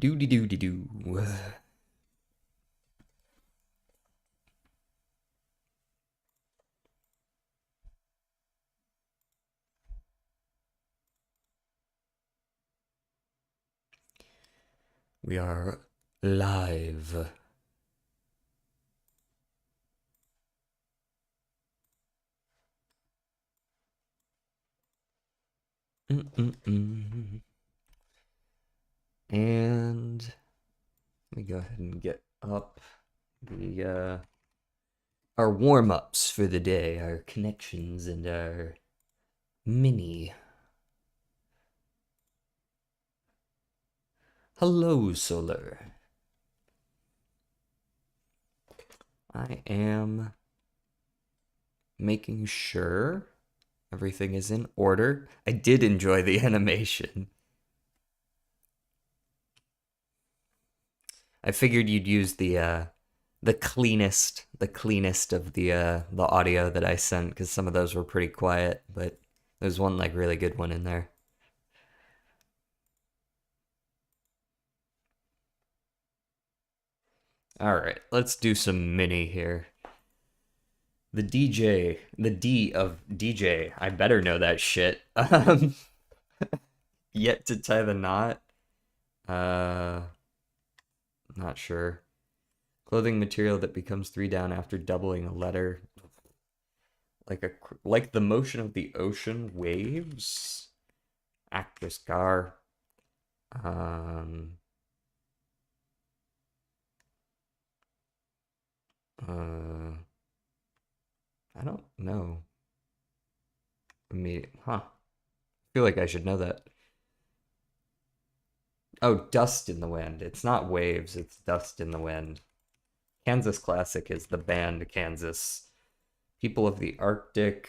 Doody doody doo. We are live. And let me go ahead and get up the our warm-ups for the day, our connections and our mini. Hello, Solar. I am making sure everything is in order. I did enjoy the animation. I figured you'd use the cleanest of the audio that I sent because some of those were pretty quiet, but there's one like really good one in there. All right, let's do some mini here. The DJ, the D of DJ. I better know that shit. Yet to tie the knot. Uh, not sure. Clothing material that becomes 3 down after doubling a letter. Like the motion of the ocean waves. Actress car. Um. I don't know. I feel like I should know that. Oh, dust in the wind. It's not waves, it's dust in the wind. Kansas Classic is the band Kansas. People of the Arctic.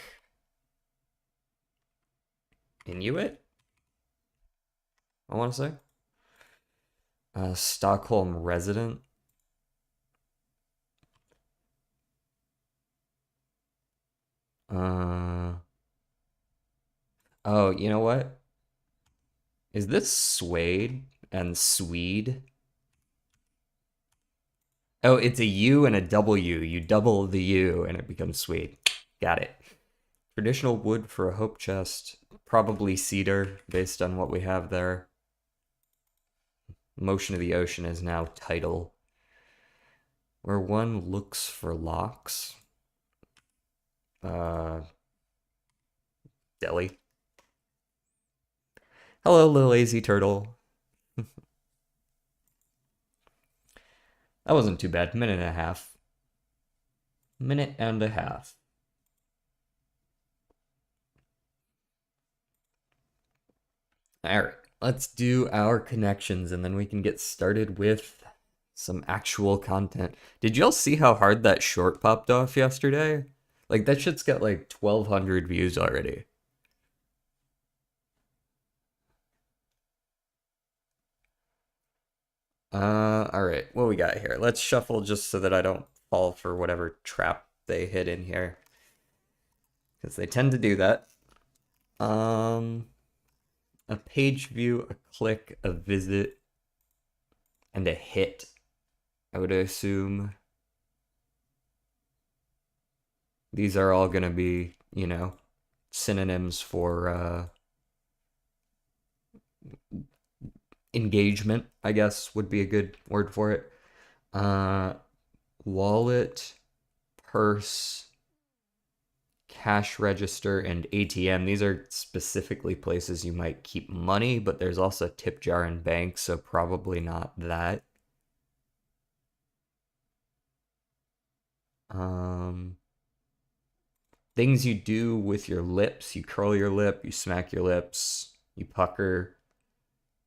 Inuit? I want to say. Stockholm resident. Oh, you know what? Is this Suede and Swede? Oh, it's a U and a W. You double the U and it becomes Swede. Got it. Traditional wood for a hope chest. Probably cedar based on what we have there. Motion of the ocean is now title. Where one looks for locks. Delhi. Hello, little lazy turtle. That wasn't too bad. Minute and a half. Minute and a half. All right, let's do our connections and then we can get started with some actual content. Did y'all see how hard that short popped off yesterday? Like, that shit's got like 1,200 views already. All right, what we got here? Let's shuffle just so that I don't fall for whatever trap they hit in here. Because they tend to do that. A page view, a click, a visit, and a hit. I would assume these are all going to be, synonyms for engagement, I guess would be a good word for it. Wallet, purse, cash register, and ATM. These are specifically places you might keep money, but there's also tip jar and bank, so probably not that. Things you do with your lips. You curl your lip, you smack your lips, you pucker,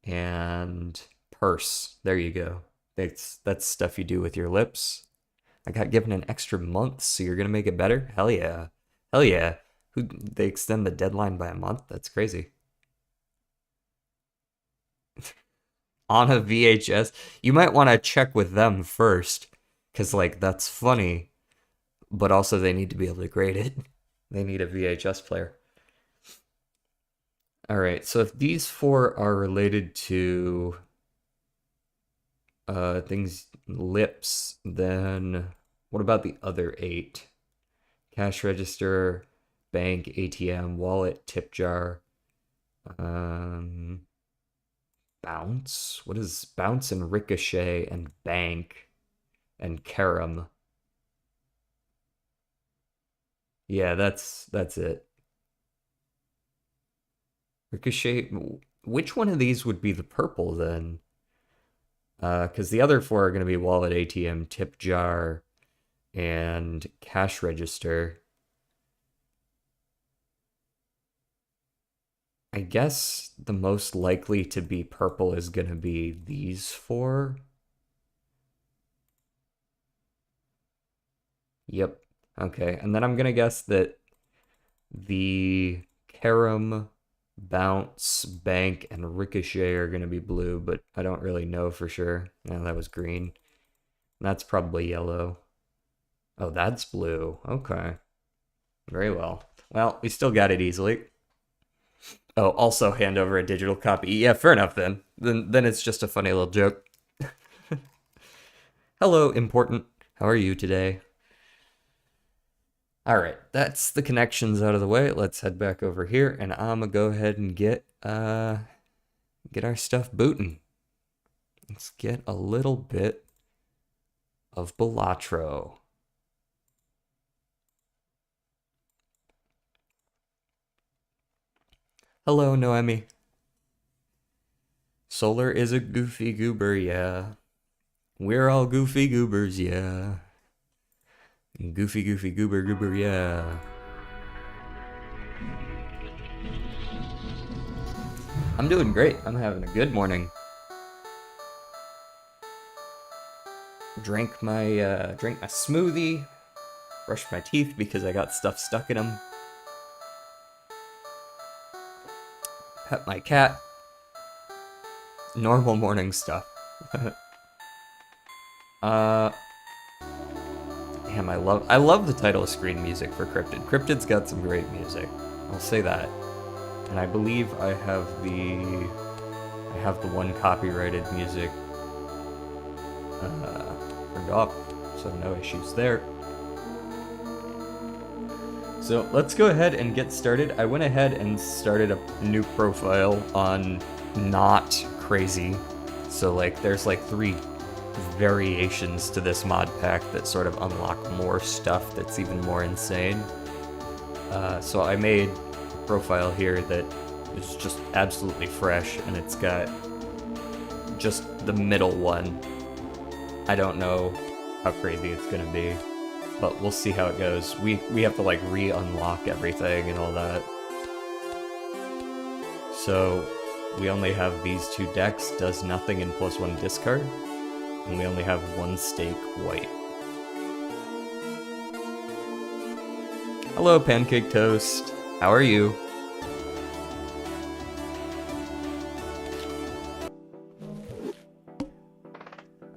and purse. There you go. That's stuff you do with your lips. I got given an extra month, so you're gonna make it better? Hell yeah. Hell yeah. They extend the deadline by a month? That's crazy. On a VHS, you might want to check with them first, because, like, that's funny, but also they need to be able to grade it. They need a VHS player. All right, so if these four are related to things, lips, then what about the other 8? Cash register, bank, ATM, wallet, tip jar, um, bounce. What is bounce and ricochet and bank and carom? Yeah, that's it. Ricochet. Which one of these would be the purple then? Because the other 4 are going to be wallet, ATM, tip jar, and cash register. I guess the most likely to be purple is going to be these 4. Yep. Okay. And then I'm going to guess that the carom, bounce, bank, and ricochet are going to be blue, but I don't really know for sure. No, that was green. That's probably yellow. Oh, that's blue. Okay. Very well. Well, we still got it easily. Oh, also hand over a digital copy. Yeah, fair enough then. Then it's just a funny little joke. Hello, important. How are you today? All right, that's the connections out of the way. Let's head back over here, and I'm gonna go ahead and get our stuff booting. Let's get a little bit of Balatro. Hello, Noemi. Solar is a goofy goober, yeah. We're all goofy goobers, yeah. Goofy, goofy, goober, goober, yeah. I'm doing great. I'm having a good morning. Drank my smoothie. Brushed my teeth because I got stuff stuck in them. Pet my cat. Normal morning stuff. uh, damn, I love the title screen music for Cryptid. Cryptid's got some great music. I'll say that. And I believe I have the one copyrighted music turned off, so no issues there. So let's go ahead and get started. I went ahead and started a new profile on Not Crazy. So like there's like 3 variations to this mod pack that sort of unlock more stuff that's even more insane. So I made a profile here that is just absolutely fresh, and it's got just the middle one. I don't know how crazy it's gonna be, but we'll see how it goes. We have to like re-unlock everything and all that. So we only have these 2 decks, does nothing and +1 discard, and we only have 1 stake white. Hello, Pancake Toast. How are you?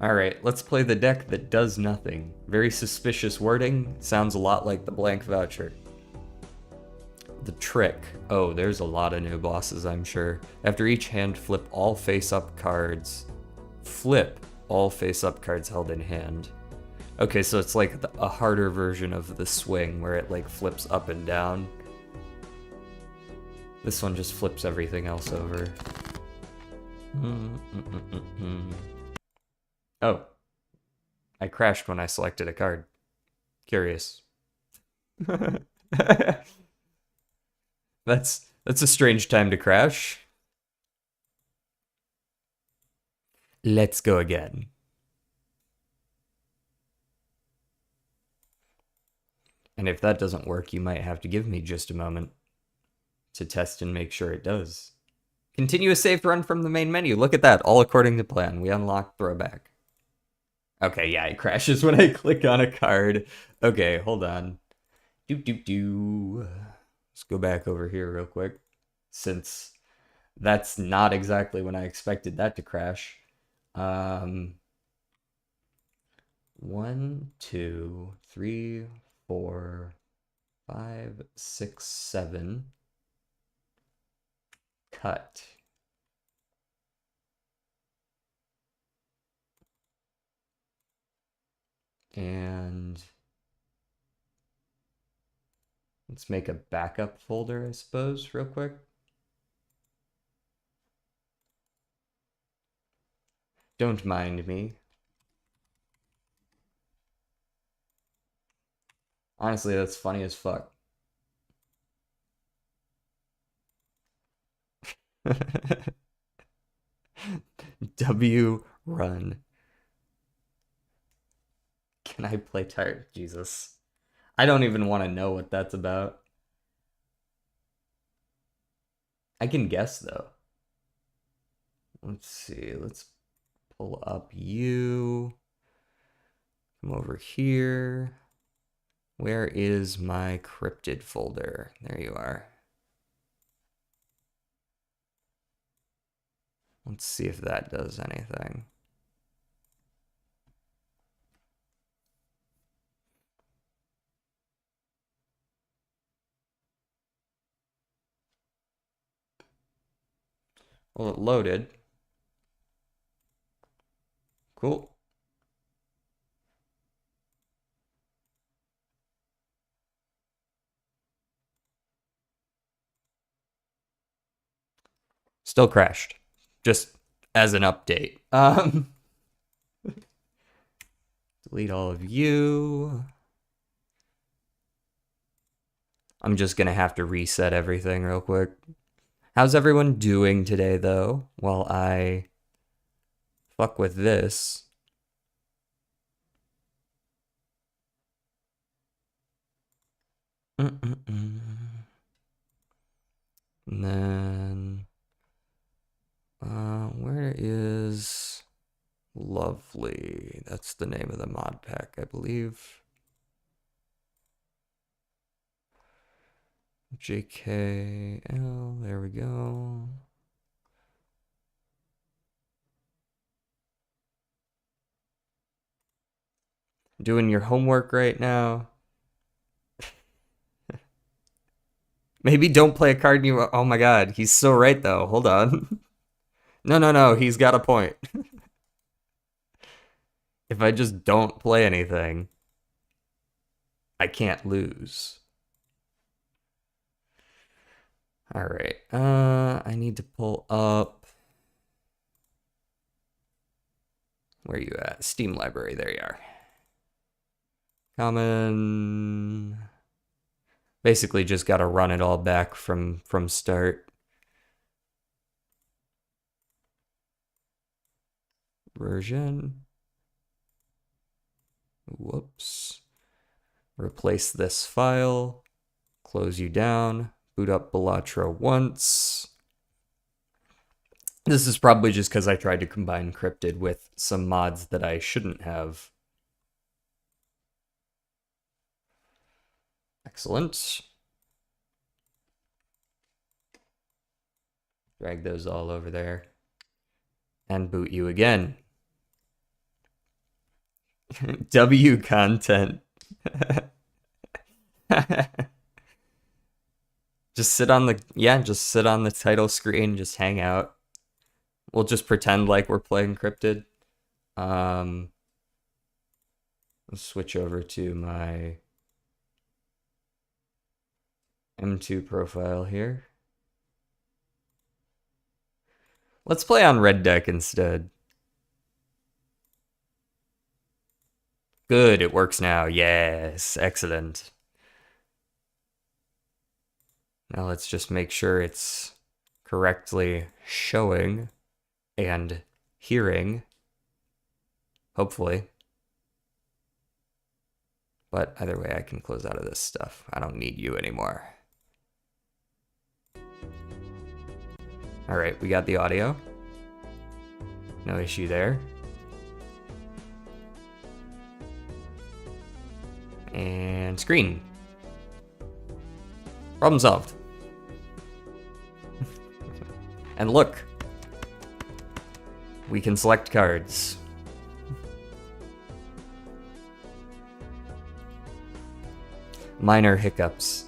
Alright, let's play the deck that does nothing. Very suspicious wording, sounds a lot like the blank voucher. The trick. Oh, there's a lot of new bosses, I'm sure. After each hand, flip all face-up cards. Flip all face-up cards held in hand. Okay, so it's like a harder version of the swing, where it like flips up and down. This one just flips everything else over. Oh. I crashed when I selected a card. Curious. That's a strange time to crash. Let's go again. And if that doesn't work, you might have to give me just a moment to test and make sure it does. Continue a safe run from the main menu. Look at that, all according to plan. We unlocked throwback. Okay, yeah, it crashes when I click on a card. Okay, hold on. Let's go back over here real quick, since that's not exactly when I expected that to crash. 1, 2, 3, 4, 5, 6, 7. Cut. And let's make a backup folder, I suppose, real quick. Don't mind me. Honestly, that's funny as fuck. W run. Can I play tired? Jesus. I don't even want to know what that's about. I can guess though. Let's see. Let's pull up you. Come over here. Where is my cryptid folder? There you are. Let's see if that does anything. Well, it loaded. Cool. Still crashed. Just as an update. Delete all of you. I'm just gonna have to reset everything real quick. How's everyone doing today, though, while I fuck with this? And then, where is Lovely? That's the name of the mod pack, I believe. JKL, there we go. Doing your homework right now. Maybe don't play a card you... Oh my god, he's so right though. Hold on. No, he's got a point. If I just don't play anything, I can't lose. Alright, I need to pull up... Where are you at? Steam library, there you are. Common... Basically just gotta run it all back from start. Version. Whoops. Replace this file. Close you down. Boot up Balatro once. This is probably just because I tried to combine Cryptid with some mods that I shouldn't have. Excellent. Drag those all over there. And boot you again. W content. Just sit on the title screen, just hang out. We'll just pretend like we're playing Cryptid. Let's switch over to my M2 profile here. Let's play on red deck instead. Good, it works now. Yes, excellent. Now let's just make sure it's correctly showing and hearing. Hopefully. But either way, I can close out of this stuff. I don't need you anymore. Alright, we got the audio. No issue there. And screen. Problem solved. And look. We can select cards. Minor hiccups.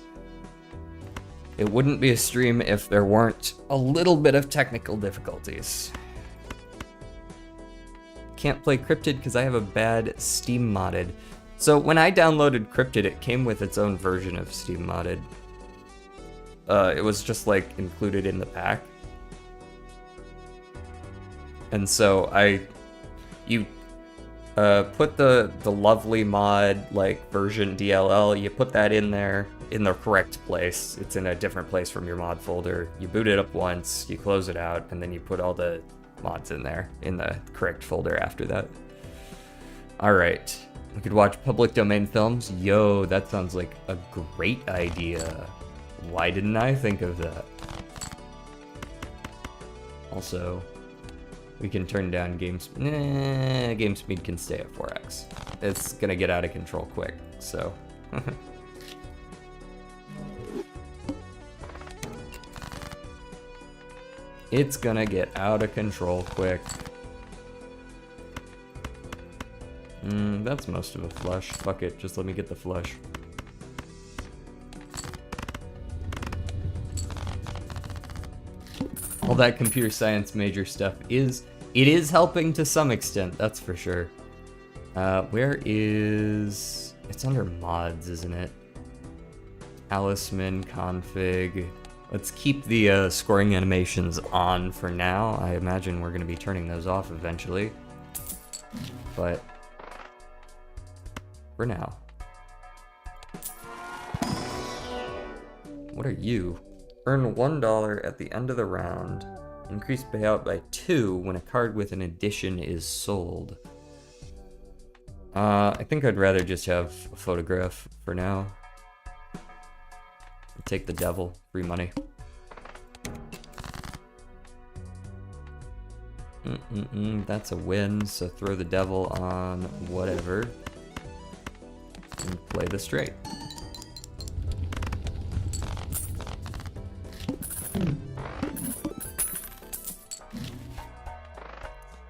It wouldn't be a stream if there weren't a little bit of technical difficulties. can't play Cryptid because I have a bad Steam modded. So when I downloaded Cryptid, it came with its own version of Steam modded. It was just like included in the pack. And so you put the lovely mod, like version DLL, you put that in there in the correct place. It's in a different place from your mod folder. You boot it up once, you close it out, and then you put all the mods in there in the correct folder after that. All right, we could watch public domain films. Yo, that sounds like a great idea. Why didn't I think of that? Also, we can turn down game speed. Game speed can stay at 4x. It's gonna get out of control quick, so. It's gonna get out of control quick. That's most of a flush. Fuck it, just let me get the flush. All that computer science major stuff is helping to some extent, that's for sure. Where is... It's under mods, isn't it? Aliceman config. Let's keep the scoring animations on for now. I imagine we're going to be turning those off eventually. But for now. What are you? Earn $1 at the end of the round. Increase payout by 2 when a card with an addition is sold. I think I'd rather just have a photograph for now. Take the devil, free money. That's a win, so throw the devil on whatever. And play the straight.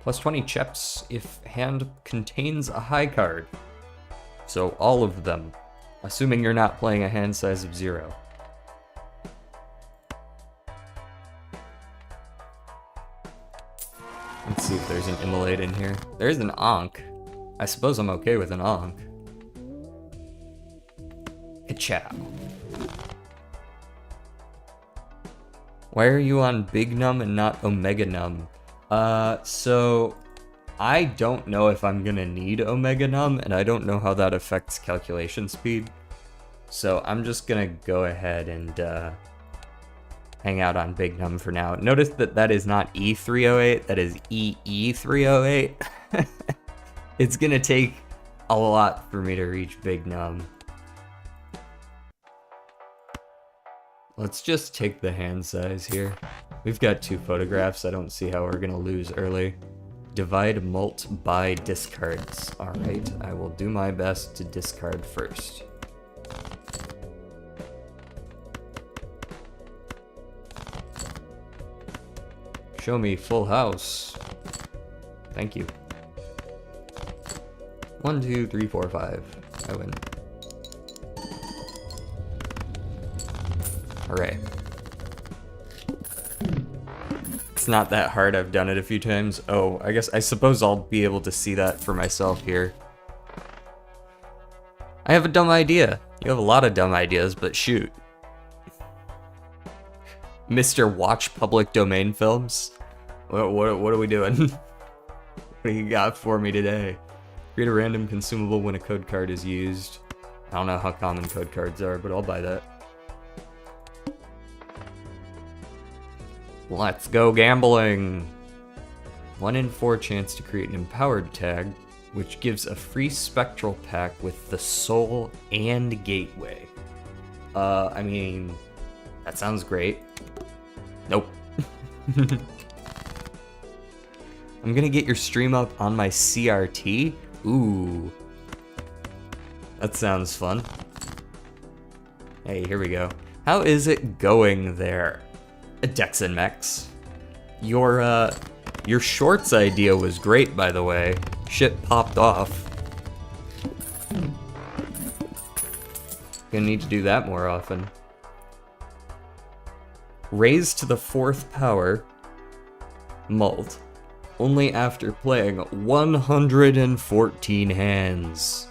Plus 20 cheps if hand contains a high card. So all of them, assuming you're not playing a hand size of 0. Let's see if there's an immolate in here. There's an Ankh. I suppose I'm okay with an Ankh. Ka-chow. Why are you on Big Num and not Omega Num? So I don't know if I'm gonna need Omega Num, and I don't know how that affects calculation speed. So I'm just gonna go ahead and hang out on Big Num for now. Notice that that is not E308, that is EE308. It's gonna take a lot for me to reach Big Num. Let's just take the hand size here. We've got 2 photographs. I don't see how we're gonna lose early. Divide mult by discards. All right, I will do my best to discard first. Show me full house. Thank you. 1, 2, 3, 4, 5. I win. Hooray. It's not that hard, I've done it a few times. Oh, I suppose I'll be able to see that for myself here. I have a dumb idea. You have a lot of dumb ideas, but shoot. Mr. Watch Public Domain Films? What are we doing? What do you got for me today? Create a random consumable when a code card is used. I don't know how common code cards are, but I'll buy that. Let's go gambling! 1 in 4 chance to create an empowered tag, which gives a free spectral pack with the soul and gateway. I mean, that sounds great. Nope. I'm gonna get your stream up on my CRT. Ooh. That sounds fun. Hey, here we go. How is it going there? Dex and Mex. Your shorts idea was great, by the way. Shit popped off. Gonna need to do that more often. Raise to the 4th power, mult, only after playing 114 hands.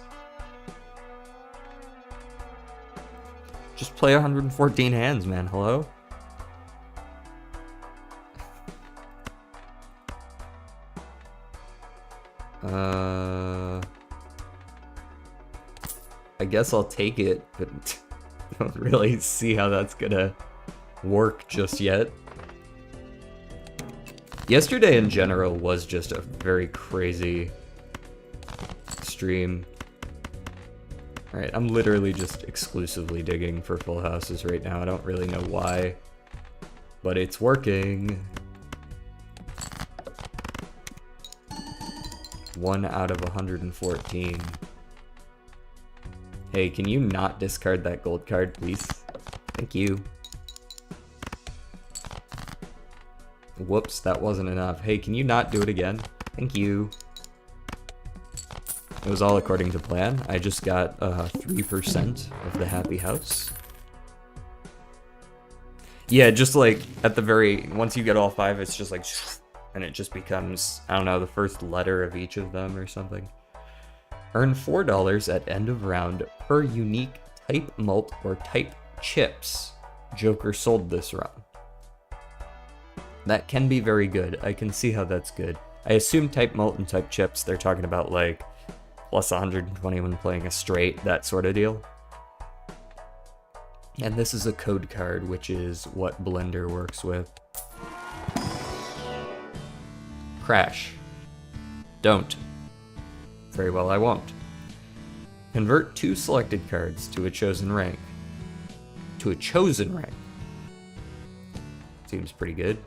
Just play 114 hands, man. Hello? I guess I'll take it, but I don't really see how that's gonna work just yet. Yesterday in general was just a very crazy stream. Alright, I'm literally just exclusively digging for full houses right now. I don't really know why, but it's working. 1 out of 114. Hey, can you not discard that gold card, please? Thank you. Whoops, that wasn't enough. Hey, can you not do it again? Thank you. It was all according to plan. I just got 3% of the happy house. Yeah, just like at the very, once you get all 5, it's just like, and it just becomes, I don't know, the first letter of each of them or something. Earn $4 at end of round per unique type malt or type chips Joker sold this run. That can be very good. I can see how that's good. I assume type malt and type chips, they're talking about like plus 120 when playing a straight, that sort of deal. And this is a code card, which is what Blender works with. Crash. Don't. Very well, I won't. Convert 2 selected cards to a chosen rank. To a chosen rank. Seems pretty good.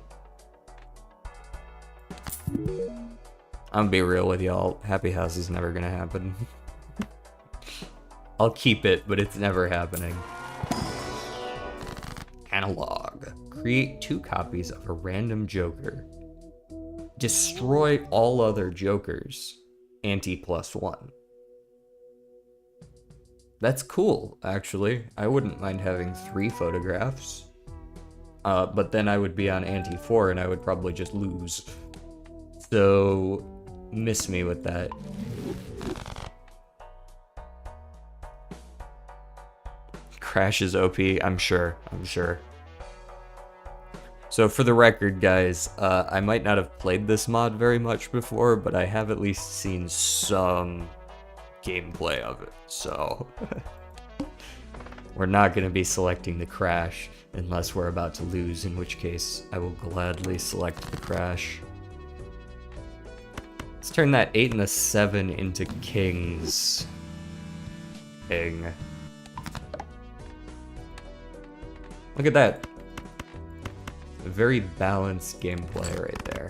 I'm gonna be real with y'all. Happy House is never gonna happen. I'll keep it, but it's never happening. Analog. Create 2 copies of a random Joker. Destroy all other Jokers. Anti +1. That's cool, actually. I wouldn't mind having 3 photographs. But then I would be on anti 4 and I would probably just lose. So, miss me with that. Crash is OP, I'm sure. So for the record, guys, I might not have played this mod very much before, but I have at least seen some gameplay of it, so we're not going to be selecting the crash unless we're about to lose, in which case I will gladly select the crash. Let's turn that 8 and a 7 into kings. King. Look at that. A very balanced gameplay right there.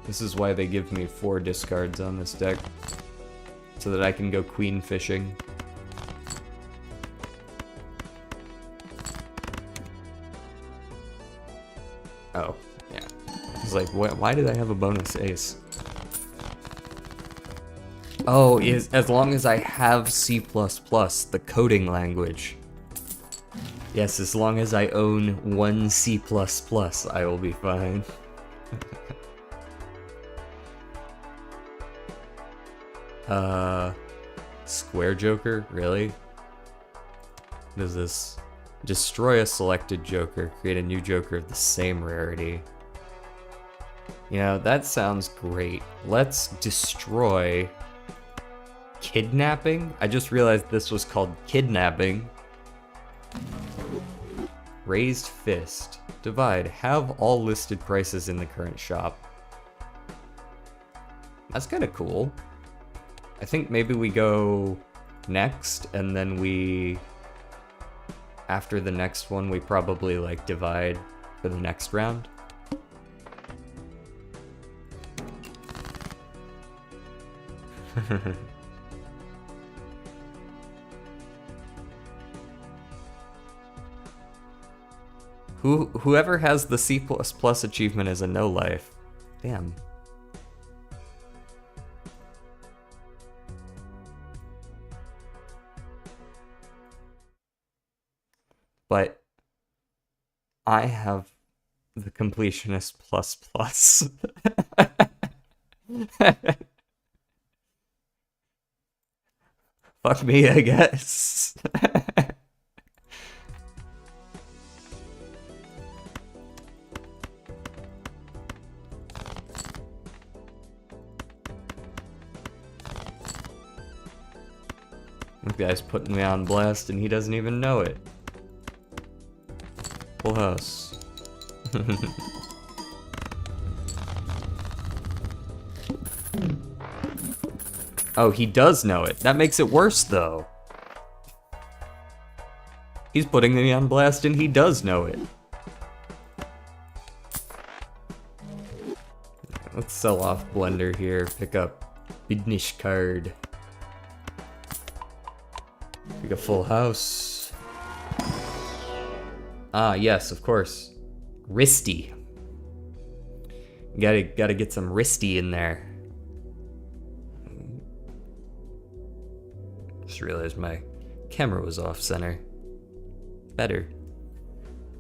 This is why they give me 4 discards on this deck, so that I can go queen fishing. Oh, yeah. It's like, why did I have a bonus ace? Oh, as long as I have C++, the coding language. Yes, as long as I own 1 C++, I will be fine. Square Joker? Really? What is this? Destroy a selected Joker, create a new Joker of the same rarity. Yeah, that sounds great. Let's destroy... Kidnapping? I just realized this was called kidnapping. Raised fist. Divide. Have all listed prices in the current shop. That's kind of cool. I think maybe we go next, and then we... After the next one, we probably, like, divide for the next round. Whoever has the C++ achievement is a no-life. Damn. but I have the completionist plus plus. Fuck me, I guess. This guy's putting me on blast and he doesn't even know it. Full house. Oh, he does know it. That makes it worse, though. He's putting me on blast and he does know it. Let's sell off Blender here. Pick up Bidnish card. Pick a full house. Ah, yes, of course. Wristy. Gotta get some wristy in there. Just realized my camera was off center. Better.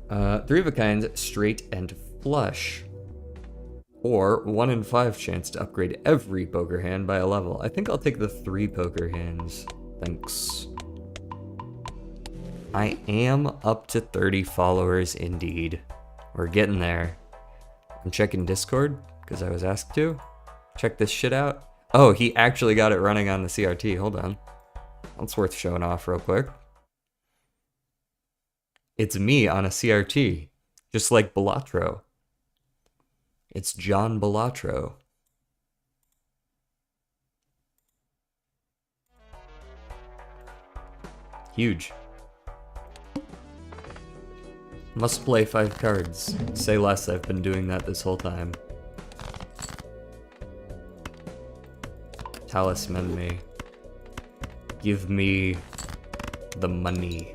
3 of a kind, straight and flush. Or 1 in 5 chance to upgrade every poker hand by a level. I think I'll take the 3 poker hands. Thanks. I am up to 30 followers indeed. We're getting there. I'm checking Discord, because I was asked to. Check this shit out. Oh, he actually got it running on the CRT. Hold on. That's worth showing off real quick. It's me on a CRT, just like Balatro. It's John Balatro. Huge. Must play 5 cards. Say less, I've been doing that this whole time. Talisman me. Give me the money.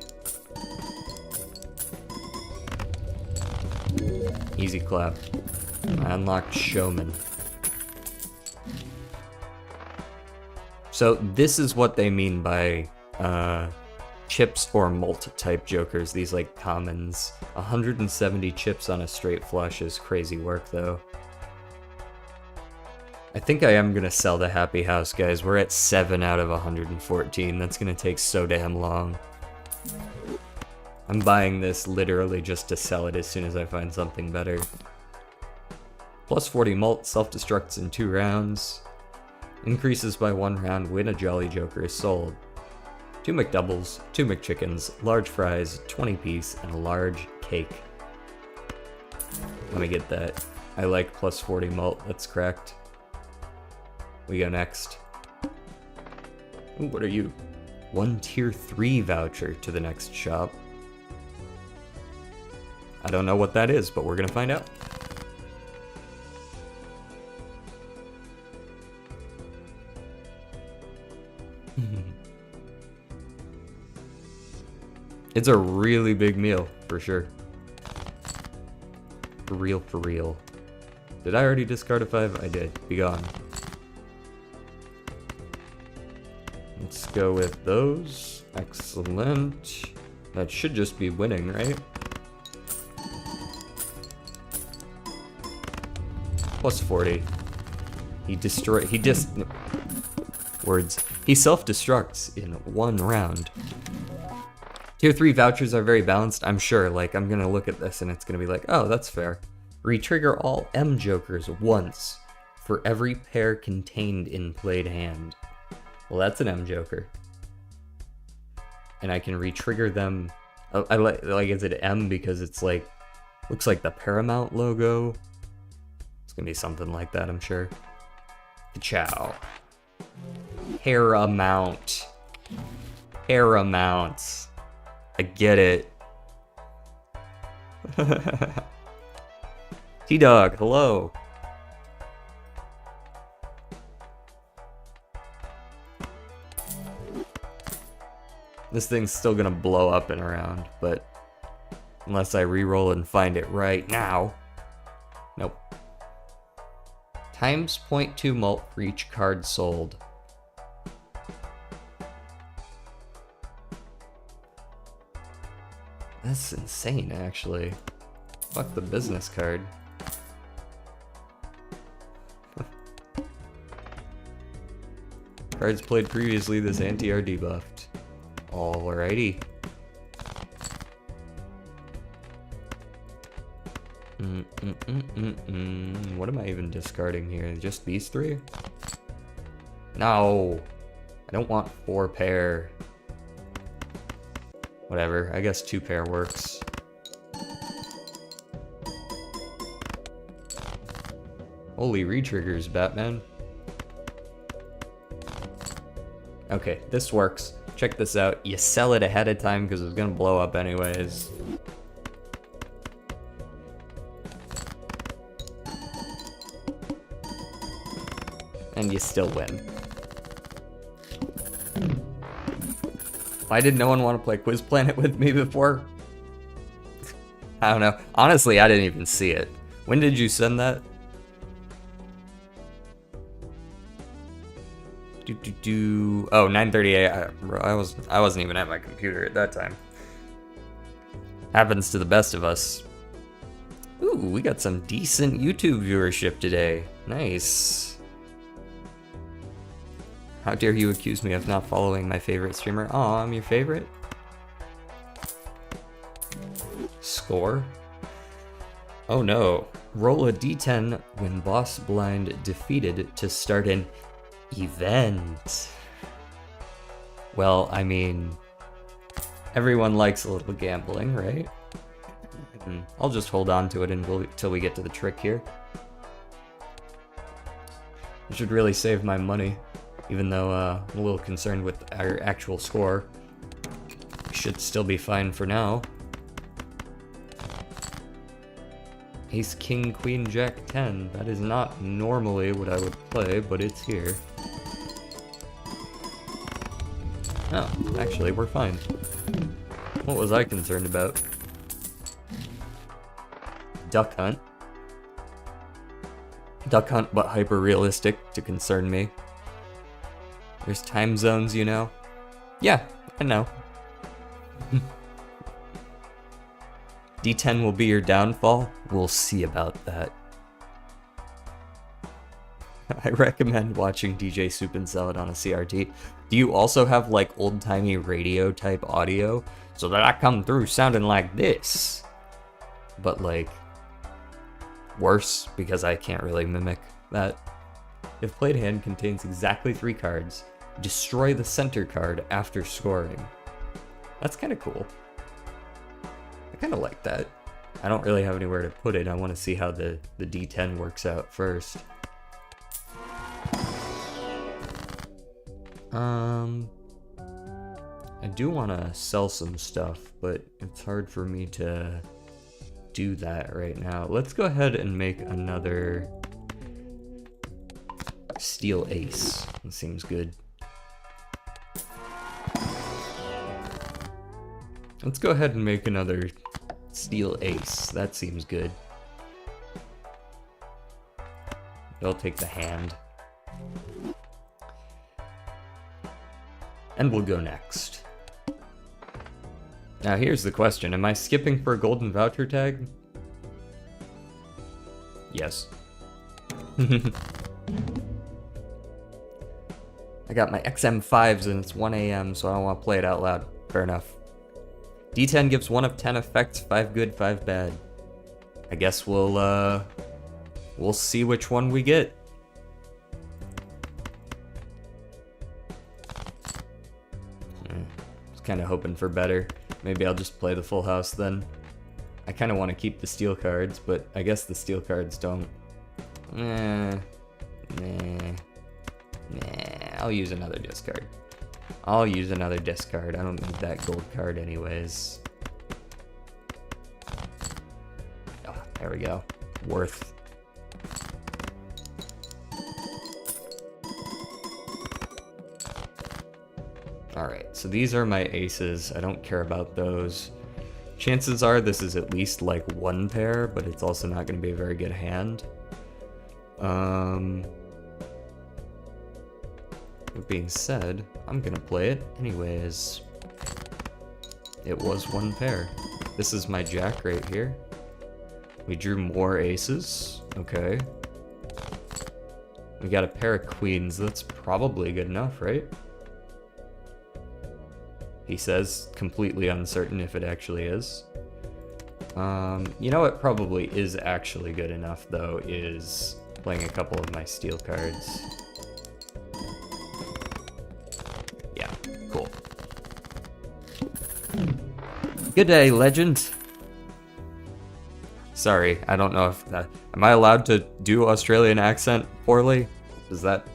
Easy clap. I unlocked Showman. So this is what they mean by chips or mult type jokers, these like commons. 170 chips on a straight flush is crazy work though. I think I am gonna sell the Happy House, guys. We're at 7 out of 114. That's gonna take so damn long. I'm buying this literally just to sell it as soon as I find something better. Plus 40 mult, self-destructs in 2 rounds. Increases by 1 round, win a Jolly Joker is sold. 2 McDoubles, 2 McChickens, large fries, 20 piece, and a large cake. Let me get that. I like plus 40 mult, that's correct. We go next. Ooh, what are you? 1 tier 3 voucher to the next shop. I don't know what that is, but we're gonna find out. It's a really big meal, for sure. For real, for real. Did I already discard a 5? I did. Be gone. Let's go with those. Excellent. That should just be winning, right? Plus 40. He self-destructs in 1 round. Tier 3 vouchers are very balanced, I'm sure. Like, I'm gonna look at this and it's gonna be like, oh, that's fair. Retrigger all M jokers once for every pair contained in played hand. Well, that's an M joker. And I can retrigger them. I like, is it M because it's like, looks like the Paramount logo. It's gonna be something like that, I'm sure. Ciao. Paramount. Paramount. I get it. T-Dog, hello. This thing's still gonna blow up and around, but unless I re-roll and find it right now. Nope. Times 0.2 mult for each card sold. That's insane, actually. Fuck the business card. Cards played previously, this anti are debuffed. Alrighty. What am I even discarding here? Just these three? No! I don't want 4 pair. Whatever, I guess 2 pair works. Holy re-triggers, Batman. Okay, this works. Check this out. You sell it ahead of time because it's gonna blow up anyways. And you still win. Why did no one want to play Quiz Planet with me before? I don't know. Honestly, I didn't even see it. When did you send that? Oh, 9:38. I wasn't even at my computer at that time. Happens to the best of us. Ooh, we got some decent YouTube viewership today. Nice. How dare you accuse me of not following my favorite streamer? Aw, I'm your favorite? Score? Oh no. Roll a d10 when boss blind defeated to start an event. Well, I mean, everyone likes a little gambling, right? I'll just hold on to it until we get to the trick here. I should really save my money. Even though I'm a little concerned with our actual score. We should still be fine for now. Ace, King, Queen, Jack, 10. That is not normally what I would play, but it's here. Oh, actually, we're fine. What was I concerned about? Duck Hunt. Duck Hunt, but hyper-realistic to concern me. There's time zones, you know? Yeah, I know. D10 will be your downfall? We'll see about that. I recommend watching DJ Soup and Salad on a CRT. Do you also have like old-timey radio type audio? So that I come through sounding like this. But like, worse, because I can't really mimic that. If played hand contains exactly 3 cards, destroy the center card after scoring. That's kind of cool. I kind of like that. I don't really have anywhere to put it. I want to see how the D10 works out first. I do want to sell some stuff, but it's hard for me to do that right now. Let's go ahead and make another Steel Ace. That seems good. Let's go ahead and make another Steel Ace. That seems good. I'll take the hand. And we'll go next. Now here's the question. Am I skipping for a golden voucher tag? Yes. I got my XM5s and it's 1 AM, so I don't want to play it out loud. Fair enough. D10 gives 1 of 10 effects, 5 good, 5 bad. I guess we'll see which one we get. Was kind of hoping for better. Maybe I'll just play the full house then. I kind of want to keep the steel cards, but I guess the steel cards don't. Nah. I'll use another discard. I don't need that gold card anyways. Oh, there we go. Worth. Alright, so these are my aces. I don't care about those. Chances are this is at least like 1 pair, but it's also not going to be a very good hand. That being said, I'm gonna play it anyways. It was 1 pair. This is my jack right here. We drew more aces. Okay. We got a pair of queens. That's probably good enough, right? He says, completely uncertain if it actually is. You know what probably is actually good enough, though, is playing a couple of my steel cards. Yeah, cool. Good day, legend. Sorry, I don't know if that... Am I allowed to do Australian accent poorly? Is that...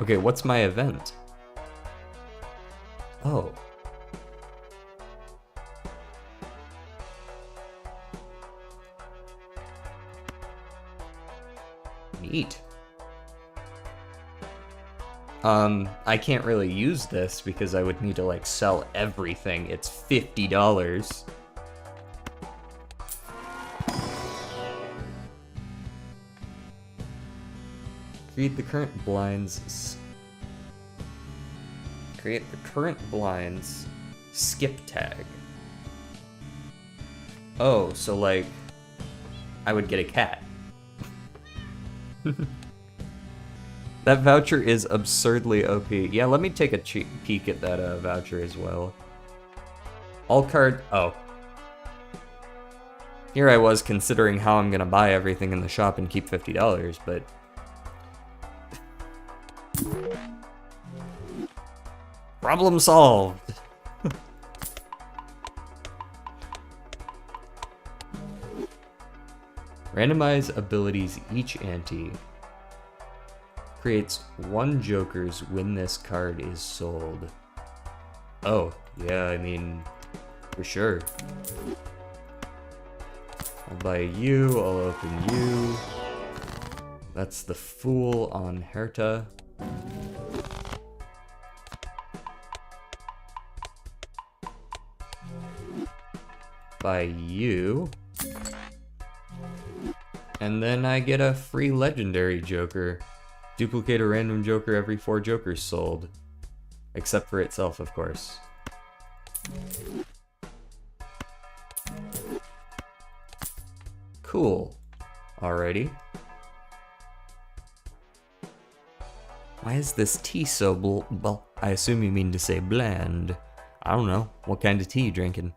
Okay, what's my event? Oh. Neat. I can't really use this because I would need to, like, sell everything. It's $50. Create the current blinds. Create the current blinds. Skip tag. Oh, so, like, I would get a cat. That voucher is absurdly OP. Yeah, let me take a peek at that voucher as well. All card... Oh. Here I was considering how I'm gonna buy everything in the shop and keep $50, but... Problem solved! Randomize abilities each ante. Creates 1 Joker's when this card is sold. Oh, yeah, I mean, for sure. I'll buy you, I'll open you. That's the Fool on Herta. Buy you. And then I get a free legendary Joker. Duplicate a random Joker every 4 Jokers sold. Except for itself, of course. Cool. Alrighty. Why is this tea so well, I assume you mean to say bland. I don't know. What kind of tea you drinking?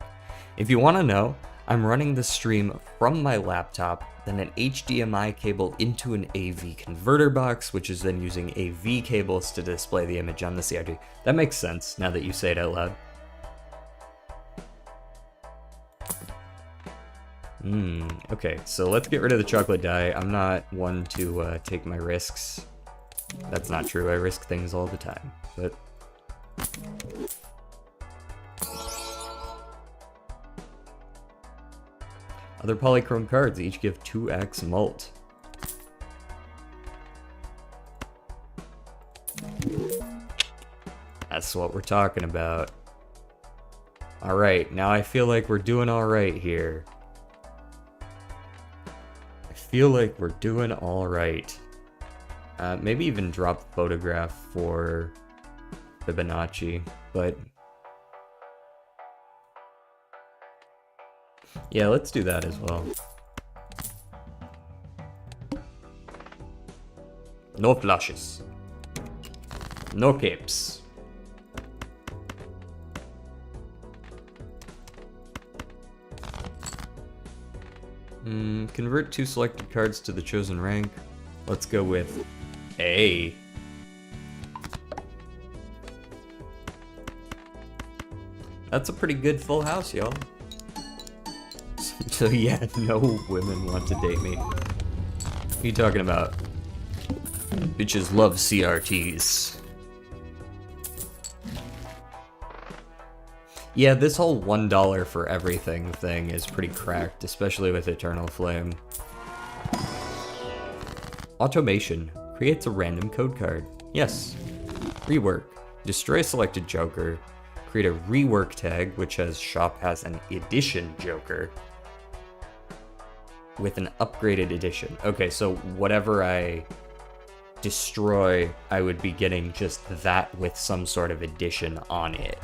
If you want to know, I'm running the stream from my laptop, then an HDMI cable into an AV converter box, which is then using AV cables to display the image on the CRT. That makes sense, now that you say it out loud. Okay, so let's get rid of the chocolate dye. I'm not one to take my risks. That's not true, I risk things all the time, but... Other polychrome cards each give 2x mult. That's what we're talking about. Alright, now I feel like we're doing alright here. I feel like we're doing alright. Maybe even drop photograph for Fibonacci, but... Yeah, let's do that as well. No flashes. No capes. Convert 2 selected cards to the chosen rank. Let's go with A. That's a pretty good full house, y'all. So yeah, no women want to date me. What are you talking about? Bitches love CRTs. Yeah, this whole $1 for everything thing is pretty cracked, especially with Eternal Flame. Automation. Creates a random code card. Yes. Rework. Destroy selected Joker. Create a rework tag, which has shop has an edition Joker. With an upgraded edition. Okay, so whatever I destroy, I would be getting just that with some sort of edition on it.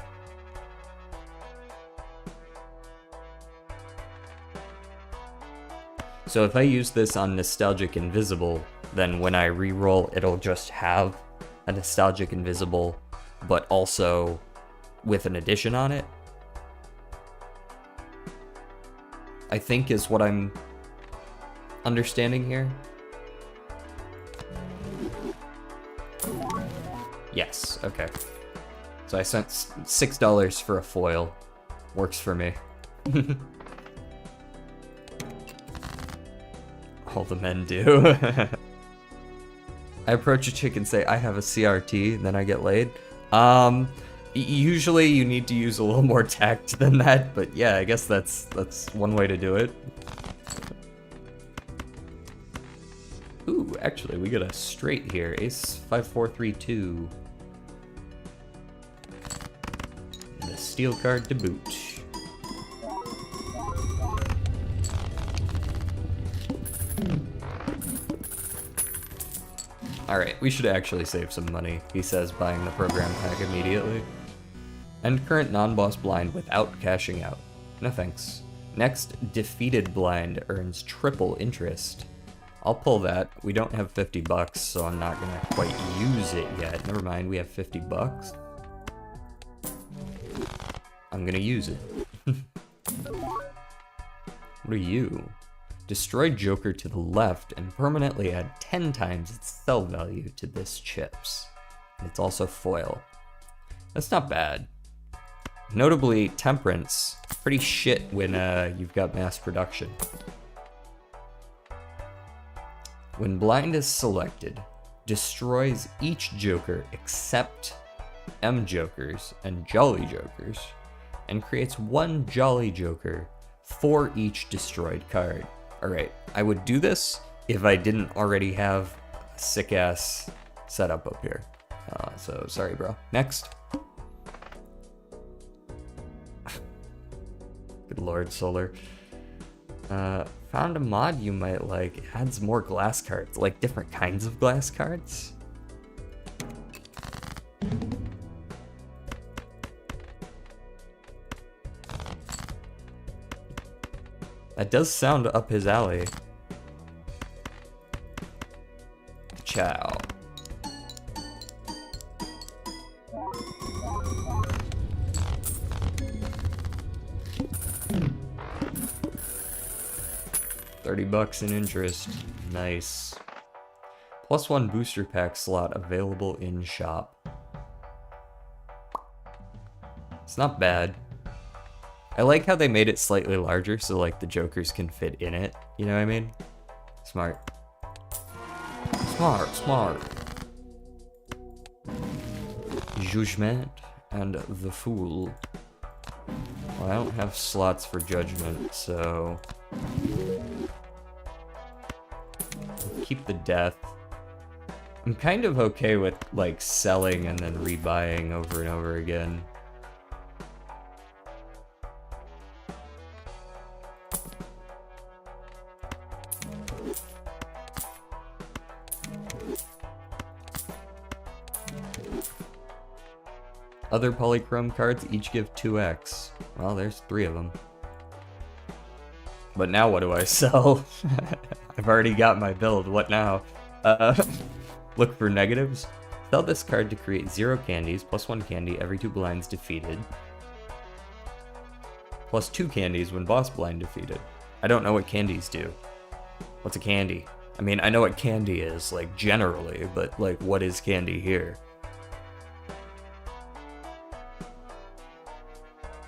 So if I use this on Nostalgic Invisible, then when I re-roll, it'll just have a Nostalgic Invisible, but also with an addition on it, I think is what I'm understanding here. Yes, okay. So I sent $6 for a foil. Works for me. All the men do. I approach a chick and say, I have a CRT, then I get laid. Usually you need to use a little more tact than that, but yeah, I guess that's one way to do it. Ooh, actually, we got a straight here. Ace 5 4 3 2. And a steel card to boot. Alright, we should actually save some money, he says, buying the program pack immediately. End current non-boss blind without cashing out. No thanks. Next, defeated blind earns triple interest. I'll pull that. We don't have 50 bucks, so I'm not gonna quite use it yet. Never mind, we have 50 bucks. I'm gonna use it. What are you? Destroy Joker to the left and permanently add 10 times its sell value to this chips. It's also foil. That's not bad. Notably, Temperance, pretty shit when you've got mass production. When blind is selected, destroys each Joker except M Jokers and Jolly Jokers, and creates one Jolly Joker for each destroyed card. Alright, I would do this if I didn't already have a sick-ass setup up here. So, sorry, bro. Next. Good lord, Solar. Found a mod you might like. It adds more glass cards, like different kinds of glass cards. That does sound up his alley. Ciao. $30 in interest. Nice. +1 booster pack slot available in shop. It's not bad. I like how they made it slightly larger so like the Jokers can fit in it. You know what I mean? Smart. Smart, smart. Judgment and the Fool. Well, I don't have slots for Judgment, so keep the Death. I'm kind of okay with like selling and then rebuying over and over again. Other polychrome cards each give 2x. Well, there's 3 of them. But now what do I sell? I've already got my build, what now? Look for negatives. Sell this card to create 0 candies, +1 candy every 2 blinds defeated. +2 candies when boss blind defeated. I don't know what candies do. What's a candy? I mean, I know what candy is, like, generally, but, like, what is candy here?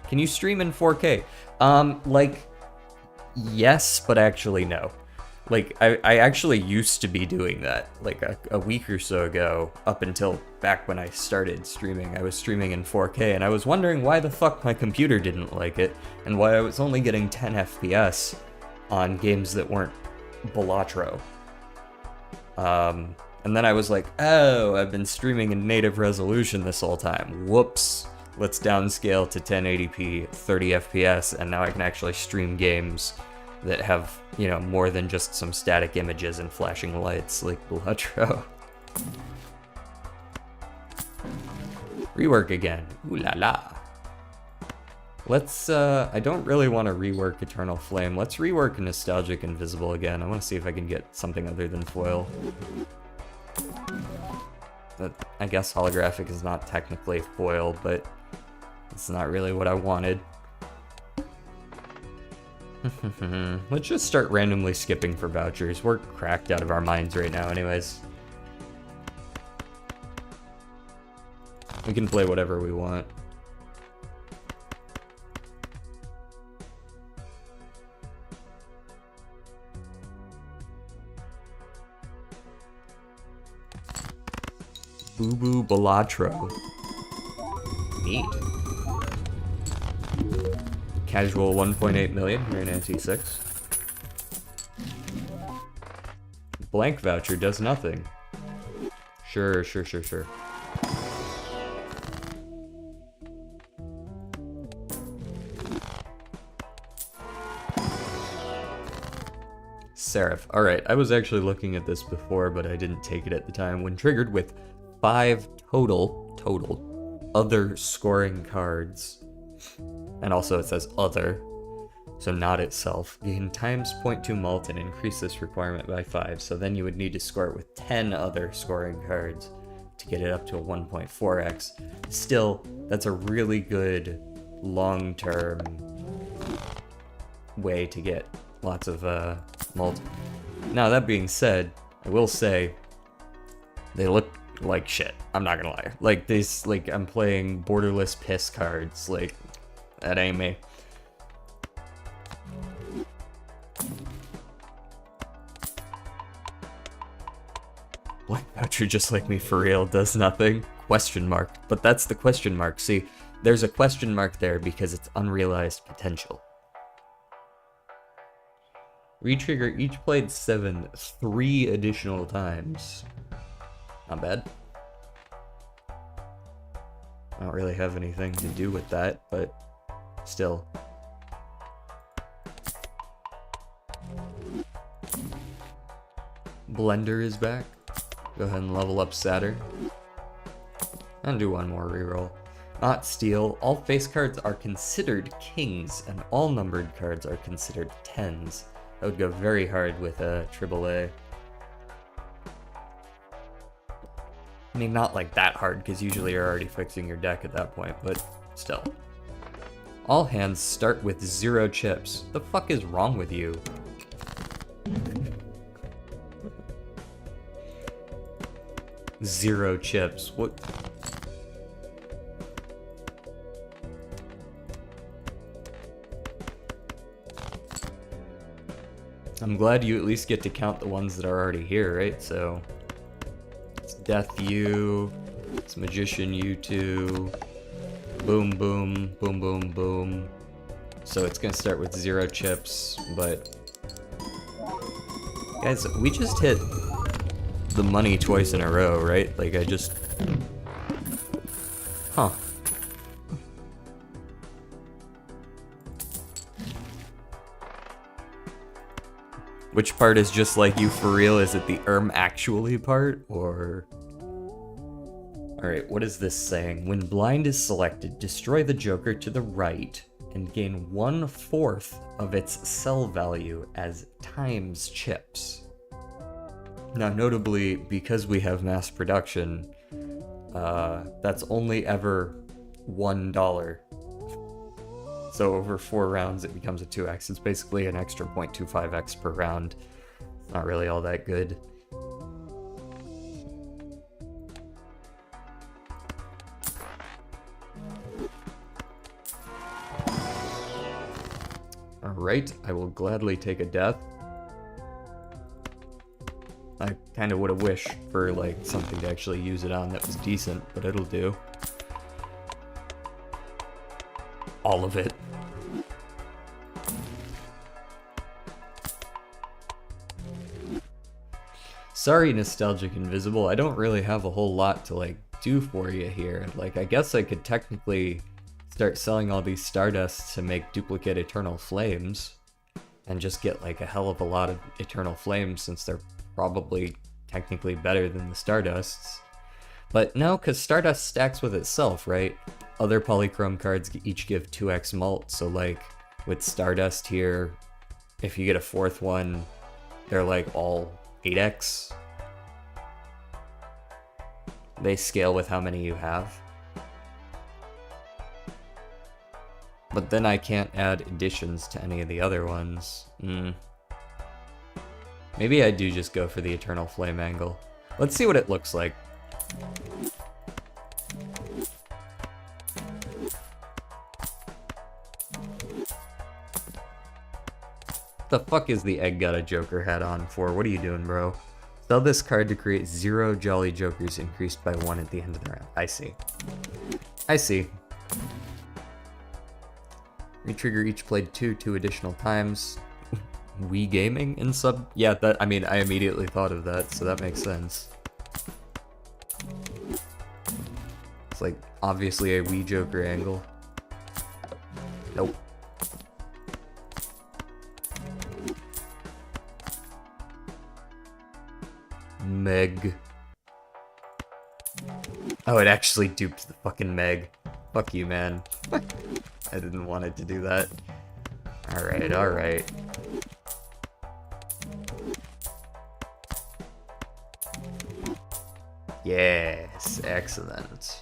Can you stream in 4K? Like, yes, but actually no. Like, I actually used to be doing that, like, a week or so ago, up until back when I started streaming. I was streaming in 4K, and I was wondering why the fuck my computer didn't like it, and why I was only getting 10 FPS on games that weren't Balatro. And then I was like, oh, I've been streaming in native resolution this whole time. Whoops. Let's downscale to 1080p, 30 FPS, and now I can actually stream games that have, you know, more than just some static images and flashing lights like Balatro. Rework again. Ooh la la. Let's, I don't really want to rework Eternal Flame. Let's rework Nostalgic Invisible again. I want to see if I can get something other than foil. But I guess holographic is not technically foil, but it's not really what I wanted. Let's just start randomly skipping for vouchers. We're cracked out of our minds right now anyways. We can play whatever we want. Boo Boo Balatro. Neat. Casual 1.8 million here in NT6. Blank voucher does nothing. Sure. Seraph. Alright, I was actually looking at this before, but I didn't take it at the time. When triggered with 5 total other scoring cards, and also it says other, so not itself, gain times 0.2 mult and increase this requirement by 5, so then you would need to score it with 10 other scoring cards to get it up to a 1.4x. Still, that's a really good long-term way to get lots of mult. Now, that being said, I will say, they look like shit. I'm not gonna lie. Like, these, like, I'm playing borderless piss cards, like, that ain't me. Blank voucher just like me for real does nothing? Question mark. But that's the question mark. See, there's a question mark there because it's unrealized potential. Retrigger each played 7 3 additional times. Not bad. I don't really have anything to do with that, but still. Blender is back. Go ahead and level up Saturn. And do one more reroll. Not steal. All face cards are considered kings, and all numbered cards are considered 10s. That would go very hard with a AAA. I mean, not like that hard, because usually you're already fixing your deck at that point, but still. All hands start with 0 chips. The fuck is wrong with you? Zero chips. What? I'm glad you at least get to count the ones that are already here, right? So it's Death U, it's Magician U2, boom boom, boom boom boom. So it's gonna start with 0 chips, but guys, we just hit the money twice in a row, right? Like I just... Huh. Which part is just like you for real? Is it the actually part, or... Alright, what is this saying? When blind is selected, destroy the Joker to the right and gain 1/4 of its sell value as times chips. Now, notably, because we have mass production, that's only ever $1. So over 4 rounds, it becomes a 2x. It's basically an extra 0.25x per round. It's not really all that good. Alright, I will gladly take a death. I kind of would have wished for like something to actually use it on that was decent, but it'll do. All of it. Sorry, Nostalgic Invisible, I don't really have a whole lot to like do for you here. Like, I guess I could technically start selling all these Stardusts to make duplicate Eternal Flames and just get like a hell of a lot of Eternal Flames, since they're probably technically better than the Stardusts. But no, because Stardust stacks with itself, right? other polychrome cards each give 2x mult, so like with Stardust here, if you get a fourth one, they're like all 8x. They scale with how many you have. But then I can't add additions to any of the other ones. Maybe I do just go for the Eternal Flame angle. Let's see what it looks like. The fuck is the egg got a Joker hat on for? What are you doing, bro? Sell this card to create 0 Jolly Jokers increased by 1 at the end of the round. I see. I see. Retrigger each played 2 additional times. Wii Gaming in sub? Yeah, that, I mean, I immediately thought of that, so that makes sense. It's like, obviously a Wii Joker angle. Nope. Meg. Oh, it actually duped the fucking Meg. Fuck you, man. I didn't want it to do that. Alright, alright. Yes, excellent.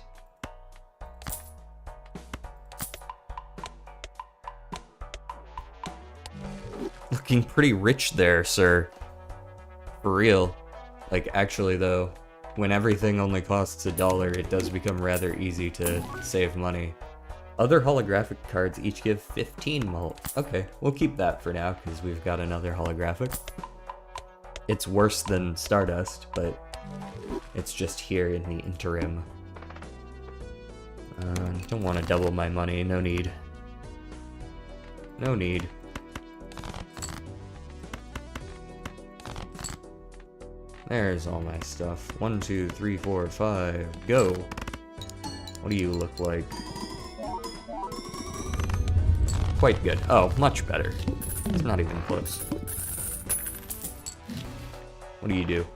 Looking pretty rich there, sir. For real. Like, actually though, when everything only costs $1, it does become rather easy to save money. Other holographic cards each give 15 mult. Okay, we'll keep that for now, because we've got another holographic. It's worse than Stardust, but it's just here in the interim. Don't want to double my money, no need. No need. There's all my stuff. 1, 2, 3, 4, 5, go! What do you look like? Quite good. Oh, much better. It's not even close. What do you do?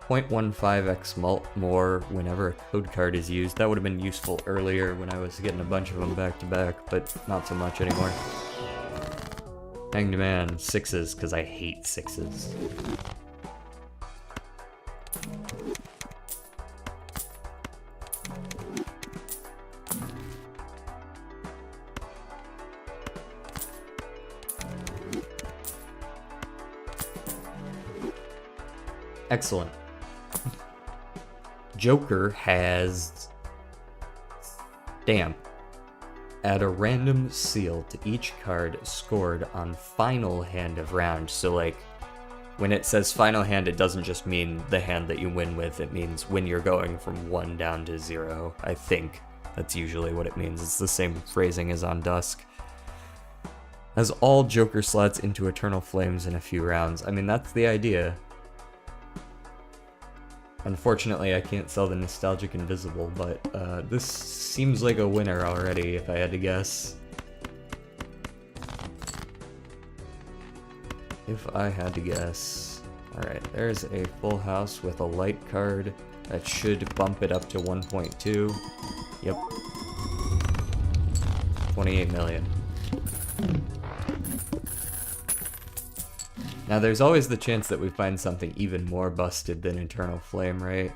0.15x mult more whenever a code card is used. That would have been useful earlier when I was getting a bunch of them back to back, but not so much anymore. Hanged Man, 6s, because I hate 6s. Excellent. Joker has stamp. Add a random seal to each card scored on final hand of round. So like, when it says final hand, it doesn't just mean the hand that you win with, it means when you're going from 1 down to 0, I think. That's usually what it means. It's the same phrasing as on Dusk. As all Joker slots into Eternal Flames in a few rounds. I mean, that's the idea. Unfortunately, I can't sell the Nostalgic Invisible, but this seems like a winner already, if I had to guess. If I had to guess. Alright, there's a full house with a light card that should bump it up to 1.2. Yep. 28 million. Now there's always the chance that we find something even more busted than Eternal Flame, right?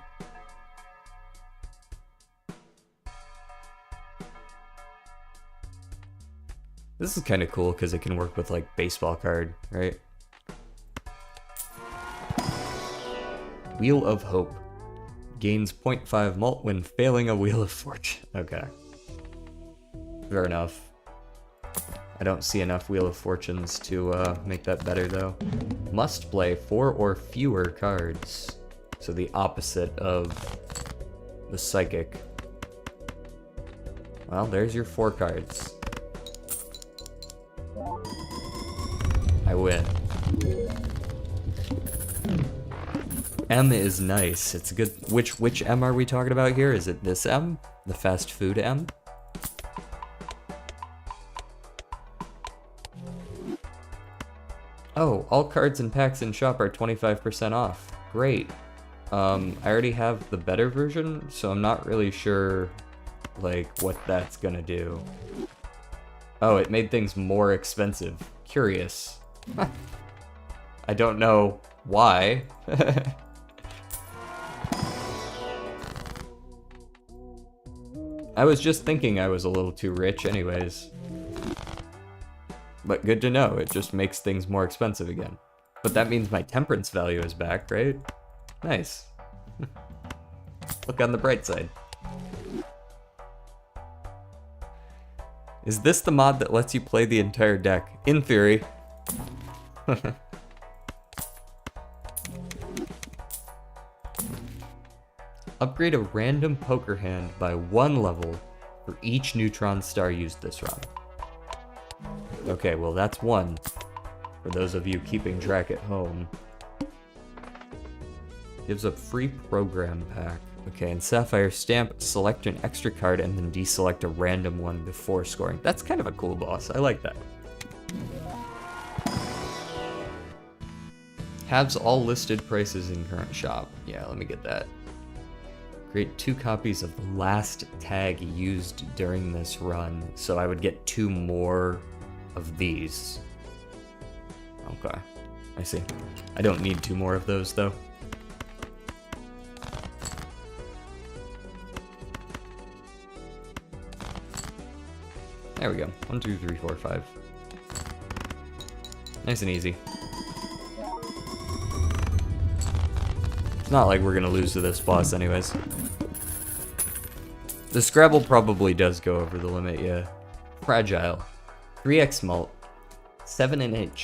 This is kind of cool because it can work with like baseball card, right? Wheel of Hope. Gains 0.5 mult when failing a Wheel of Fortune. Okay. Fair enough. I don't see enough Wheel of Fortunes to make that better, though. Must play 4 or fewer cards. So the opposite of the Psychic. Well, there's your 4 cards. I win. M is nice. It's good. Which M are we talking about here? Is it this M? The fast food M? Oh, all cards and packs in shop are 25% off. Great. I already have the better version, so I'm not really sure like, what that's gonna do. Oh, it made things more expensive. Curious. I don't know why. I was just thinking I was a little too rich anyways. But good to know, it just makes things more expensive again. But that means my temperance value is back, right? Nice. Look on the bright side. Is this the mod that lets you play the entire deck? In theory. Upgrade a random poker hand by 1 level for each neutron star used this run. Okay, well that's 1. For those of you keeping track at home. Gives a free program pack. Okay, and Sapphire Stamp, select an extra card and then deselect a random one before scoring. That's kind of a cool boss. I like that. Halves all listed prices in current shop. Yeah, let me get that. Create 2 copies of the last tag used during this run. So I would get 2 more of these. Okay, I see. I don't need 2 more of those though. There we go. 1, 2, 3, 4, 5. Nice and easy. It's not like we're gonna lose to this boss anyways. The Scrabble probably does go over the limit, yeah. Fragile. 3x mult. 7 in 8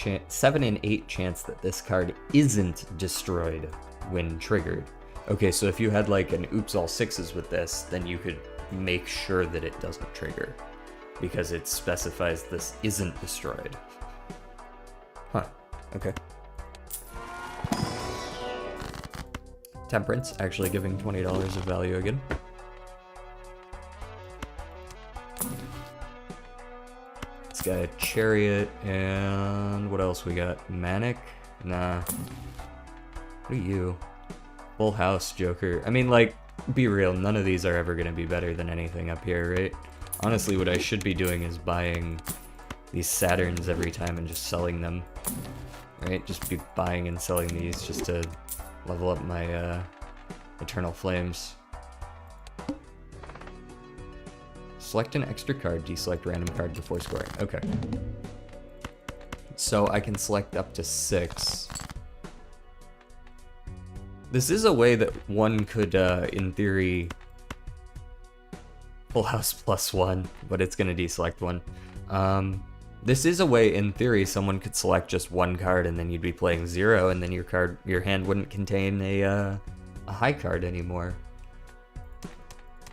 chance that this card isn't destroyed when triggered. Okay, so if you had like an oops all 6s with this, then you could make sure that it doesn't trigger. Because it specifies this isn't destroyed. Huh, okay. Temperance, actually giving $20 of value again. It's got a Chariot, and what else we got? Manic? Nah. What are you? Full House, Joker. I mean, like, be real, none of these are ever gonna be better than anything up here, right? Honestly, what I should be doing is buying these Saturns every time and just selling them. Right? Just be buying and selling these just to level up my Eternal Flames. Select an extra card, deselect random card before scoring. Okay. So I can select up to 6. This is a way that one could, in theory, Full House +1, but it's gonna deselect 1. This is a way, in theory, someone could select just 1 card and then you'd be playing 0, and then your hand wouldn't contain a high card anymore.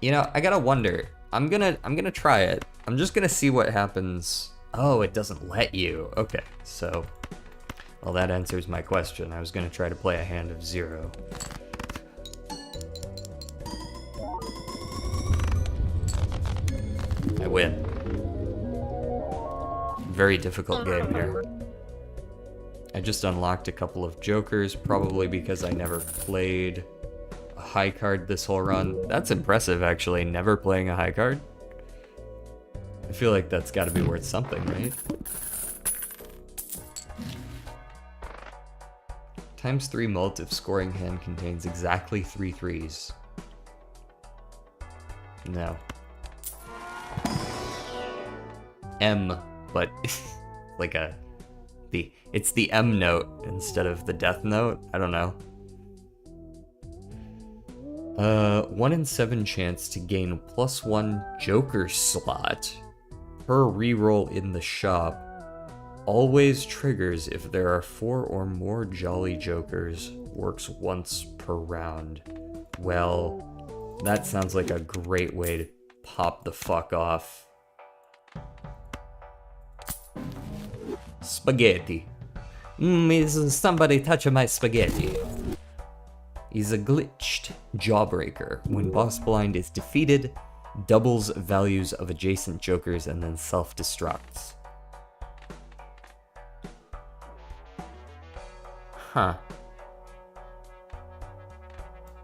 You know, I gotta wonder. I'm gonna try it. I'm just gonna see what happens. Oh, it doesn't let you. Okay, so, well, that answers my question. I was gonna try to play a hand of 0. I win. Very difficult game here. I just unlocked a couple of Jokers, probably because I never played a high card this whole run. That's impressive, actually, never playing a high card. I feel like that's gotta be worth something, right? ×3 mult if scoring hand contains exactly 3 threes. No. M, but like it's the M note instead of the death note. I don't know. 1 in 7 chance to gain +1 Joker slot per reroll in the shop. Always triggers if there are 4 or more Jolly Jokers. Works once per round. Well, that sounds like a great way to pop the fuck off. Spaghetti. Is somebody touching my spaghetti? Is a glitched Jawbreaker. When boss blind is defeated, doubles values of adjacent jokers and then self-destructs. Huh.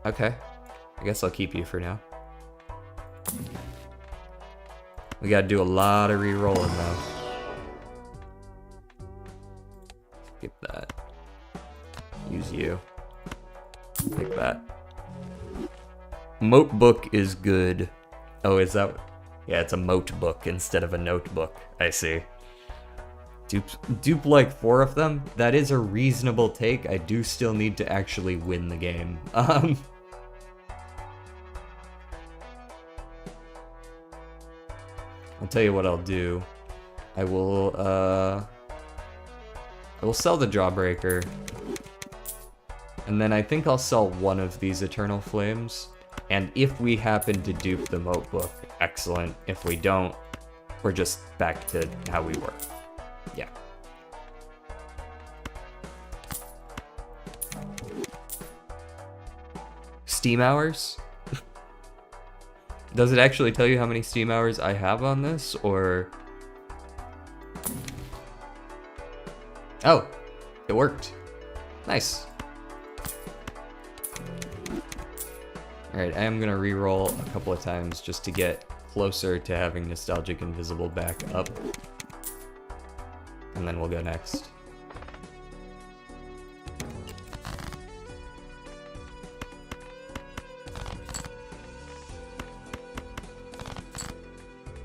Okay. I guess I'll keep you for now. We gotta do a lot of re-rolling though. Skip that. Use you. Take that. Moat book is good. Oh, is that... Yeah, it's a moat book instead of a notebook. I see. Dupe like 4 of them? That is a reasonable take. I do still need to actually win the game. I'll tell you what I'll do. I will sell the Jawbreaker. And then I think I'll sell one of these Eternal Flames. And if we happen to dupe the moat book, excellent. If we don't, we're just back to how we were. Yeah. Steam hours? Does it actually tell you how many Steam hours I have on this, or... Oh, it worked. Nice. Alright, I am gonna re-roll a couple of times just to get closer to having Nostalgic Invisible back up. And then we'll go next.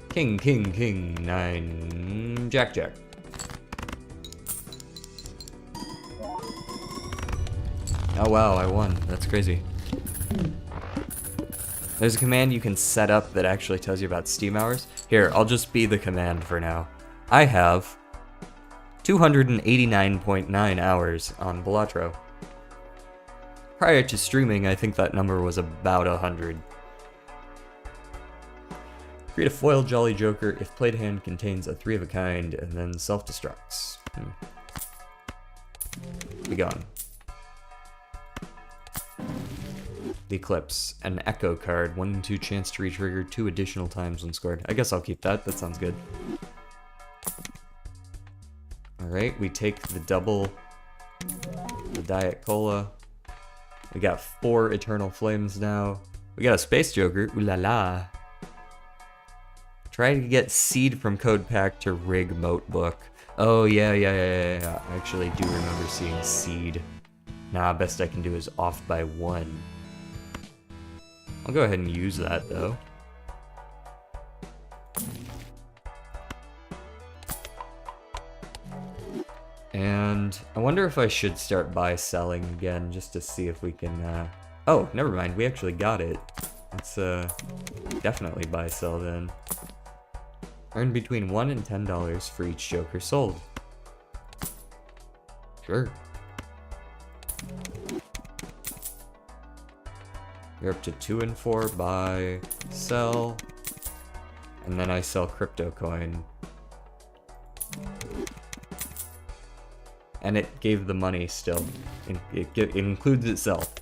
King, king, king, 9, jack, jack. Oh wow, I won. That's crazy. There's a command you can set up that actually tells you about Steam hours. Here, I'll just be the command for now. I have 289.9 hours on Balatro. Prior to streaming, I think that number was about 100. Create a foil Jolly Joker if played hand contains a 3 of a kind, and then self-destructs. Be gone. The Eclipse, an Echo card, 1 in 2 chance to retrigger 2 additional times when scored. I guess I'll keep that, that sounds good. Alright, we take the double, the Diet Cola. We got 4 Eternal Flames now. We got a Space Joker, ooh la la. Try to get Seed from Code Pack to rig Moat Book. Oh yeah. I actually do remember seeing Seed. Nah, best I can do is off by 1. I'll go ahead and use that though. And I wonder if I should start buy-selling again just to see if we can, Oh, never mind, we actually got it. Let's, definitely buy-sell then. Earn between $1 and $10 for each Joker sold. Sure. You're up to 2 and 4, buy, sell, and then I sell crypto coin. And it gave the money still. It includes itself.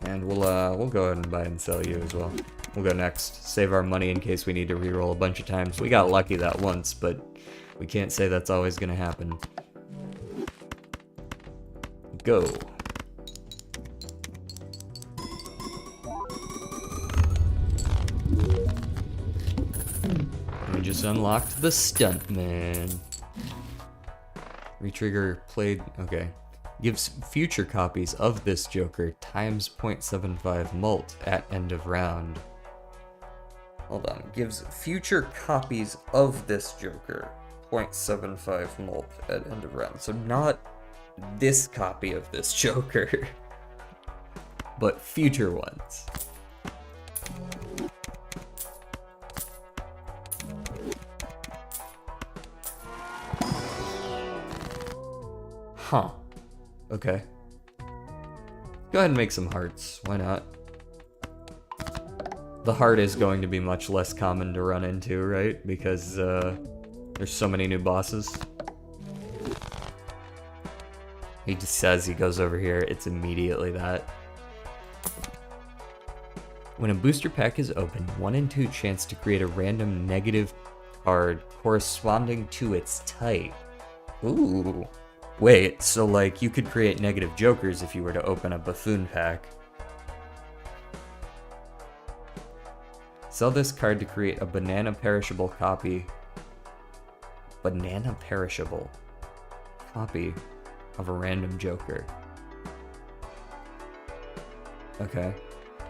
And we'll go ahead and buy and sell you as well. We'll go next. Save our money in case we need to reroll a bunch of times. We got lucky that once, but we can't say that's always gonna happen. Go. We just unlocked the Stuntman. Retrigger played, okay. Gives future copies of this Joker times 0.75 mult at end of round. Hold on, gives future copies of this Joker 0.75 mult at end of round. So not this copy of this Joker, but future ones. Huh. Okay. Go ahead and make some hearts. Why not? The heart is going to be much less common to run into, right? Because there's so many new bosses. He just says he goes over here, it's immediately that. When a booster pack is opened, 1 in 2 chance to create a random negative card corresponding to its type. Ooh. Wait, so like you could create negative Jokers if you were to open a Buffoon pack. Sell this card to create a banana perishable copy. Banana perishable copy of a random Joker. Okay.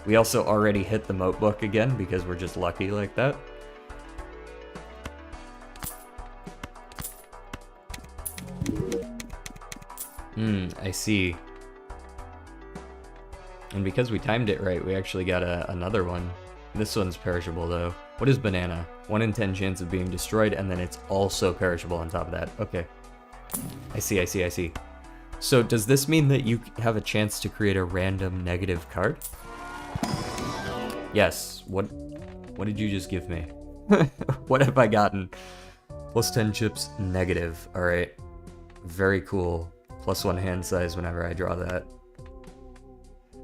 We also already hit the moat book again because we're just lucky like that. I see. And because we timed it right, we actually got another one. This one's perishable though. What is banana? 1 in 10 chance of being destroyed, and then it's also perishable on top of that. Okay. I see. So does this mean that you have a chance to create a random negative card? Yes. What did you just give me? What have I gotten? Plus 10 chips, negative. Alright. Very cool. Plus 1 hand size whenever I draw that.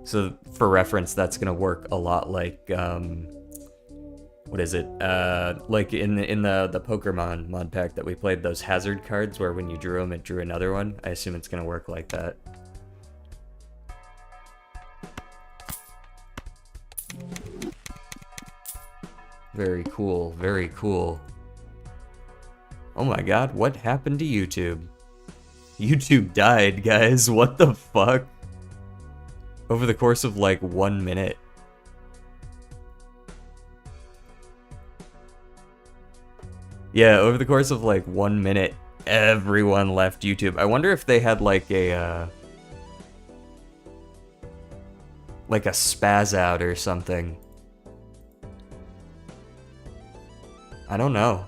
So for reference, that's gonna work a lot like what is it? Like in the Pokemon mod pack that we played, those hazard cards where when you drew them, it drew another one. I assume it's gonna work like that. Very cool, very cool. Oh my god, what happened to YouTube? YouTube died, guys. What the fuck? Over the course of like 1 minute. Yeah, over the course of like 1 minute, everyone left YouTube. I wonder if they had like a spaz out or something. I don't know.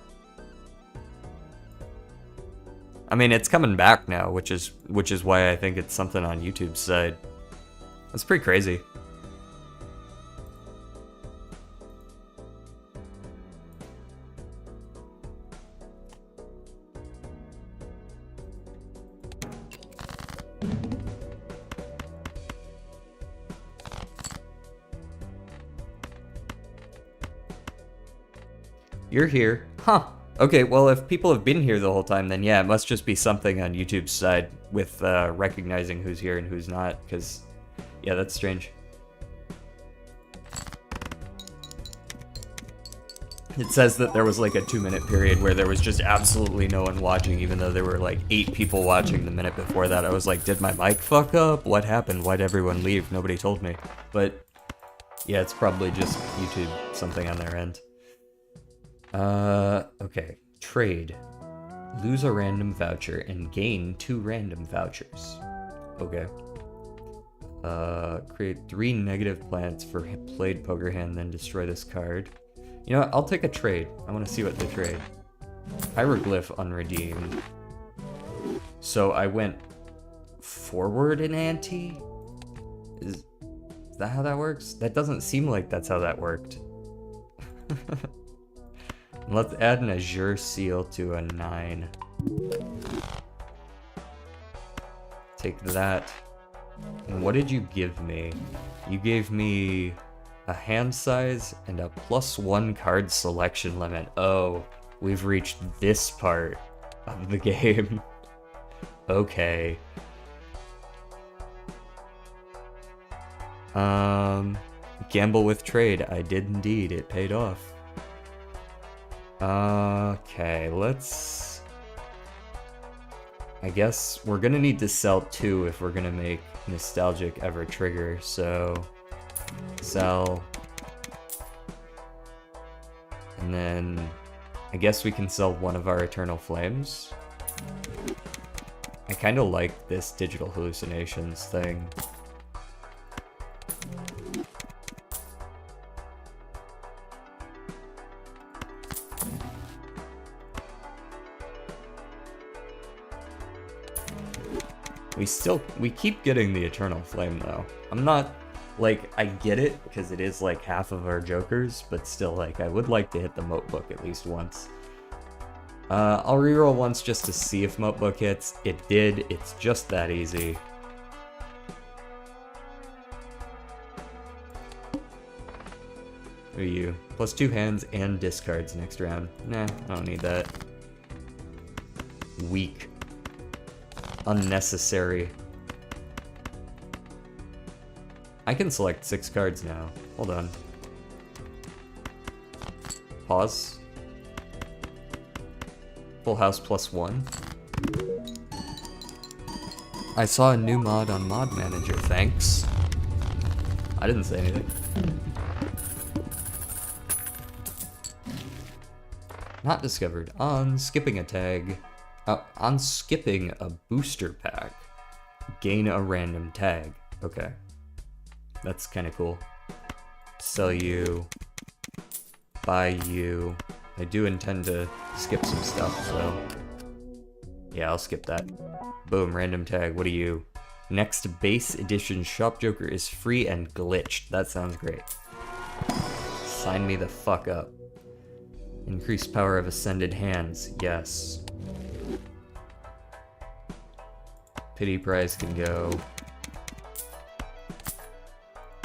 I mean, it's coming back now, which is why I think it's something on YouTube's side. That's pretty crazy. You're here. Huh. Okay, well, if people have been here the whole time, then yeah, it must just be something on YouTube's side with recognizing who's here and who's not, because, yeah, that's strange. It says that there was like a 2-minute period where there was just absolutely no one watching, even though there were like 8 people watching the minute before that. I was like, did my mic fuck up? What happened? Why'd everyone leave? Nobody told me. But, yeah, it's probably just YouTube, something on their end. Okay. Trade. Lose a random voucher and gain 2 random vouchers. Okay. Create 3 negative planets for played poker hand, then destroy this card. You know what? I'll take a trade. I want to see what they trade. Hieroglyph unredeemed. So I went forward in ante? Is that how that works? That doesn't seem like that's how that worked. Let's add an Azure Seal to a 9. Take that. And what did you give me? You gave me a hand size and a +1 card selection limit. Oh, we've reached this part of the game. Okay. Gamble with trade. I did indeed. It paid off. Okay, let's... I guess we're gonna need to sell 2 if we're gonna make Nostalgic ever trigger, so... Sell. And then... I guess we can sell 1 of our Eternal Flames. I kinda like this Digital Hallucinations thing. We keep getting the Eternal Flame though. I'm not, like, I get it, because it is like half of our Jokers, but still, like, I would like to hit the Moat Book at least once. I'll reroll once just to see if Moat Book hits. It did, it's just that easy. Who are you? +2 hands and discards next round. Nah, I don't need that. Weak. Unnecessary. I can select 6 cards now. Hold on. Pause. Full House +1. I saw a new mod on Mod Manager, thanks. I didn't say anything. Not discovered. On skipping a tag. On skipping a booster pack. Gain a random tag. Okay. That's kind of cool. Sell you. Buy you. I do intend to skip some stuff, so... yeah, I'll skip that. Boom, random tag. What are you? Next base edition Shop Joker is free and glitched. That sounds great. Sign me the fuck up. Increased power of Ascended Hands. Yes. Pity Prize can go.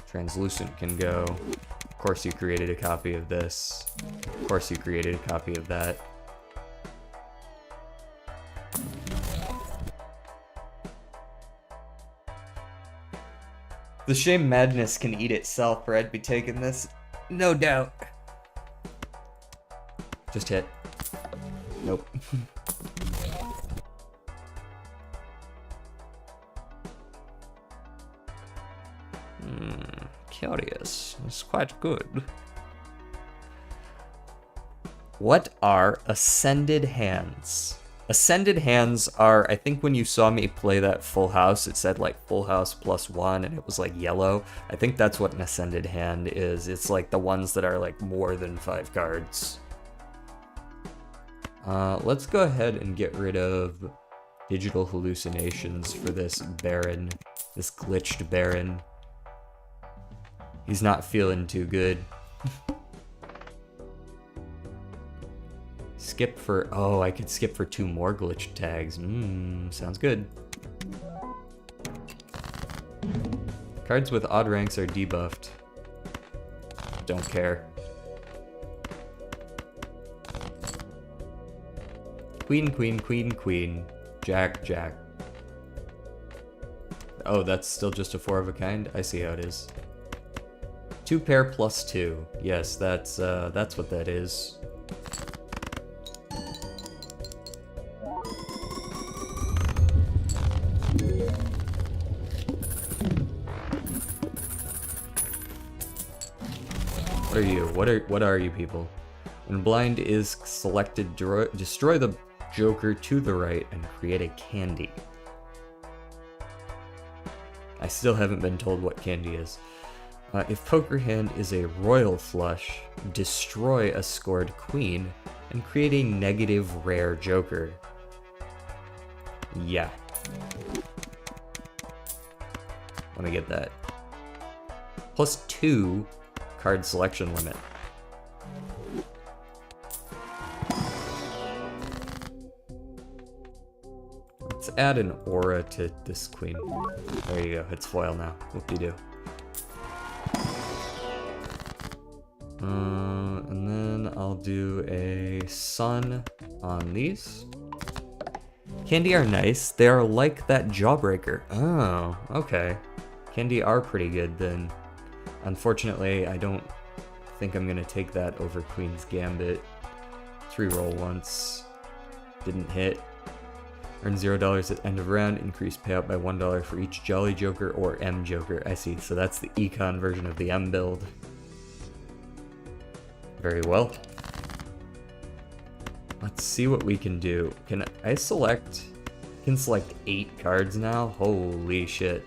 Translucent can go. Of course you created a copy of this. Of course you created a copy of that. The shame madness can eat itself, or I'd be taking this. No doubt. Just hit. Nope. Curious. It's quite good. What are Ascended Hands? Ascended Hands are, I think when you saw me play that Full House, it said like Full House +1 and it was like yellow. I think that's what an Ascended Hand is. It's like the ones that are like more than 5 cards. Let's go ahead and get rid of digital hallucinations for this Baron, this glitched Baron. He's not feeling too good. Skip for, oh, I could skip for 2 more glitched tags. Sounds good. Cards with odd ranks are debuffed. Don't care. Queen, queen, queen, queen. Jack, jack. Oh, that's still just a 4 of a kind? I see how it is. 2 pair +2. Yes, that's what that is. What are you? What are you people? When blind is selected, destroy the Joker to the right and create a candy. I still haven't been told what candy is. If poker hand is a royal flush, destroy a scored queen and create a negative rare Joker. Yeah. Let me get that. +2 card selection limit. Let's add an aura to this queen. There you go, it's foil now. Whoop-de-doo. And then I'll do a sun on these. Candy are nice. They are like that Jawbreaker. Oh, okay. Candy are pretty good then. Unfortunately, I don't think I'm gonna take that over Queen's Gambit. 3 roll once. Didn't hit. Earn $0 at end of round. Increase payout by $1 for each Jolly Joker or M Joker. I see, so that's the econ version of the M build. Very well. Let's see what we can do. Can I select... I can select 8 cards now? Holy shit.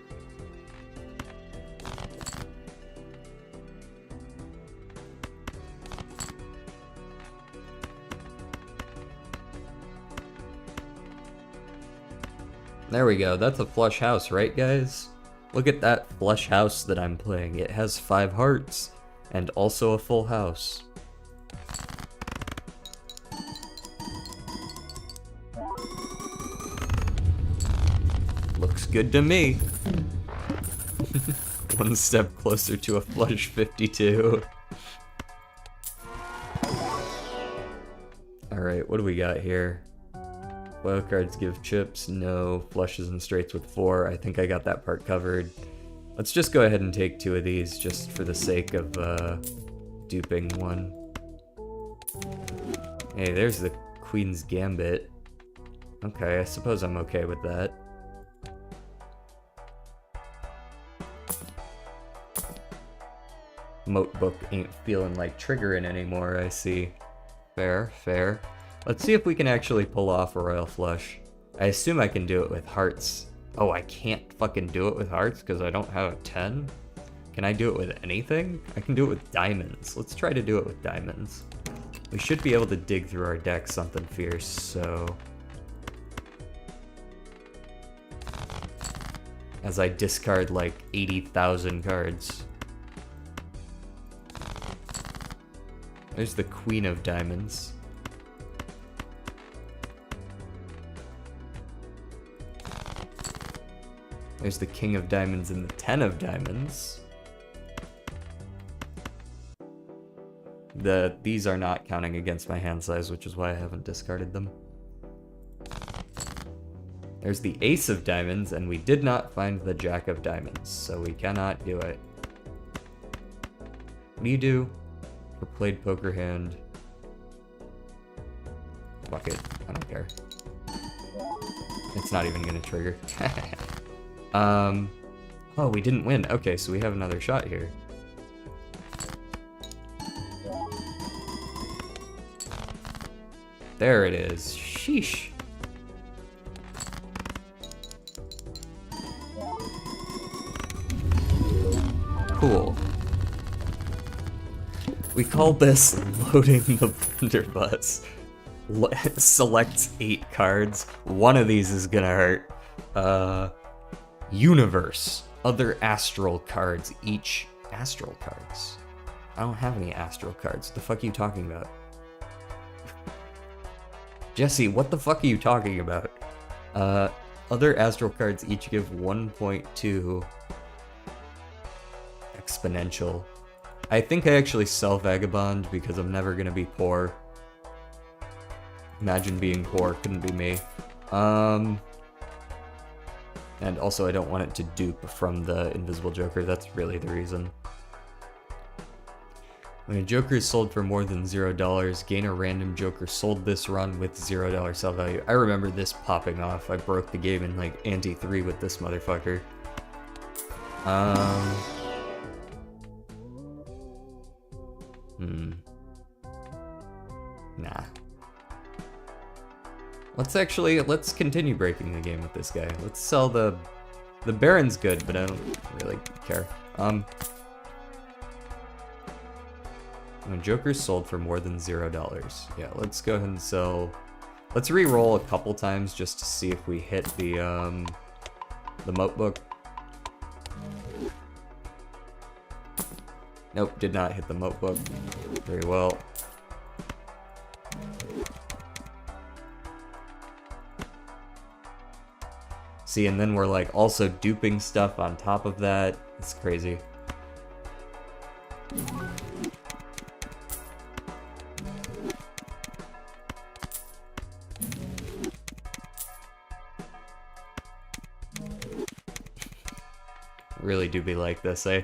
There we go. That's a flush house, right guys? Look at that flush house that I'm playing. It has 5 hearts and also a full house. Looks good to me. One step closer to a flush 52. Alright, what do we got here? Wild cards give chips, no. Flushes and straights with 4. I think I got that part covered. Let's just go ahead and take 2 of these just for the sake of duping one. Hey, there's the Queen's Gambit. Okay, I suppose I'm okay with that. Moat book ain't feeling like triggering anymore, I see. Fair, fair. Let's see if we can actually pull off a royal flush. I assume I can do it with hearts. Oh, I can't fucking do it with hearts because I don't have a 10? Can I do it with anything? I can do it with diamonds. Let's try to do it with diamonds. We should be able to dig through our deck something fierce, so... As I discard like 80,000 cards. There's the Queen of Diamonds. There's the King of Diamonds and the 10 of Diamonds. These are not counting against my hand size, which is why I haven't discarded them. There's the Ace of Diamonds, and we did not find the Jack of Diamonds, so we cannot do it. What do you do? For played poker hand. Fuck it, I don't care. It's not even gonna trigger. Oh, we didn't win. Okay, so we have another shot here. There it is. Sheesh. Cool. We call this loading the blunderbuss. Selects 8 cards. One of these is gonna hurt. Universe. Other astral cards. Each astral cards. I don't have any astral cards. What the fuck are you talking about? Jesse, what the fuck are you talking about? Other astral cards each give 1.2 exponential. I think I actually sell Vagabond because I'm never gonna be poor. Imagine being poor, couldn't be me. And also I don't want it to dupe from the Invisible Joker, that's really the reason. When a Joker is sold for more than $0, gain a random Joker sold this run with $0 sell value. I remember this popping off. I broke the game in like ante 3 with this motherfucker. Nah. Let's continue breaking the game with this guy. Let's sell the Baron's good, but I don't really care. When Joker's sold for more than $0. Yeah, let's go ahead and sell. Let's re-roll a couple times just to see if we hit the moat book. Nope, did not hit the moat book. Very well. See, and then we're like also duping stuff on top of that. It's crazy. Really do be like this, eh?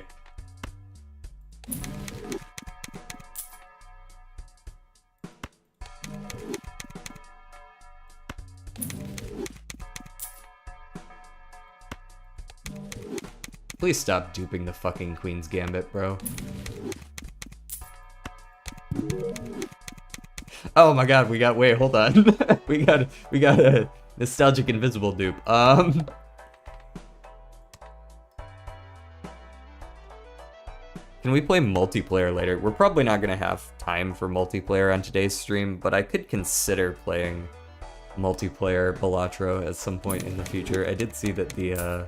Please stop duping the fucking Queen's Gambit, bro. Oh my god, wait, hold on. we got a nostalgic invisible dupe. Can we play multiplayer later? We're probably not gonna have time for multiplayer on today's stream, but I could consider playing multiplayer Balatro at some point in the future. I did see that the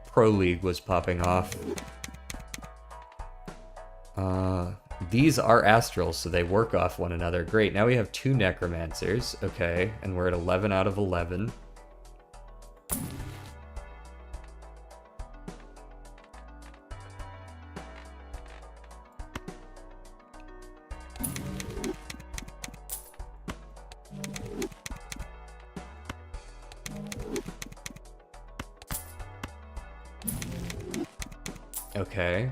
Pro League was popping off. These are astrals, so they work off one another. Great, now we have 2 necromancers. Okay, and we're at 11 out of 11. Okay.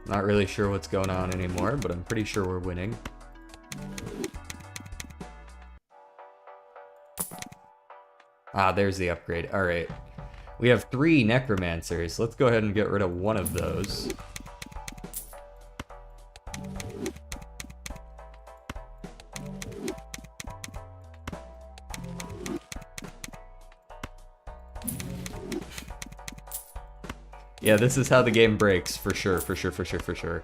Not really sure what's going on anymore, but I'm pretty sure we're winning. Ah, there's the upgrade. Alright. We have 3 necromancers. Let's go ahead and get rid of one of those. Yeah, this is how the game breaks, for sure, for sure, for sure, for sure.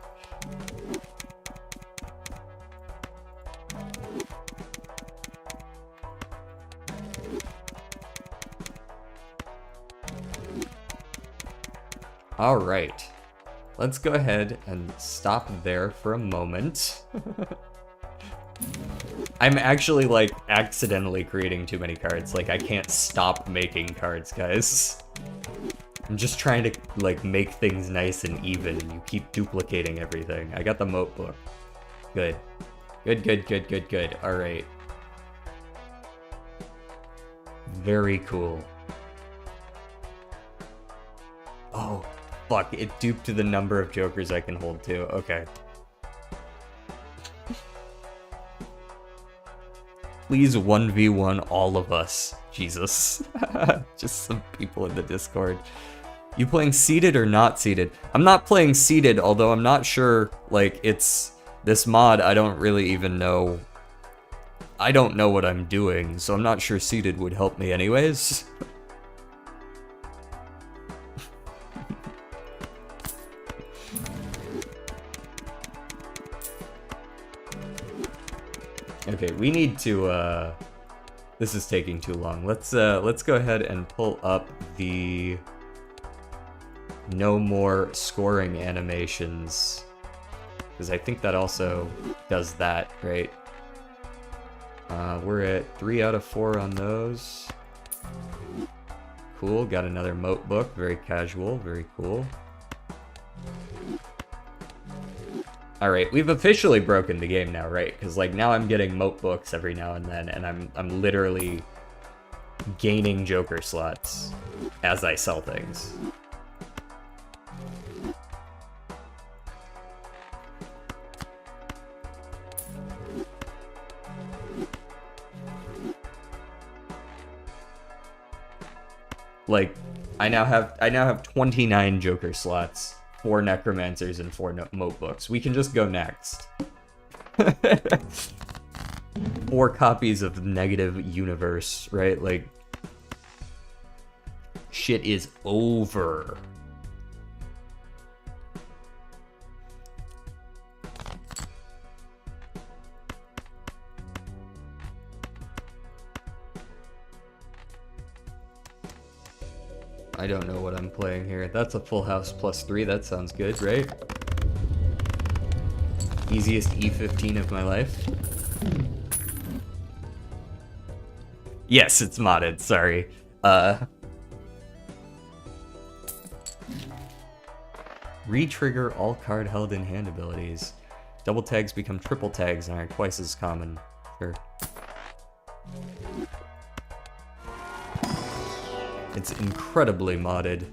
Alright. Let's go ahead and stop there for a moment. I'm actually, like, accidentally creating too many cards. Like, I can't stop making cards, guys. I'm just trying to, like, make things nice and even, and you keep duplicating everything. I got the moat book. Good. Good, good, good, good, good. Alright. Very cool. Oh, fuck. It duped to the number of jokers I can hold to. Okay. Please 1v1 all of us. Jesus. Just some people in the Discord. You playing seated or not seated? I'm not playing seated, although I'm not sure, like, it's... This mod, I don't really even know... I don't know what I'm doing, so I'm not sure seated would help me anyways. Okay, we need to, this is taking too long. Let's go ahead and pull up the no more scoring animations, because I think that also does that, right? We're at 3 out of 4 on those. Cool, got another moat book, very casual, very cool. Alright, we've officially broken the game now, right? Because, like, now I'm getting moat books every now and then, and I'm literally gaining Joker slots as I sell things. Like, I now have 29 Joker slots, 4 necromancers, and 4 moat books. We can just go next. 4 copies of Negative Universe, right? Like, shit is over. I don't know what I'm playing here. That's a full house +3. That sounds good, right? Easiest E15 of my life. Yes, it's modded. Sorry. Re-trigger all card held in hand abilities. Double tags become triple tags and are twice as common. Sure. It's incredibly modded.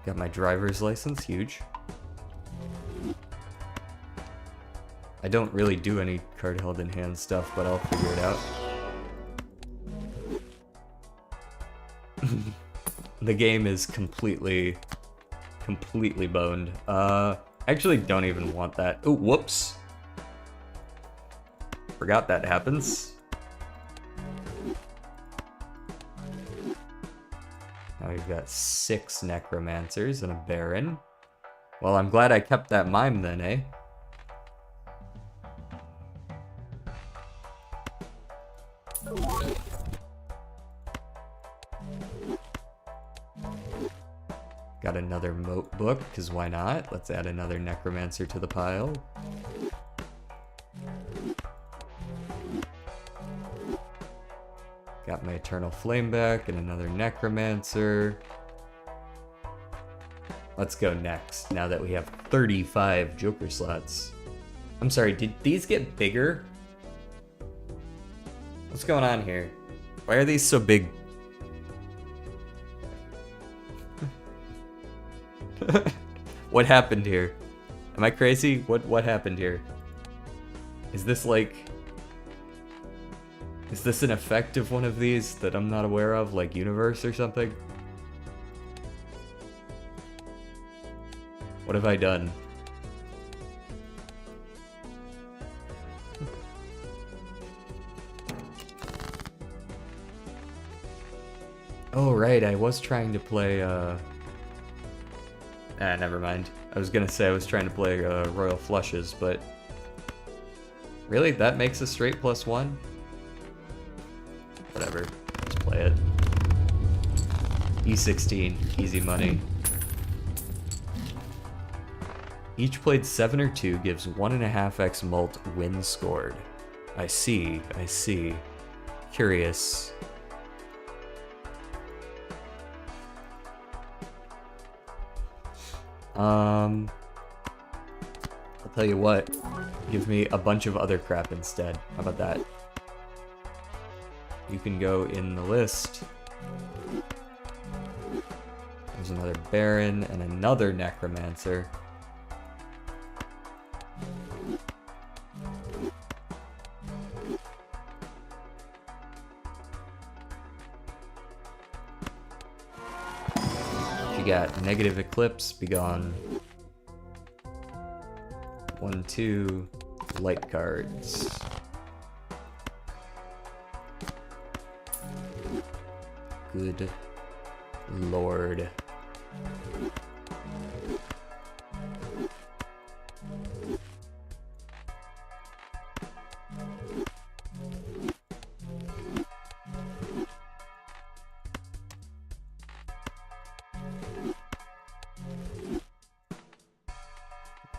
Got my driver's license, huge. I don't really do any card held in hand stuff, but I'll figure it out. The game is completely boned. Actually don't even want that. Oh, whoops. Forgot that happens. Now we've got 6 necromancers and a baron. Well, I'm glad I kept that mime then, eh? Got another moat book, because why not? Let's add another necromancer to the pile. Got my Eternal Flame back and another necromancer. Let's go next, now that we have 35 Joker slots. I'm sorry, did these get bigger? What's going on here? Why are these so big? What happened here? Am I crazy? What happened here? Is this like... Is this an effect of one of these that I'm not aware of, like Universe or something? What have I done? Oh right, I was trying to play never mind. I was gonna say I was trying to play Royal Flushes, but... Really? That makes a straight +1? Whatever. Let's play it. E16. Easy money. Each played 7 or 2 gives 1.5x mult win scored. I see. I see. Curious. I'll tell you what. Give me a bunch of other crap instead. How about that? You can go in the list. There's another Baron and another Necromancer. You got Negative Eclipse, be gone. 1, 2, light cards. Good lord.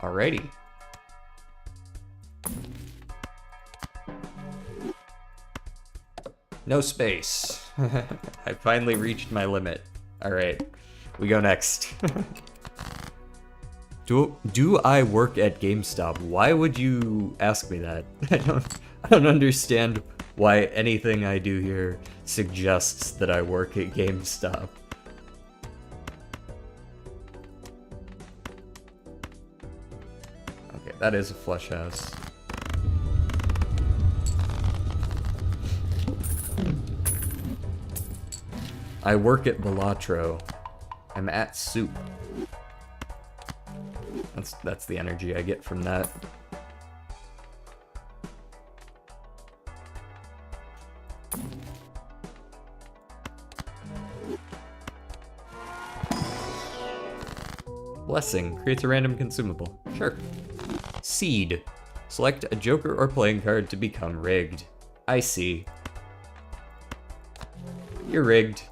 Alrighty. No space. I finally reached my limit. Alright, we go next. Do I work at GameStop? Why would you ask me that? I don't understand why anything I do here suggests that I work at GameStop. Okay, that is a flush house. I work at Balatro. I'm at soup. That's the energy I get from that. Blessing creates a random consumable. Sure. Seed. Select a joker or playing card to become rigged. I see. You're rigged.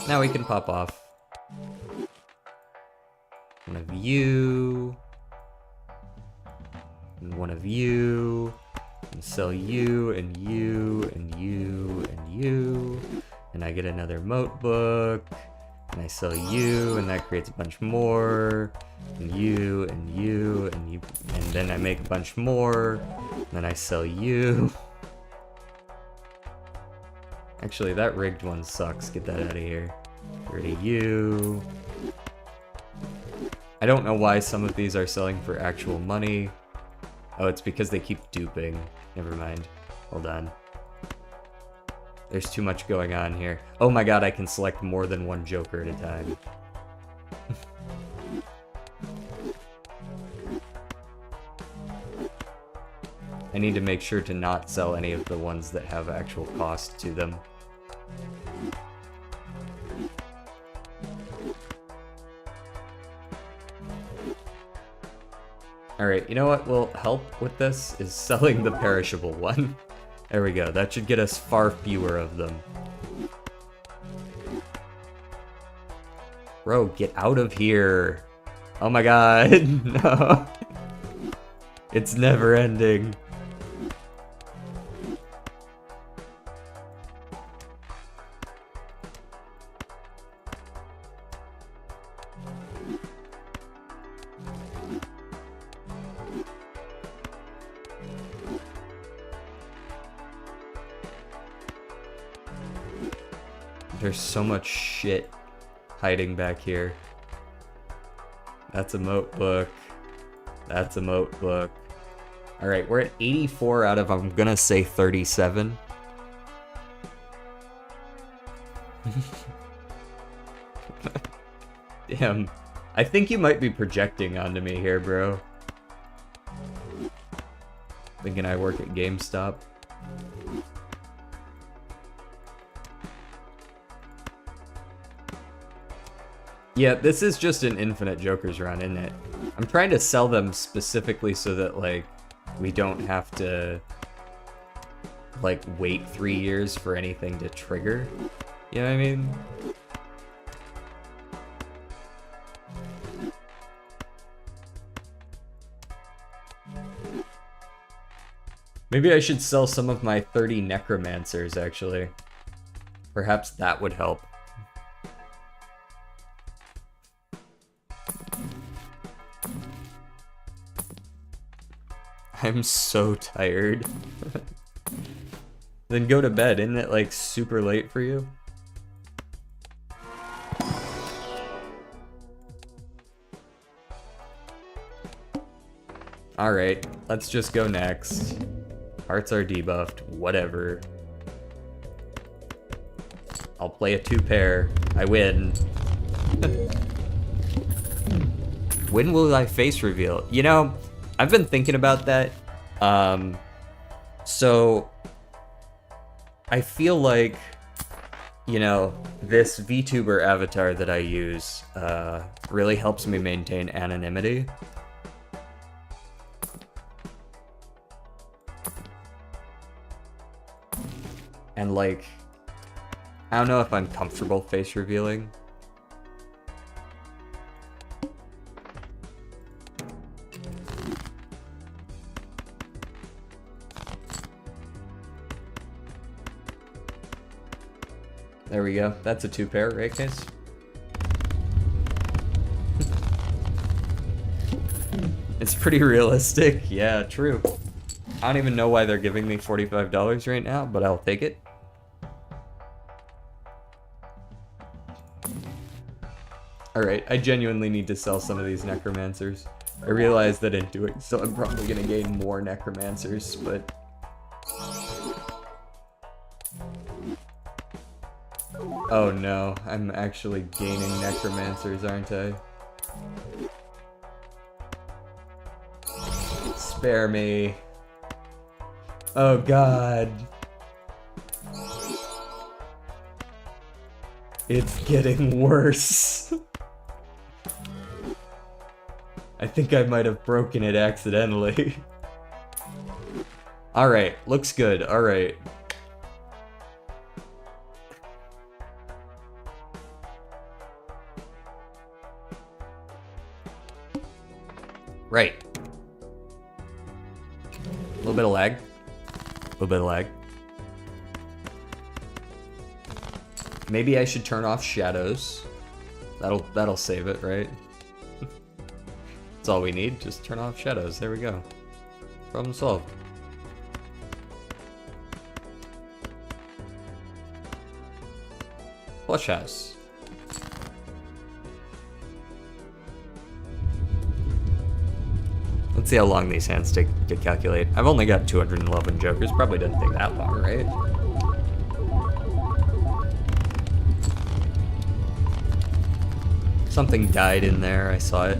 Now we can pop off one of you, and one of you, and sell you, and you, and you, and you, and I get another moat book, and I sell you, and that creates a bunch more, and you, and you, and you, and then I make a bunch more, and then I sell you. Actually, that rigged one sucks. Get that out of here. Get rid of you. I don't know why some of these are selling for actual money. Oh, it's because they keep duping. Never mind. Hold on. There's too much going on here. Oh my god, I can select more than one joker at a time. I need to make sure to not sell any of the ones that have actual cost to them. Alright, you know what will help with this is selling the perishable one. There we go, that should get us far fewer of them. Bro, get out of here. Oh my god, no. It's never ending. There's so much shit hiding back here. That's a moat book. That's a moat book. Alright, we're at 84 out of, I'm gonna say 37. Damn. I think you might be projecting onto me here, bro. Thinking I work at GameStop. Yeah, this is just an infinite Joker's run, isn't it? I'm trying to sell them specifically so that, like, we don't have to, like, wait 3 years for anything to trigger. You know what I mean? Maybe I should sell some of my 30 necromancers, actually. Perhaps that would help. I'm so tired. Then go to bed. Isn't it, like, super late for you? Alright, let's just go next. Hearts are debuffed. Whatever. I'll play a 2-pair. I win. When will I face reveal? You know, I've been thinking about that. So I feel like, you know, this VTuber avatar that I use really helps me maintain anonymity. And, like, I don't know if I'm comfortable face revealing. There we go. That's a 2-pair, right, guys? It's pretty realistic. Yeah, true. I don't even know why they're giving me $45 right now, but I'll take it. Alright, I genuinely need to sell some of these necromancers. I realize that in doing so I'm probably gonna gain more necromancers, but... Oh no, I'm actually gaining necromancers, aren't I? Spare me. Oh god. It's getting worse. I think I might have broken it accidentally. Alright, looks good, alright. Right. A little bit of lag. A little bit of lag. Maybe I should turn off shadows. That'll save it, right? That's all we need, just turn off shadows. There we go. Problem solved. Flush house. Let's see how long these hands take to calculate. I've only got 211 jokers. Probably doesn't take that long, right? Something died in there. I saw it.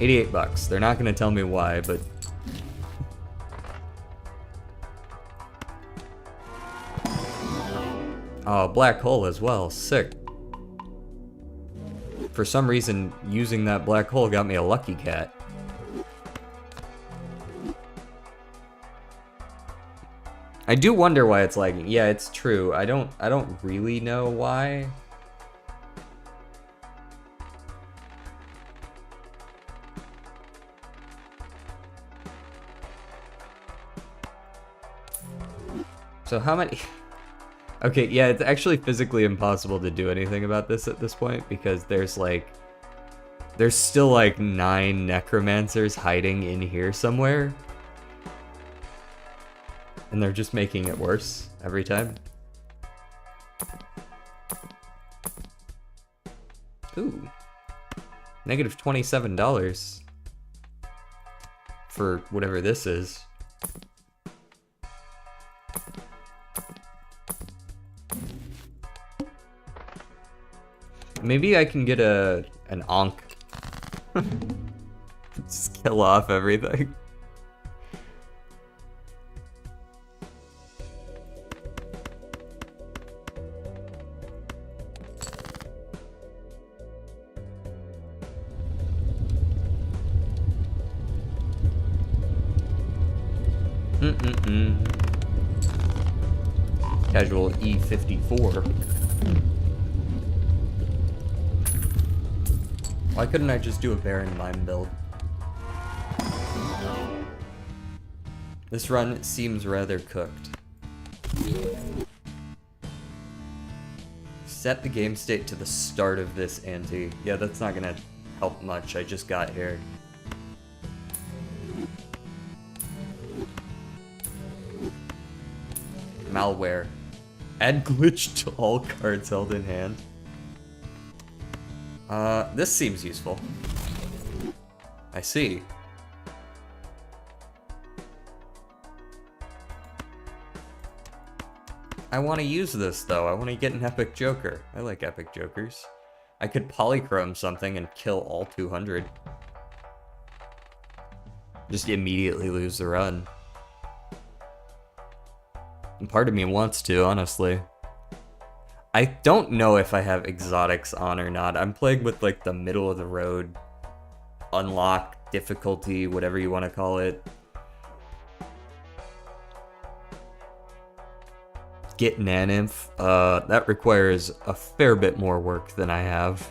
88 bucks. They're not gonna tell me why, but... Oh, black hole as well. Sick. For some reason, using that black hole got me a lucky cat. I do wonder why it's lagging. Yeah, it's true. I don't really know why. So how many... Okay, yeah, it's actually physically impossible to do anything about this at this point because there's still like 9 necromancers hiding in here somewhere. And they're just making it worse every time. Ooh. Negative $27 for whatever this is. Maybe I can get an Ankh. Just kill off everything. Casual E54. Why couldn't I just do a Baron Mime build? This run seems rather cooked. Set the game state to the start of this ante. Yeah, that's not gonna help much. I just got here. Malware. Add glitch to all cards held in hand. This seems useful. I see. I want to use this, though. I want to get an epic joker. I like epic jokers. I could polychrome something and kill all 200. Just immediately lose the run. And part of me wants to, honestly. I don't know if I have exotics on or not. I'm playing with, like, the middle of the road, unlock, difficulty, whatever you want to call it. Get Naninf. That requires a fair bit more work than I have.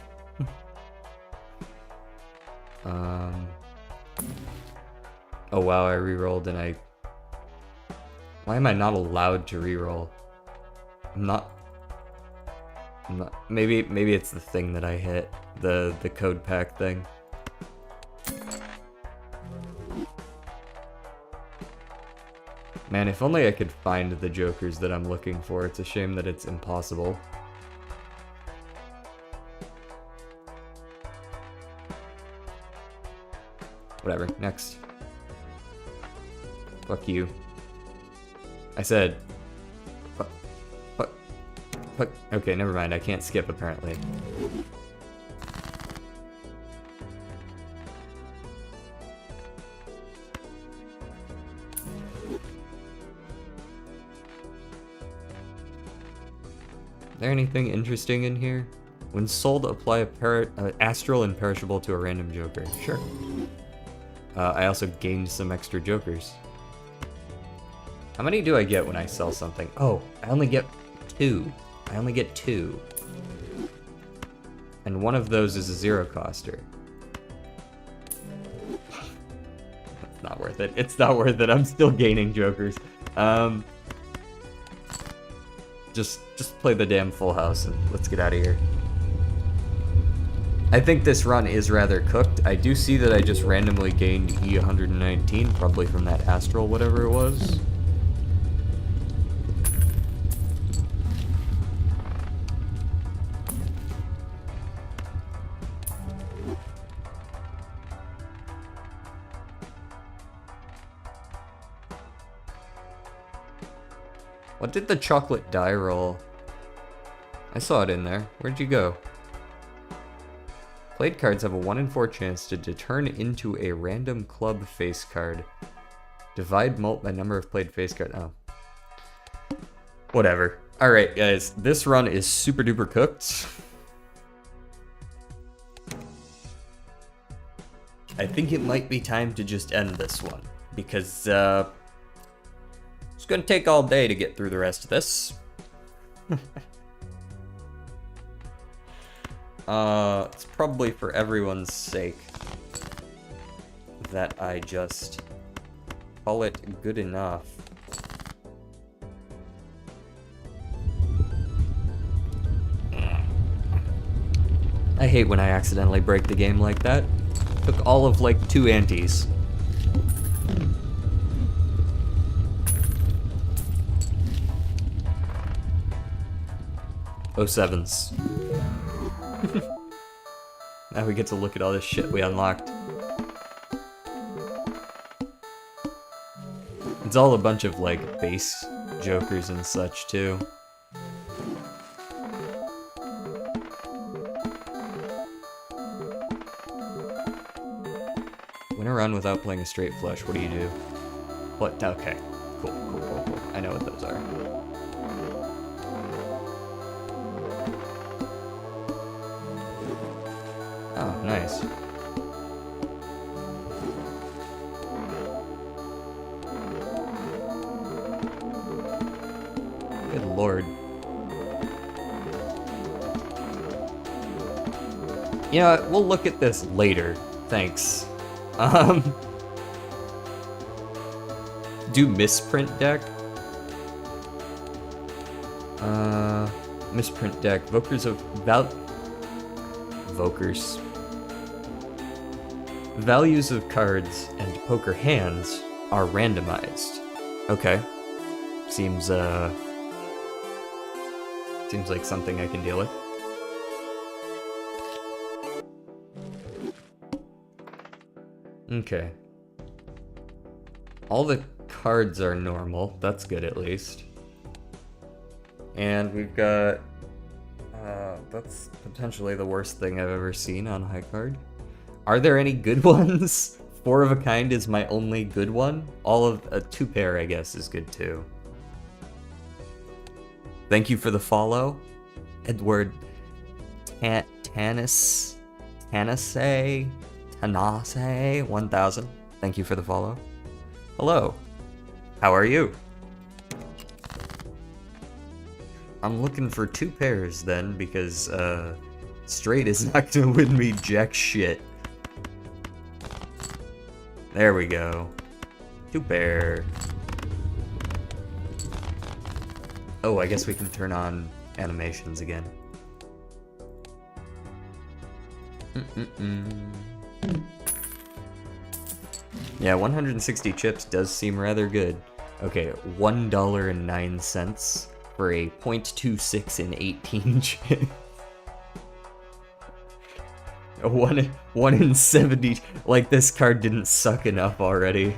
Oh wow, I rerolled and I... Why am I not allowed to reroll? I'm not... Maybe it's the thing that I hit. The code pack thing. Man, if only I could find the jokers that I'm looking for. It's a shame that it's impossible. Whatever, next. Fuck you. I said... Fuck. Okay, never mind. I can't skip, apparently. Is there anything interesting in here? When sold, apply a astral imperishable to a random joker. Sure. I also gained some extra jokers. How many do I get when I sell something? Oh, I only get 2. I only get 2. And one of those is a zero coster. It's not worth it. It's not worth it. I'm still gaining jokers. Just play the damn full house and let's get out of here. I think this run is rather cooked. I do see that I just randomly gained E119, probably from that astral, whatever it was. What did the chocolate die roll? I saw it in there. Where'd you go? Played cards have a 1 in 4 chance to turn into a random club face card. Divide mult by number of played face cards. Oh. Whatever. Alright, guys. This run is super duper cooked. I think it might be time to just end this one. Because, it's gonna take all day to get through the rest of this. It's probably for everyone's sake that I just call it good enough. I hate when I accidentally break the game like that. Took all of like 2 antes. Oh, sevens. Now we get to look at all this shit we unlocked. It's all a bunch of, like, base jokers and such, too. Win a run without playing a straight flush, what do you do? What? Okay. Cool. I know what those are. Oh, nice. Good lord. You know what? We'll look at this later. Thanks. Do misprint deck? Misprint deck. Vokers. Values of cards and poker hands are randomized. Okay. Seems like something I can deal with. Okay. All the cards are normal. That's good, at least. And we've got... that's potentially the worst thing I've ever seen on high card. Are there any good ones? 4 of a kind is my only good one. All of... a 2-pair, I guess, is good, too. Thank you for the follow. Edward... Tanase... 1000. Thank you for the follow. Hello. How are you? I'm looking for 2 pairs then, because straight is not gonna win me jack shit. There we go. 2 pair. Oh, I guess we can turn on animations again. Yeah, 160 chips does seem rather good. Okay, $1.09 for a 0.26 in 18 chips. 1 in 70. Like, this card didn't suck enough already.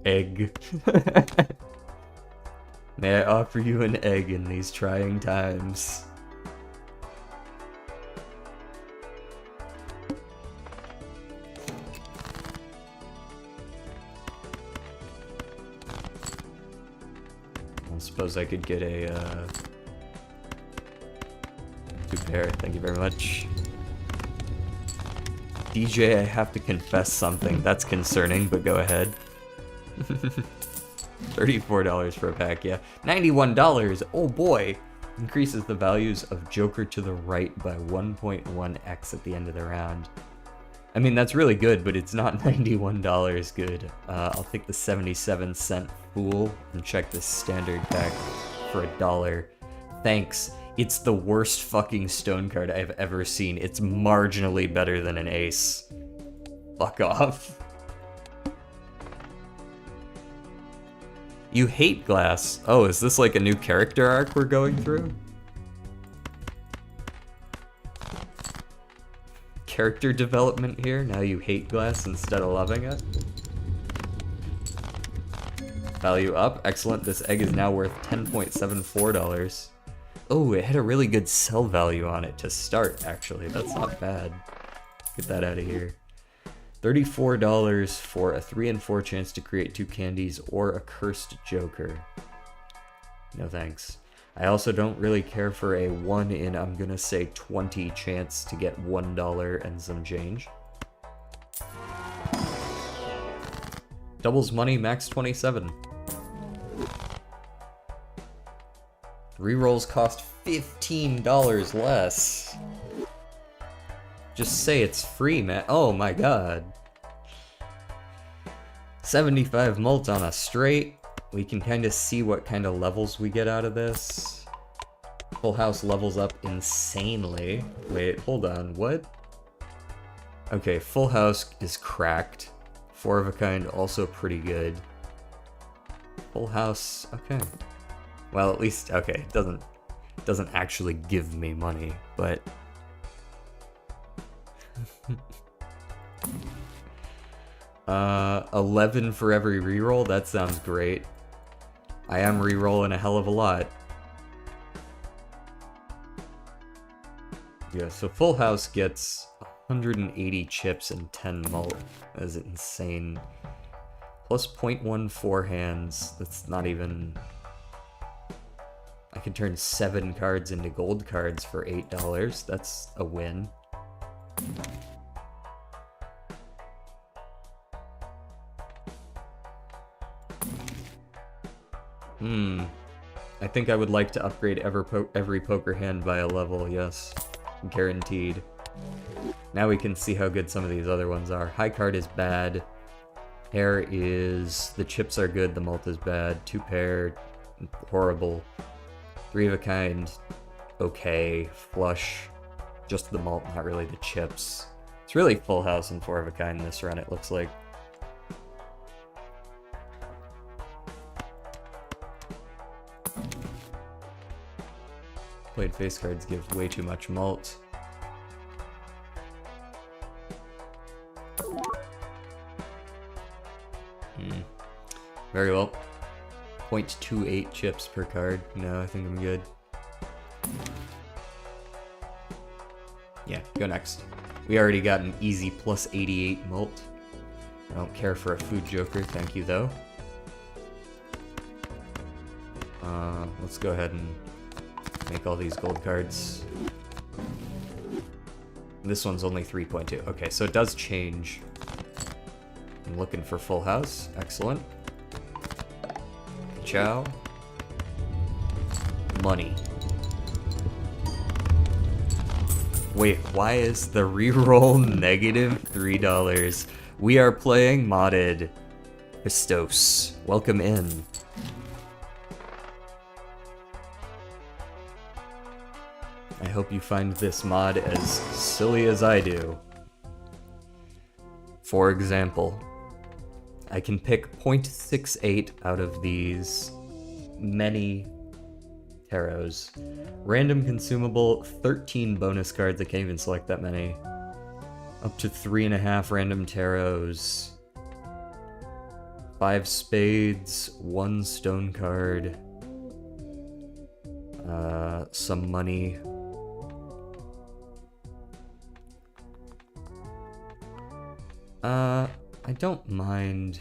Egg. May I offer you an egg in these trying times? I suppose I could get a 2-pair, thank you very much. DJ, I have to confess something. That's concerning, but go ahead. $34 for a pack, yeah. $91, oh boy! Increases the values of Joker to the right by 1.1x at the end of the round. I mean, that's really good, but it's not $91 good. I'll take the 77-cent Fool and check this standard pack for $1. Thanks. It's the worst fucking stone card I've ever seen. It's marginally better than an ace. Fuck off. You hate glass. Oh, is this like a new character arc we're going through? Character development here? Now you hate glass instead of loving it? Value up. Excellent. This egg is now worth $10.74. Oh, it had a really good sell value on it to start, actually. That's not bad. Get that out of here. $34 for a 3 in 4 chance to create 2 candies or a cursed Joker. No thanks. I also don't really care for a 1 in, I'm gonna say 20 chance to get $1 and some change. Doubles money, max 27. Rerolls cost $15 less. Just say it's free, man. Oh my god. 75 mult on a straight. We can kind of see what kind of levels we get out of this. Full house levels up insanely. Wait, hold on, what? Okay, full house is cracked. 4 of a kind, also pretty good. Full house. Okay. Well, at least okay. It doesn't actually give me money, but 11 for every reroll. That sounds great. I am rerolling a hell of a lot. Yeah, so Full House gets 180 chips and 10 mult. That is insane. Plus 0.14 hands. That's not even... I can turn 7 cards into gold cards for $8. That's a win. I think I would like to upgrade every poker hand by a level, yes. Guaranteed. Now we can see how good some of these other ones are. High card is bad. Pair is... The chips are good, the mult is bad. 2 pair, horrible. 3 of a kind, okay. Flush, just the mult, not really the chips. It's really Full House and 4 of a kind this run, it looks like. Played face cards give way too much mult. Very well. 0.28 chips per card. No, I think I'm good. Yeah, go next. We already got an easy plus 88 mult. I don't care for a food joker, thank you though. Let's go ahead and make all these gold cards. This one's only 3.2. Okay, so it does change. I'm looking for Full House. Excellent. Ciao. Money. Wait, why is the reroll negative $3? We are playing modded. Pistos. Welcome in. I hope you find this mod as silly as I do. For example, I can pick 0.68 out of these many tarots. Random consumable, 13 bonus cards. I can't even select that many. Up to 3.5 random tarots. 5 spades, 1 stone card. Some money. I don't mind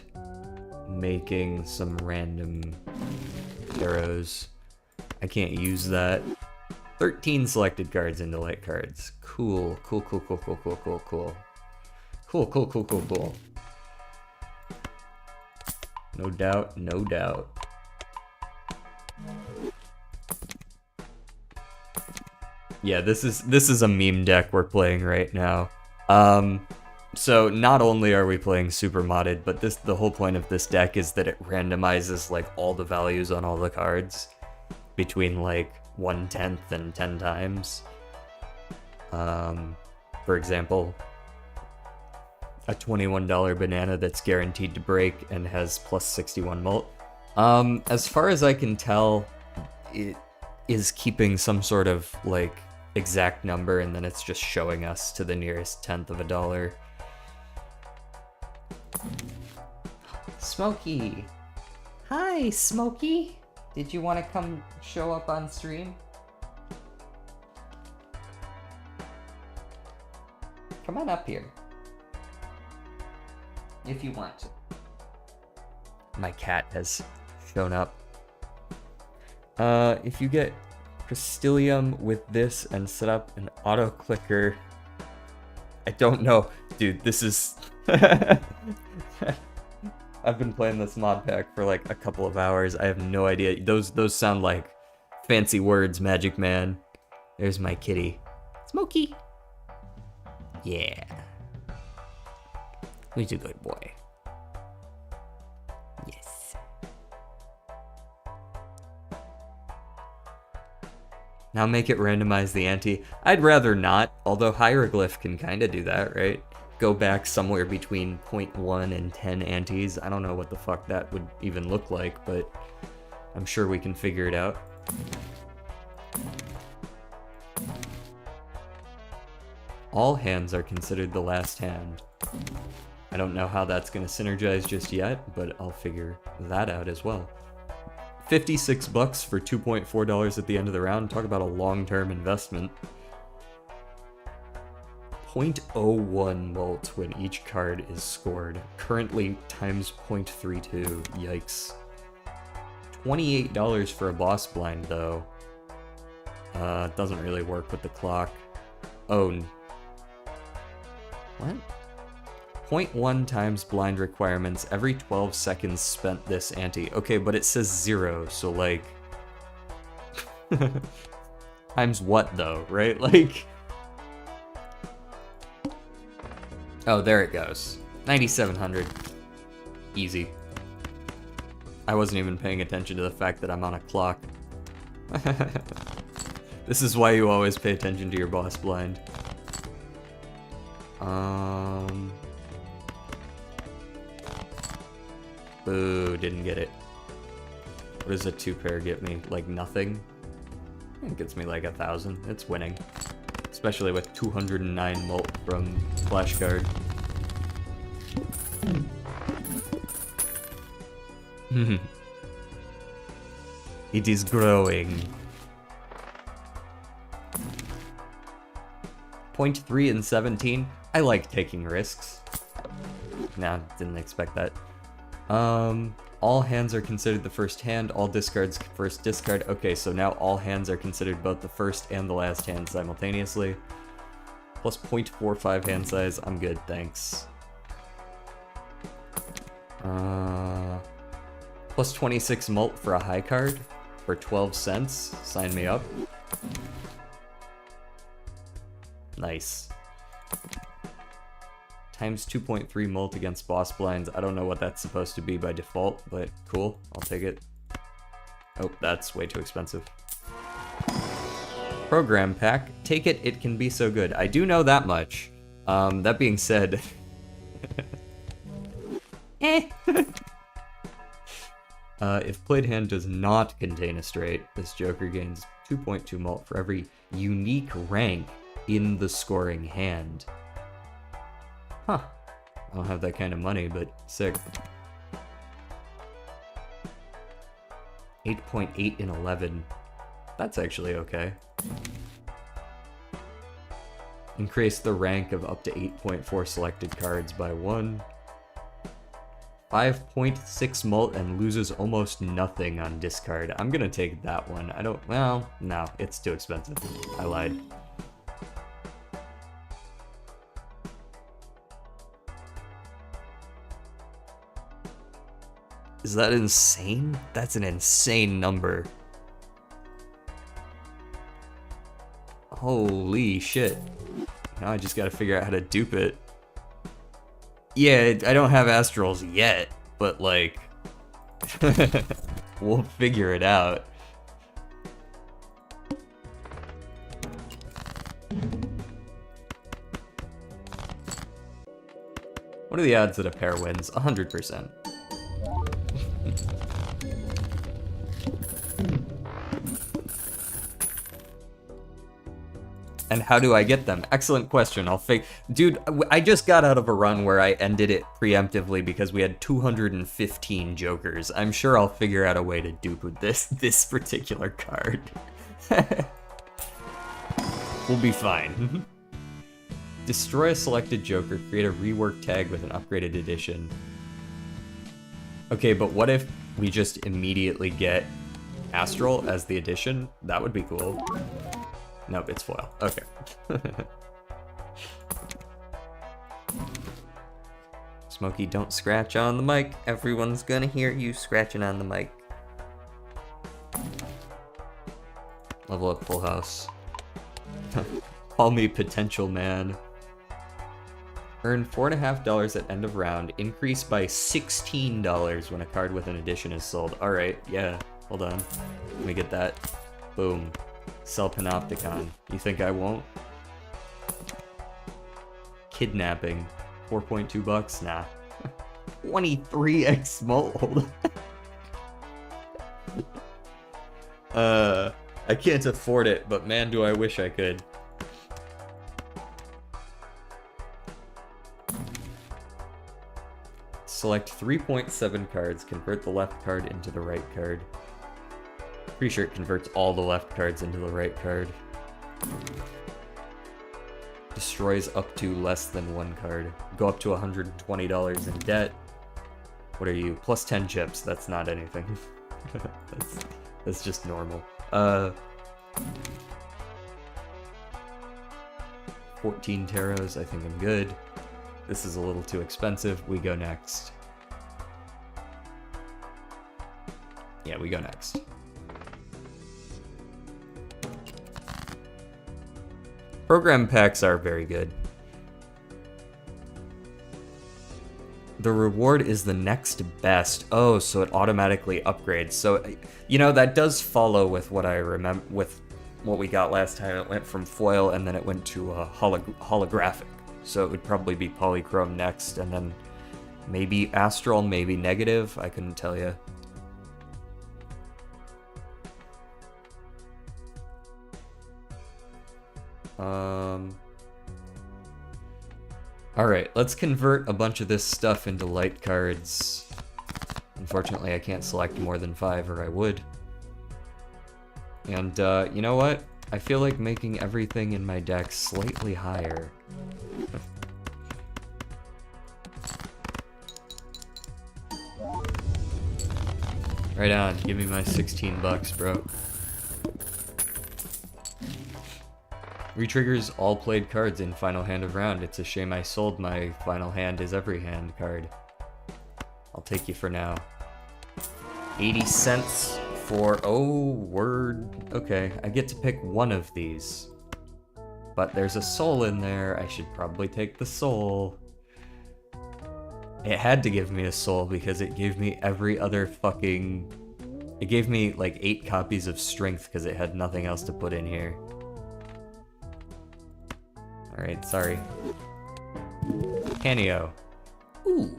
making some random tarots. I can't use that. 13 selected cards into light cards. Cool, cool, cool, cool, cool, cool, cool, cool. Cool, cool, cool, cool, cool. No doubt, no doubt. Yeah, this is a meme deck we're playing right now. So not only are we playing super modded, but the whole point of this deck is that it randomizes like all the values on all the cards between like 1/10 and 10 times. For example, a $21 banana that's guaranteed to break and has plus 61 mult. As far as I can tell, it is keeping some sort of like exact number, and then it's just showing us to the nearest tenth of a dollar. Smokey! Hi, Smokey! Did you want to come show up on stream? Come on up here. If you want to. My cat has shown up. If you get Crystallium with this and set up an auto clicker, I don't know, dude. This is. I've been playing this mod pack for like a couple of hours. I have no idea. Those sound like fancy words, Magic Man. There's my kitty, Smokey. Yeah. Who's a good boy? Yes. Now make it randomize the ante. I'd rather not, although Hieroglyph can kind of do that, right? go back somewhere between 0.1 and 10 antes. I don't know what the fuck that would even look like, but I'm sure we can figure it out. All hands are considered the last hand. I don't know how that's going to synergize just yet, but I'll figure that out as well. 56 bucks for $2.4 at the end of the round. Talk about a long-term investment. 0.01 mult when each card is scored. Currently times 0.32. Yikes. $28 for a boss blind, though. Doesn't really work with the clock. Oh. What? 0.1 times blind requirements every 12 seconds spent this ante. Okay, but it says 0, so like... times what, though, right? Like... Oh, there it goes. 9,700. Easy. I wasn't even paying attention to the fact that I'm on a clock. This is why you always pay attention to your boss blind. Boo, didn't get it. What does a 2-pair get me? Like nothing? It gets me like 1,000. It's winning. Especially with 209 mult from flashcard. It is growing. 0.3 and 17. I like taking risks. Nah, didn't expect that. All hands are considered the first hand, all discards first discard. Okay, so now all hands are considered both the first and the last hand simultaneously. Plus 0.45 hand size, I'm good, thanks. Plus 26 mult for a high card for 12 cents, sign me up. Nice. Times 2.3 mult against boss blinds. I don't know what that's supposed to be by default, but cool. I'll take it. Oh, that's way too expensive. Program pack. Take it, it can be so good. I do know that much. That being said... if played hand does not contain a straight, this Joker gains 2.2 mult for every unique rank in the scoring hand. Huh. I don't have that kind of money, but sick. 8.8 and 11. That's actually okay. Increase the rank of up to 8.4 selected cards by 1. 5.6 mult and loses almost nothing on discard. I'm gonna take that one. I don't... Well, no, it's too expensive. I lied. Is that insane? That's an insane number. Holy shit. Now I just gotta figure out how to dupe it. Yeah, I don't have astrals yet, but like... we'll figure it out. What are the odds that a pair wins? 100%. And how do I get them? Excellent question. I'll fake. Dude, I just got out of a run where I ended it preemptively because we had 215 jokers. I'm sure I'll figure out a way to dupe with this particular card. We'll be fine. Destroy a selected joker, create a rework tag with an upgraded edition. Okay, but what if we just immediately get Astral as the edition? That would be cool. Nope, it's foil. Okay. Smokey, don't scratch on the mic. Everyone's gonna hear you scratching on the mic. Level up full house. Call me potential man. Earn $4.50 at end of round. Increase by $16 when a card with an edition is sold. Alright, yeah. Hold on. Let me get that. Boom. Sell Panopticon. You think I won't? Kidnapping. 4.2 bucks? Nah. 23x mold. I can't afford it, but man, do I wish I could. Select 3.7 cards, convert the left card into the right card. Pretty sure it converts all the left cards into the right card. Destroys up to less than one card. Go up to $120 in debt. What are you? Plus 10 chips. That's not anything. That's just normal. 14 taros. I think I'm good. This is a little too expensive. We go next. Yeah, we go next. Program packs are very good. The reward is the next best. Oh, so it automatically upgrades. So, you know, that does follow with what I remember, with what we got last time. It went from foil and then it went to holographic. So it would probably be polychrome next, and then maybe astral, maybe negative. I couldn't tell you. Alright, let's convert a bunch of this stuff into light cards. Unfortunately, I can't select more than 5, or I would. And, you know what? I feel like making everything in my deck slightly higher. Right on, give me my 16 bucks, bro. Retriggers all played cards in final hand of round. It's a shame I sold my final hand is every hand card. I'll take you for now. 80 cents for, oh, word. Okay, I get to pick one of these. But there's a soul in there. I should probably take the soul. It had to give me a soul because it gave me every other fucking... It gave me like 8 copies of strength because it had nothing else to put in here. Alright, sorry. Canio. Ooh.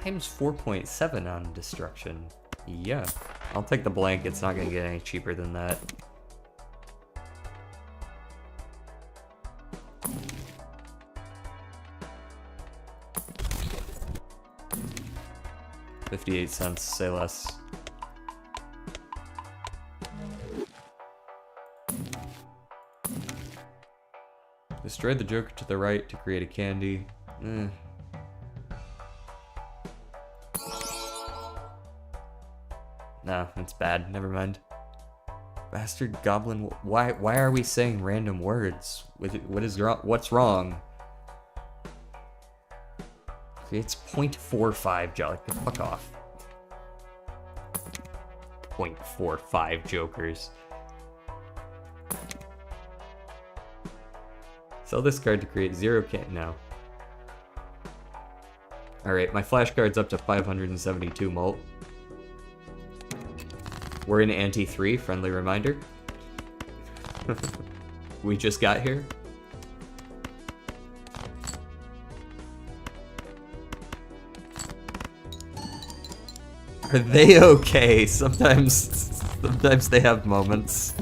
Times 4.7 on destruction. Yeah. I'll take the blank. It's not gonna get any cheaper than that. $0.58, say less. Destroy the Joker to the right to create a candy. Nah, that's bad. Never mind. Bastard Goblin. Why are we saying random words? What is wrong? What's wrong? It's 0.45 Jolly. Fuck off. 0.45 Jokers. Sell this card to create 0 now. Alright, my flashcard's up to 572 molt. We're in ante 3, friendly reminder. We just got here. Are they okay? Sometimes they have moments.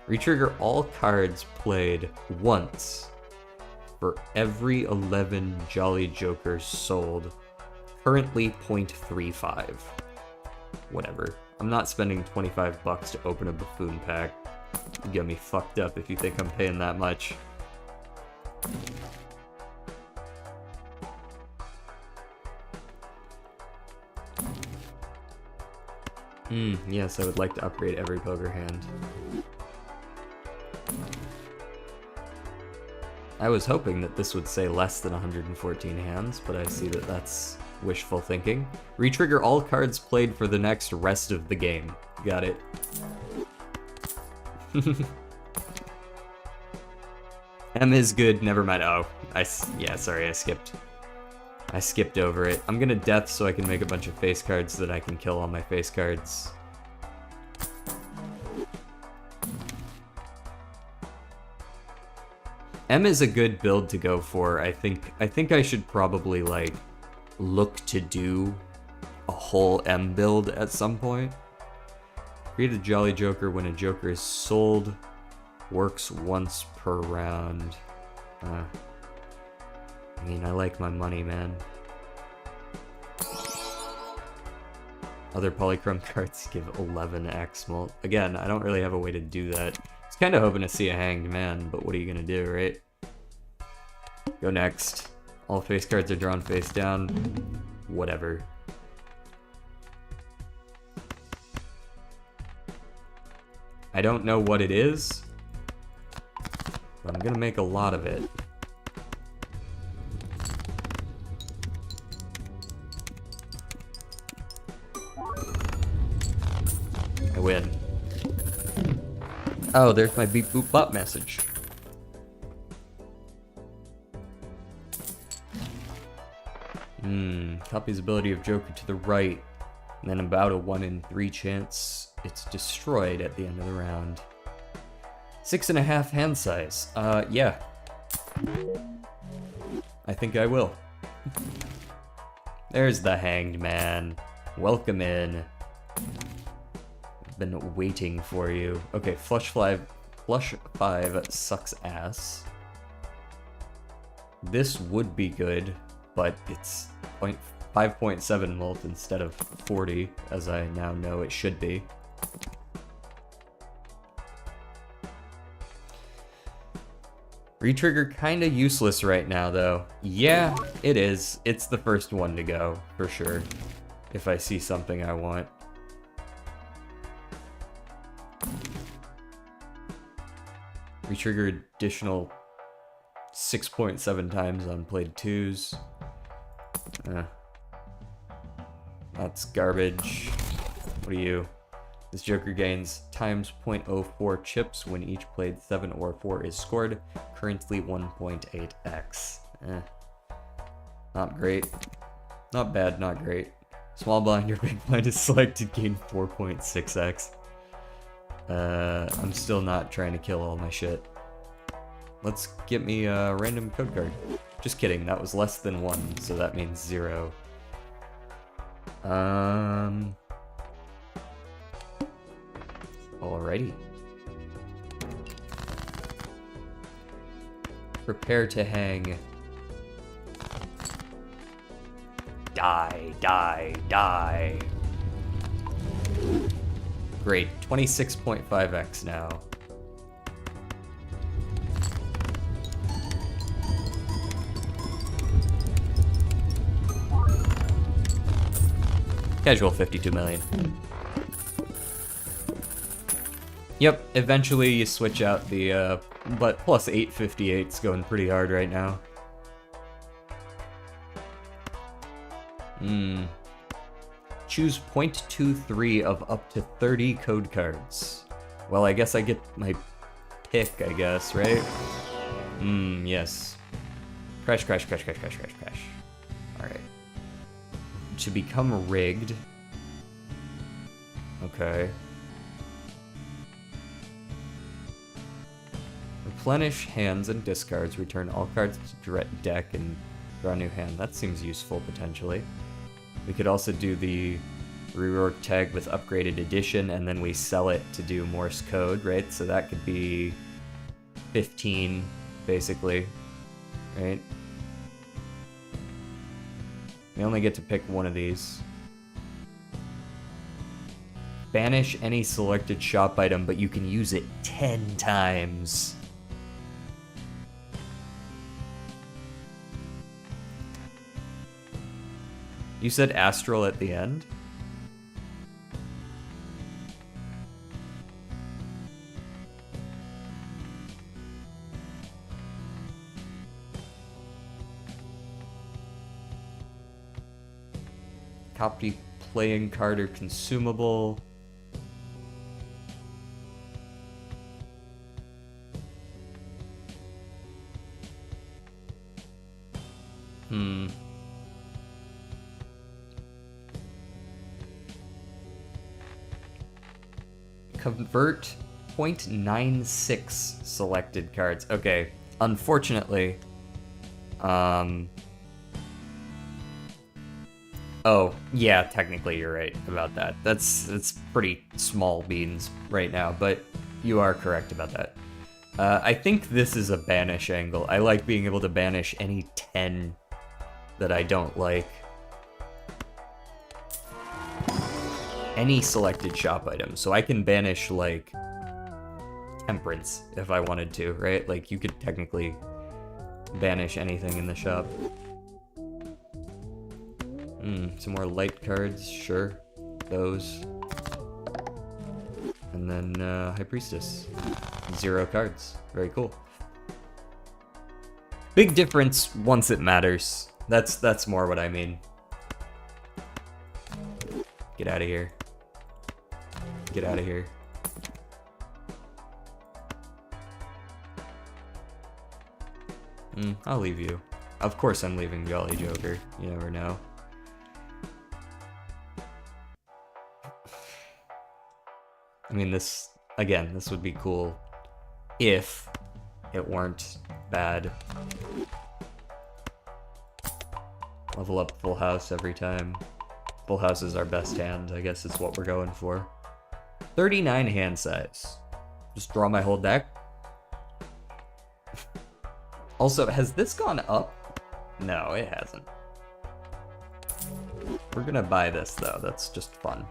Retrigger all cards played once for every 11 Jolly Jokers sold. Currently 0.35. Whatever. I'm not spending 25 bucks to open a buffoon pack. You get me fucked up if you think I'm paying that much. Yes, I would like to upgrade every poker hand. I was hoping that this would say less than 114 hands, but I see that that's wishful thinking. Retrigger all cards played for the next rest of the game. Got it. M is good, never mind. Oh, yeah, sorry, I skipped over it. I'm gonna death so I can make a bunch of face cards so that I can kill all my face cards. M is a good build to go for. I think I should probably like look to do a whole M build at some point. Create a Jolly Joker when a Joker is sold. Works once per round. I mean, I like my money, man. Other polychrome cards give 11x mult. Again, I don't really have a way to do that. I was kind of hoping to see a Hanged Man, but what are you gonna do, right? Go next. All face cards are drawn face down. Whatever. I don't know what it is, but I'm gonna make a lot of it. I win. Oh, there's my beep boop bop message. Copies ability of Joker to the right, and then about a 1 in 3 chance it's destroyed at the end of the round. 6.5 hand size. Yeah. I think I will. There's the Hanged Man. Welcome in. I've been waiting for you. Okay, Flush 5 sucks ass. This would be good, but it's 5.7 mult instead of 40, as I now know it should be. Retrigger kinda useless right now, though. Yeah, it is. It's the first one to go, for sure. If I see something I want. Retrigger additional 6.7 times on played 2s. That's garbage. What are you? This Joker gains times 0.04 chips when each played 7 or 4 is scored. Currently 1.8x. Not great. Not bad, not great. Small blind or big blind is selected, gain 4.6x. I'm still not trying to kill all my shit. Let's get me a random code card. Just kidding, that was less than 1, so that means 0. Alrighty. Prepare to hang. Die, die, die. Great, 26.5x now. Casual 52 million. Yep, eventually you switch out the, but plus 858's going pretty hard right now. Choose 0.23 of up to 30 code cards. Well, I guess I get my pick, I guess, right? Yes. Crash, crash, crash, crash, crash, crash, crash. Alright. To become rigged. Okay. Replenish hands and discards. Return all cards to deck and draw a new hand. That seems useful, potentially. We could also do the rework tag with upgraded edition, and then we sell it to do Morse code, right? So that could be 15, basically, right? We only get to pick one of these. Banish any selected shop item, but you can use it 10 times. You said Astral at the end? Copy playing card or consumable. Convert 0.96 selected cards. Okay, unfortunately, oh, yeah, technically you're right about that. It's pretty small beans right now, but you are correct about that. I think this is a banish angle. I like being able to banish any 10 that I don't like. Any selected shop item. So I can banish, like, temperance if I wanted to, right? Like, you could technically banish anything in the shop. Some more light cards, sure. Those. And then High Priestess. 0 cards. Very cool. Big difference once it matters. That's more what I mean. Get out of here. Get out of here. I'll leave you. Of course I'm leaving Jolly Joker. You never know. I mean, this would be cool if it weren't bad. Level up Full House every time. Full House is our best hand, I guess is what we're going for. 39 hand size. Just draw my whole deck. Also, has this gone up? No, it hasn't. We're gonna buy this, though. That's just fun.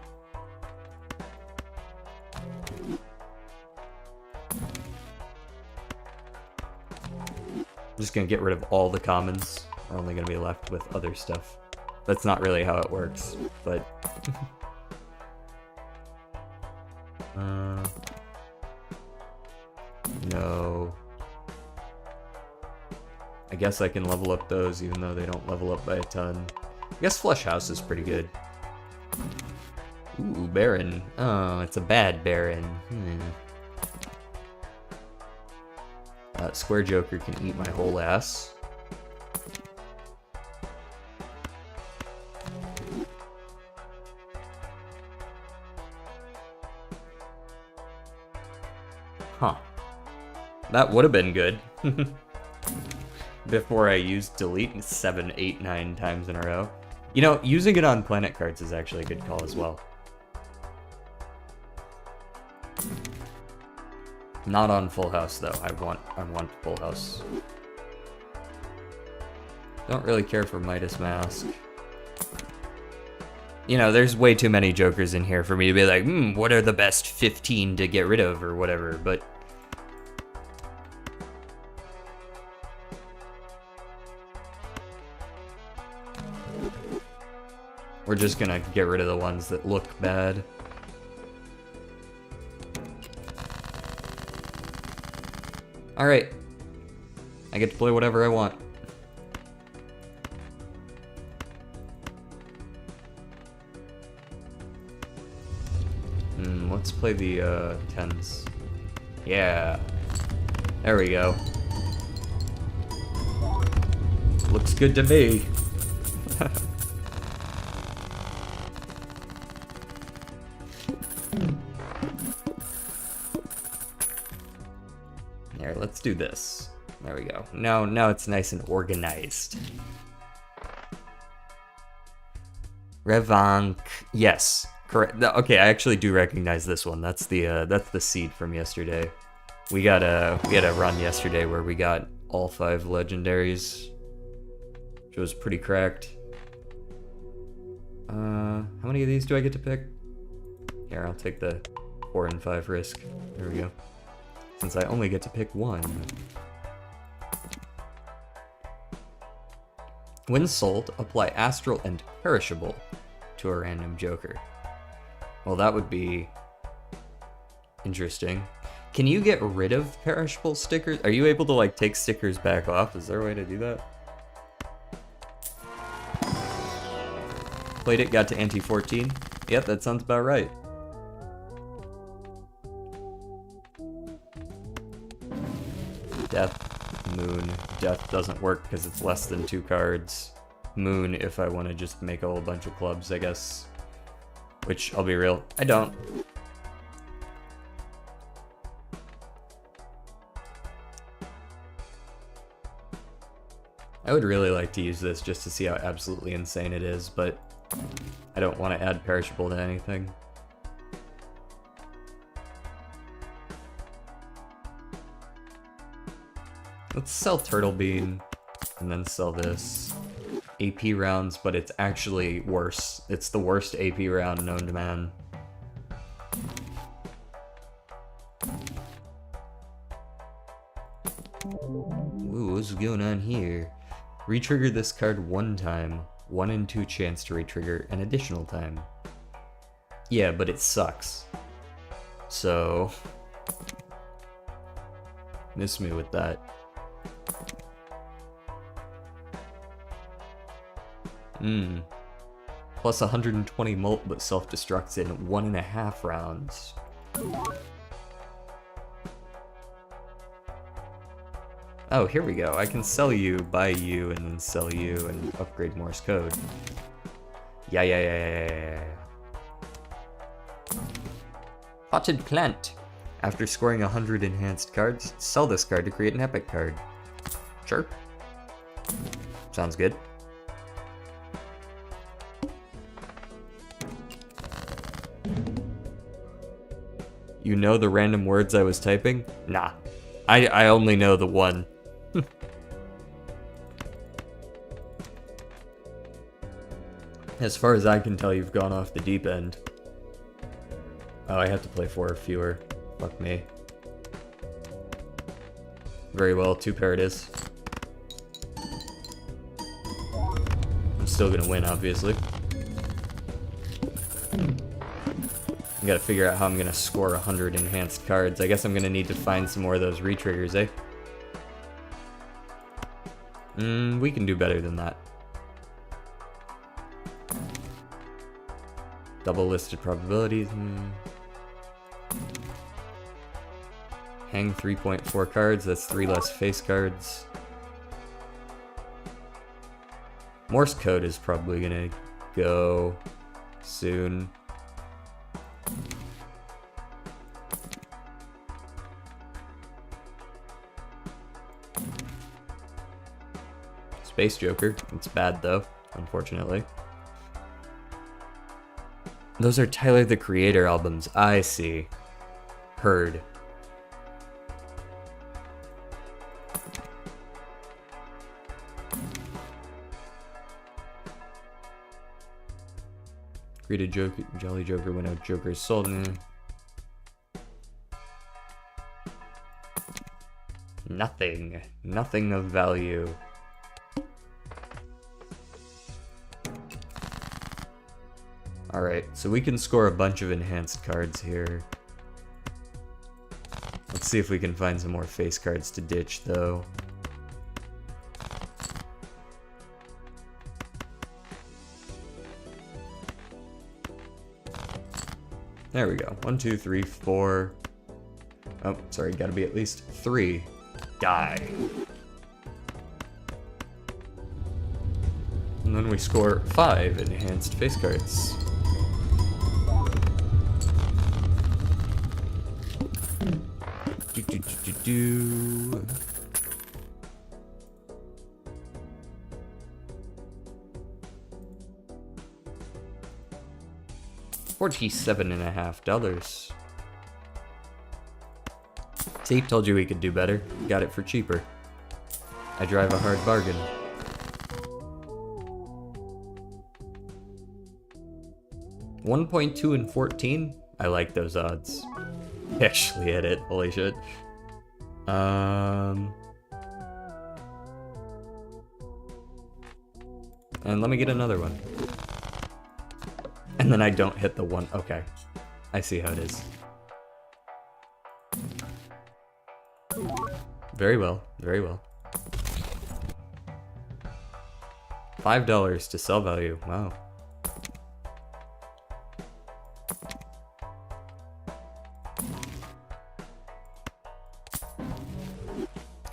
I'm just gonna get rid of all the commons. We're only gonna be left with other stuff. That's not really how it works, but... no. I guess I can level up those even though they don't level up by a ton. I guess Flush House is pretty good. Ooh, Baron. Oh, it's a bad Baron. Square Joker can eat my whole ass. Huh. That would have been good. Before I used delete 7, 8, 9 times in a row. You know, using it on planet cards is actually a good call as well. Not on Full House though. I want Full House. Don't really care for Midas Mask. You know, there's way too many Jokers in here for me to be like, what are the best 15 to get rid of or whatever, but... we're just gonna get rid of the ones that look bad. Alright. I get to play whatever I want. Let's play the 10s. Yeah. There we go. Looks good to me. Here, let's do this. There we go. Now it's nice and organized. Revank. Yes, correct. Okay, I actually do recognize this one. That's the seed from yesterday. We had a run yesterday where we got all 5 legendaries, which was pretty cracked. How many of these do I get to pick? Here, I'll take the 4 and 5 risk. There we go. Since I only get to pick 1. When sold, apply Astral and Perishable to a random Joker. Well, that would be interesting. Can you get rid of perishable stickers? Are you able to, like, take stickers back off? Is there a way to do that? Played it, got to Ante 14. Yep, that sounds about right. Death, Moon. Death doesn't work because it's less than 2 cards. Moon if I want to just make a whole bunch of clubs, I guess. Which, I'll be real, I don't. I would really like to use this just to see how absolutely insane it is, but I don't want to add perishable to anything. Let's sell Turtle Bean, and then sell this. AP rounds, but it's actually worse. It's the worst AP round known to man. Ooh, what's going on here? Retrigger this card one time. 1 in 2 chance to retrigger an additional time. Yeah, but it sucks. So... miss me with that. Plus 120 mult, but self-destructs in 1.5 rounds. Oh, here we go. I can sell you, buy you, and then sell you, and upgrade Morse code. Yeah. Potted Plant. After scoring 100 enhanced cards, sell this card to create an epic card. Sure. Sounds good. You know the random words I was typing? Nah. I only know the one. As far as I can tell, you've gone off the deep end. Oh, I have to play 4 or fewer. Fuck me. Very well, 2 pair it is. I'm still gonna win, obviously. I gotta figure out how I'm gonna score 100 enhanced cards. I guess I'm gonna need to find some more of those retriggers, eh? We can do better than that. Double listed probabilities. Hang 3.4 cards, that's 3 less face cards. Morse code is probably gonna go soon. Space Joker. It's bad though, unfortunately. Those are Tyler the Creator albums. I see. Heard. Create a Joker, Jolly Joker when a Joker is sold. Nothing. Nothing of value. Alright, so we can score a bunch of enhanced cards here. Let's see if we can find some more face cards to ditch, though. There we go. 1, 2, 3, 4. Oh, sorry, gotta be at least 3. Die. And then we score 5 enhanced face cards. Do. 47.50. See, told you we could do better. Got it for cheaper. I drive a hard bargain. $1.2 and 14? I like those odds. I actually hit it. Holy shit. And let me get another one. And then I don't hit the one. Okay. I see how it is. Very well. Very well. $5 to sell value. Wow.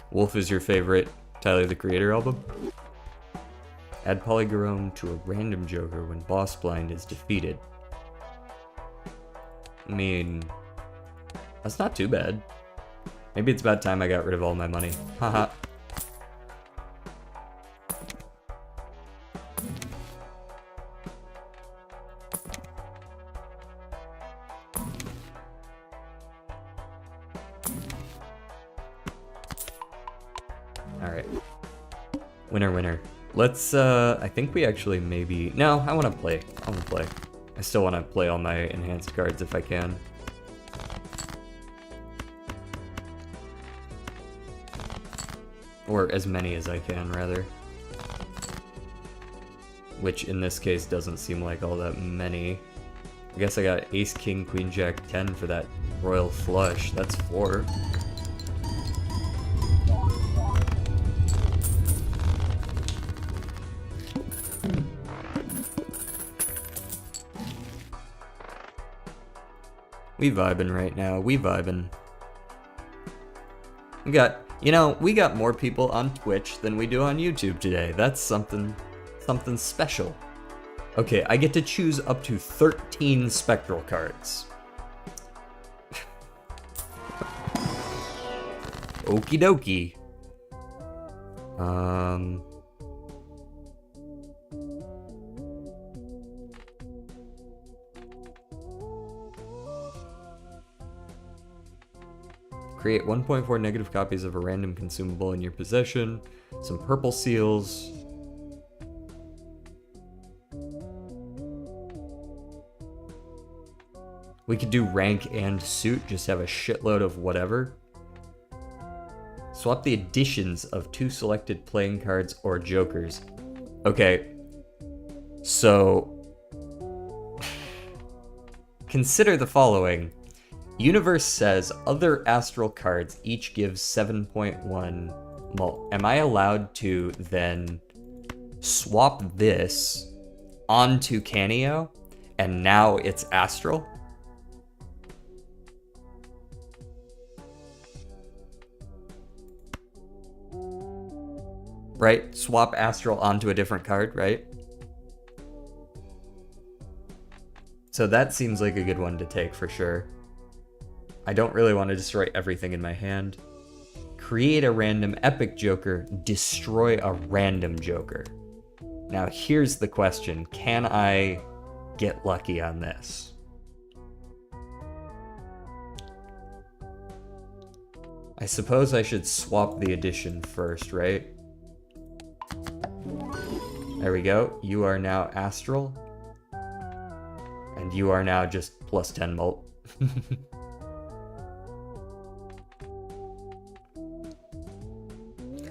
Wolf is your favorite Tyler the Creator album? Add Polygerome to a random Joker when Boss Blind is defeated. I mean, that's not too bad. Maybe it's about time I got rid of all my money. Haha. Winner, winner. Let's, I think we actually maybe... No, I want to play. I want to play. I still want to play all my enhanced cards if I can. Or as many as I can, rather. Which, in this case, doesn't seem like all that many. I guess I got Ace, King, Queen, Jack, 10 for that Royal Flush. That's 4. We vibing right now. We vibing. We got, you know, we got more people on Twitch than we do on YouTube today. That's something special. Okay, I get to choose up to 13 spectral cards. Okie dokie. Create 1.4 negative copies of a random consumable in your possession. Some purple seals. We could do rank and suit, just have a shitload of whatever. Swap the additions of 2 selected playing cards or jokers. Okay, so consider the following. Universe says other astral cards each give 7.1 mult. Am I allowed to then swap this onto Canio and now it's astral? Right? Swap astral onto a different card, right? So that seems like a good one to take for sure. I don't really want to destroy everything in my hand. Create a random epic joker, destroy a random joker. Now here's the question, can I get lucky on this? I suppose I should swap the addition first, right? There we go. You are now astral. And you are now just plus 10 mult.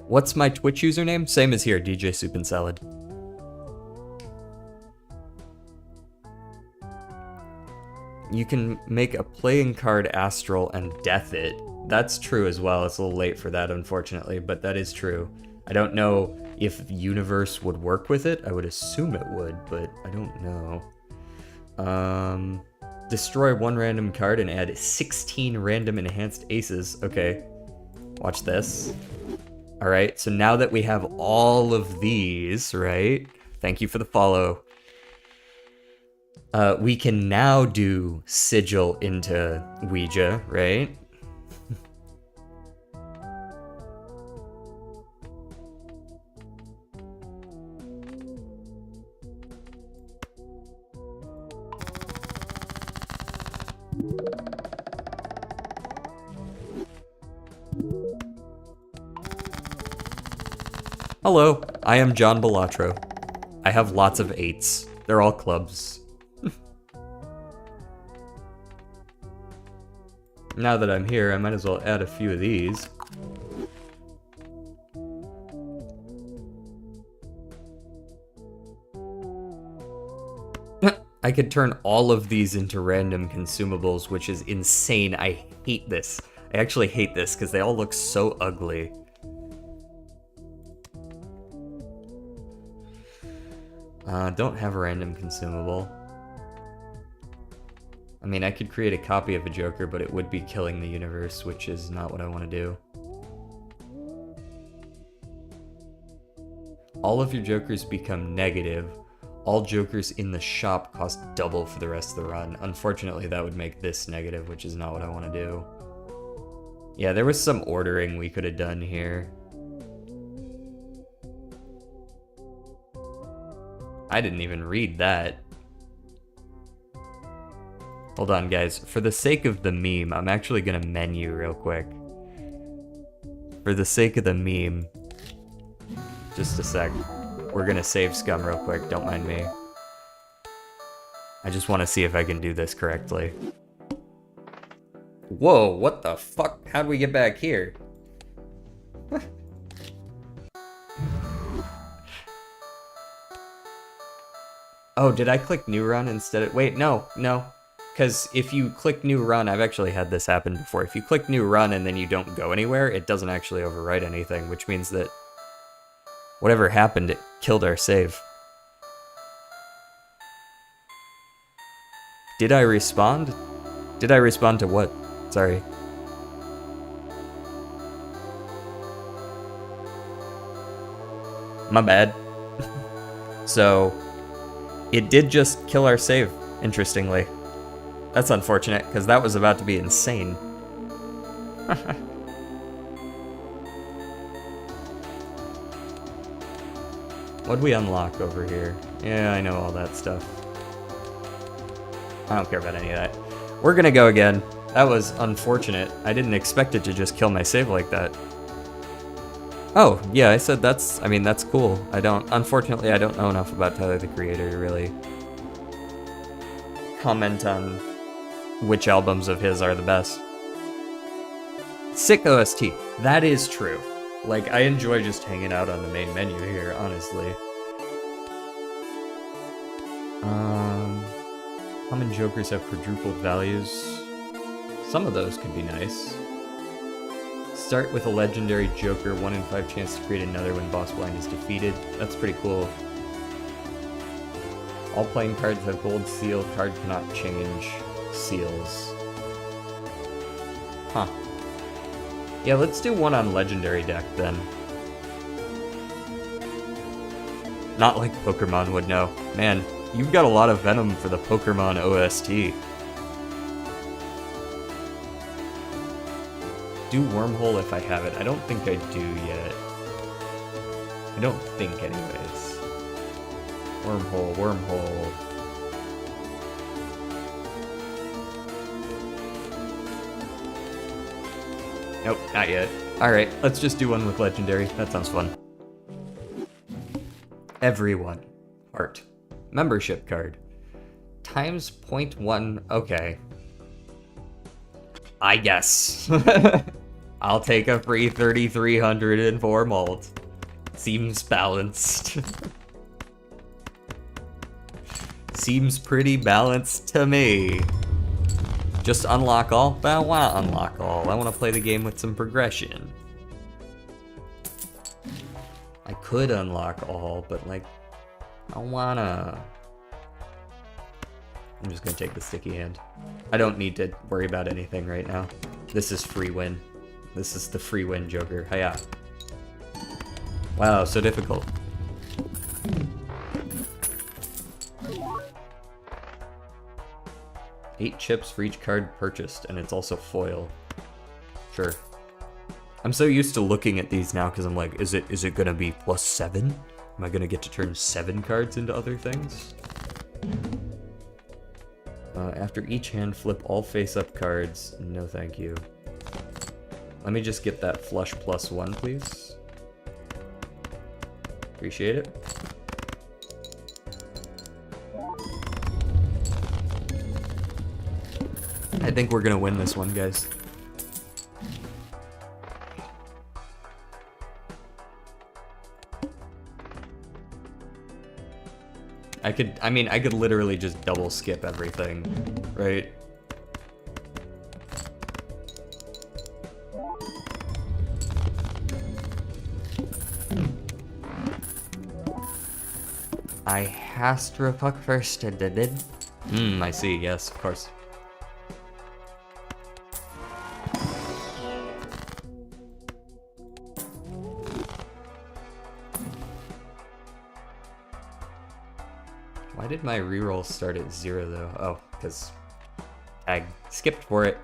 What's my Twitch username? Same as here, DJ Soup and Salad. You can make a playing card astral and death it. That's true as well. It's a little late for that, unfortunately, but that is true. I don't know if Universe would work with it. I would assume it would, but I don't know. Destroy 1 random card and add 16 random enhanced aces. Okay, watch this. All right, so now that we have all of these, right? Thank you for the follow. We can now do Sigil into Ouija, right? Hello, I am John Balatro. I have lots of 8s. They're all clubs. Now that I'm here, I might as well add a few of these. I could turn all of these into random consumables, which is insane. I hate this. I actually hate this because they all look so ugly. Don't have a random consumable. I mean, I could create a copy of a Joker, but it would be killing the universe, which is not what I want to do. All of your Jokers become negative. All Jokers in the shop cost double for the rest of the run. Unfortunately, that would make this negative, which is not what I want to do. Yeah, there was some ordering we could have done here. I didn't even read that. Hold on, guys. For the sake of the meme, I'm actually gonna menu real quick. For the sake of the meme. Just a sec. We're gonna save scum real quick, don't mind me. I just want to see if I can do this correctly. Whoa, what the fuck? How'd we get back here? Oh, did I click new run instead of... Wait, no. Because if you click new run, I've actually had this happen before. If you click new run and then you don't go anywhere, it doesn't actually overwrite anything, which means that whatever happened, it killed our save. Did I respond? Did I respond to what? Sorry. My bad. So, it did just kill our save, interestingly. That's unfortunate, because that was about to be insane. What'd we unlock over here? Yeah, I know all that stuff. I don't care about any of that. We're gonna go again. That was unfortunate. I didn't expect it to just kill my save like that. Oh, yeah, I said that's cool. Unfortunately, I don't know enough about Tyler, the Creator, to really comment on which albums of his are the best. Sick OST. That is true. Like, I enjoy just hanging out on the main menu here, honestly. Common jokers have quadrupled values. Some of those could be nice. Start with a legendary joker, 1 in 5 chance to create another when boss blind is defeated. That's pretty cool. All playing cards have gold seal. Card cannot change seals. Huh. Yeah, let's do one on legendary deck then. Not like Pokemon would know. Man, you've got a lot of venom for the Pokemon OST. Do Wormhole if I have it. I don't think I do yet. I don't think anyways. Wormhole. Nope, not yet. Alright, let's just do one with Legendary. That sounds fun. Everyone. Heart. Membership card. Times 0.1. Okay. I guess. I'll take a free 3,304 malt. Seems balanced. Seems pretty balanced to me. Just unlock all? But I want to unlock all. I want to play the game with some progression. I could unlock all, but like, I wanna... I'm just gonna take the sticky hand. I don't need to worry about anything right now. This is free win. This is the free win Joker. Hiya. Wow, so difficult. Eight chips for each card purchased, and it's also foil. Sure. I'm so used to looking at these now because I'm like, is it gonna be +7? Am I gonna get to turn 7 cards into other things? After each hand, flip all face-up cards. No thank you. Let me just get that flush +1, please. Appreciate it. I think we're gonna win this one, guys. I could literally just double skip everything, right? I has to puck first, did it? I see, yes, of course. Why did my reroll start at 0 though? Oh, because I skipped for it.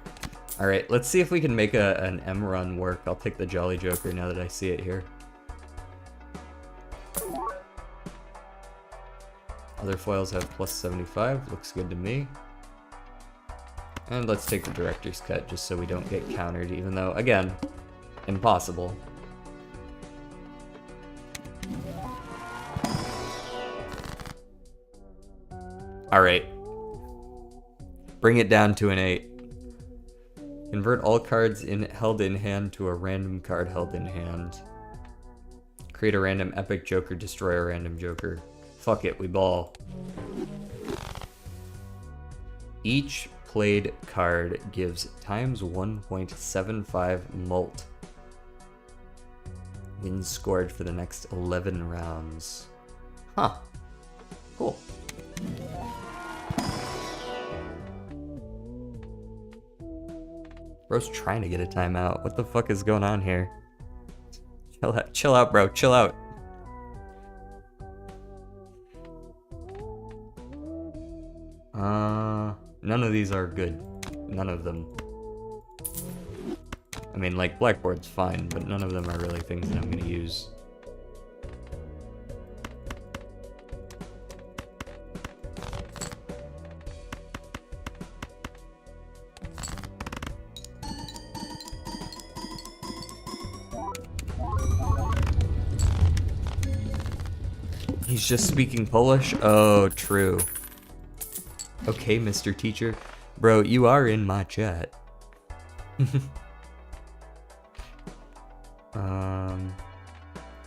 Alright, let's see if we can make an M run work. I'll take the Jolly Joker now that I see it here. Other foils have +75, looks good to me. And let's take the Director's Cut just so we don't get countered, even though, again, impossible. Alright. Bring it down to an 8. Convert all cards held in hand to a random card held in hand. Create a random epic joker, destroy a random joker. Fuck it, we ball. Each played card gives times 1.75 mult. Wins scored for the next 11 rounds. Huh. Cool. Bro's trying to get a timeout. What the fuck is going on here? Chill out, bro. Chill out. None of these are good. None of them. I mean, like, Blackboard's fine, but none of them are really things that I'm gonna use. He's just speaking Polish? Oh, true. Okay, Mr. Teacher. Bro, you are in my chat.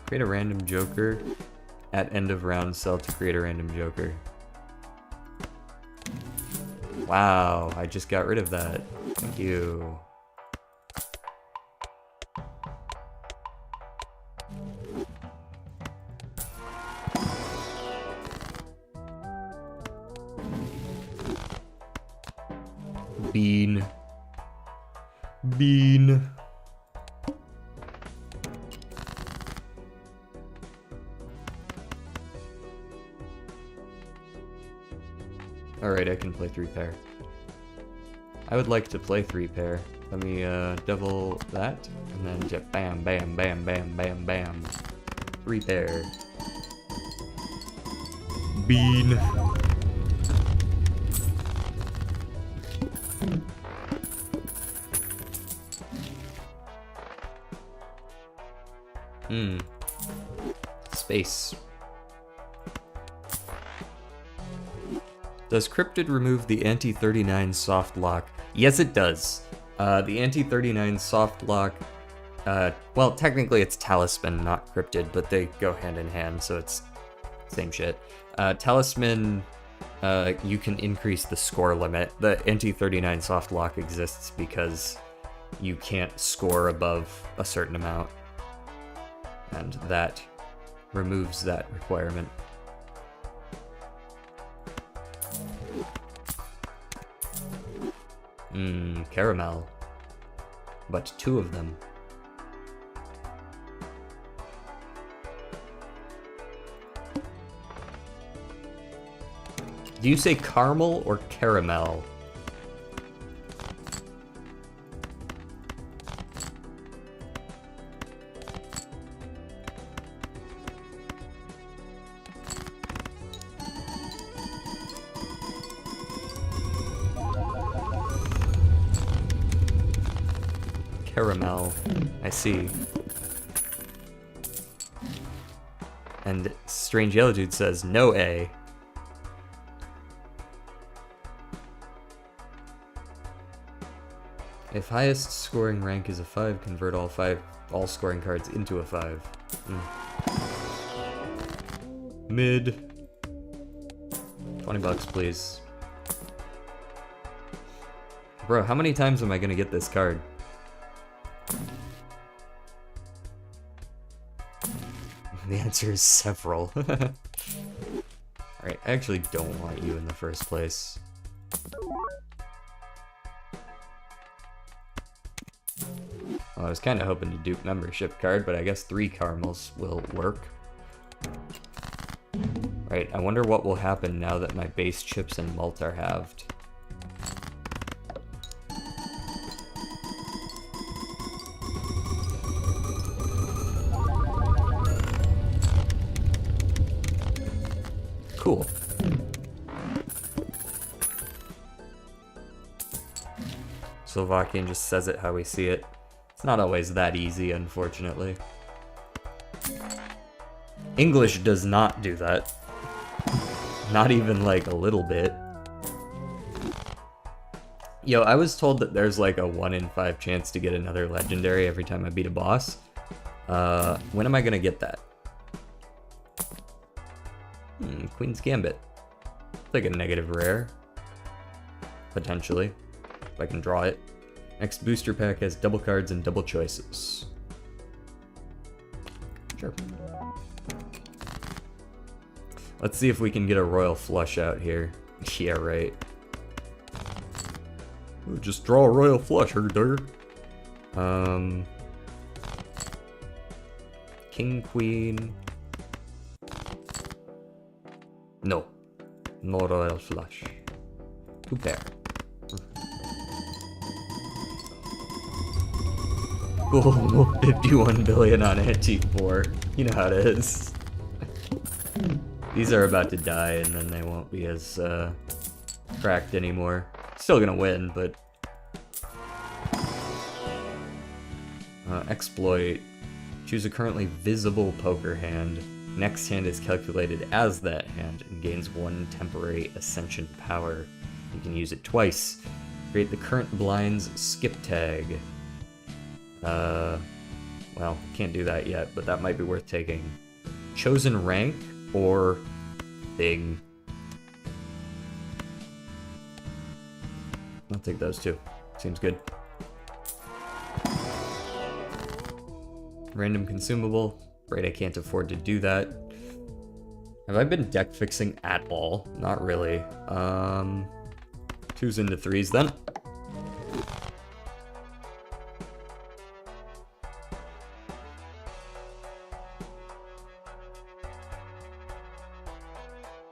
Create a random joker. At end of round, sell to create a random joker. Wow, I just got rid of that. Thank you. Bean. Alright, I can play 3 pair. I would like to play 3 pair. Let me double that, and then just bam, bam, bam, bam, bam, bam. 3 pair. Bean. Space. Does Cryptid remove the anti-39 soft lock? Yes, it does. The anti-39 soft lock, well, technically it's Talisman, not Cryptid, but they go hand in hand, so it's same shit. Talisman, you can increase the score limit. The anti-39 soft lock exists because you can't score above a certain amount, and that removes that requirement. Caramel. But 2 of them. Do you say caramel or caramel? Caramel. I see. And Strange Yellow Dude says no A. If highest scoring rank is a 5, convert all scoring cards into a 5. Mid. 20 bucks, please. Bro, how many times am I gonna get this card? The answer is several. Alright, I actually don't want you in the first place. Well, I was kind of hoping to dupe membership card, but I guess 3 caramels will work. Right, I wonder what will happen now that my base chips and malt are halved. Cool. Slovakian just says it how we see it. It's not always that easy, unfortunately. English does not do that. Not even like a little bit. Yo, I was told that there's like a 1 in 5 chance to get another legendary every time I beat a boss. When am I gonna get that? Queen's Gambit. It's like a negative rare. Potentially. If I can draw it. Next booster pack has double cards and double choices. Sure. Let's see if we can get a royal flush out here. Yeah, right. Just draw a royal flush, herder. King, queen. No. No royal flush. 2 pair. Cool. 51 billion on antique 4. You know how it is. These are about to die and then they won't be as cracked anymore. Still gonna win, but exploit. Choose a currently visible poker hand. Next hand is calculated as that hand and gains 1 temporary ascension power. You can use it twice. Create the current blind's skip tag. Well, can't do that yet, but that might be worth taking. Chosen rank or thing. I'll take those two. Seems good. Random consumable. Right, I can't afford to do that. Have I been deck fixing at all? Not really. 2s into 3s then.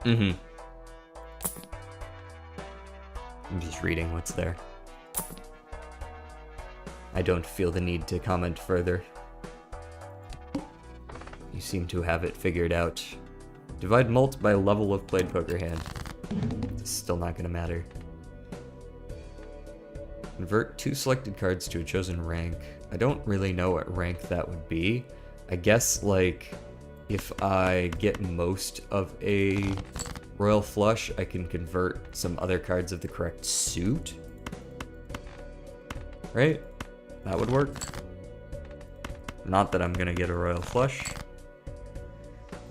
I'm just reading what's there. I don't feel the need to comment further. You seem to have it figured out. Divide mult by level of played poker hand. It's still not gonna matter. Convert 2 selected cards to a chosen rank. I don't really know what rank that would be. I guess, like, if I get most of a royal flush, I can convert some other cards of the correct suit. Right? That would work. Not that I'm gonna get a royal flush.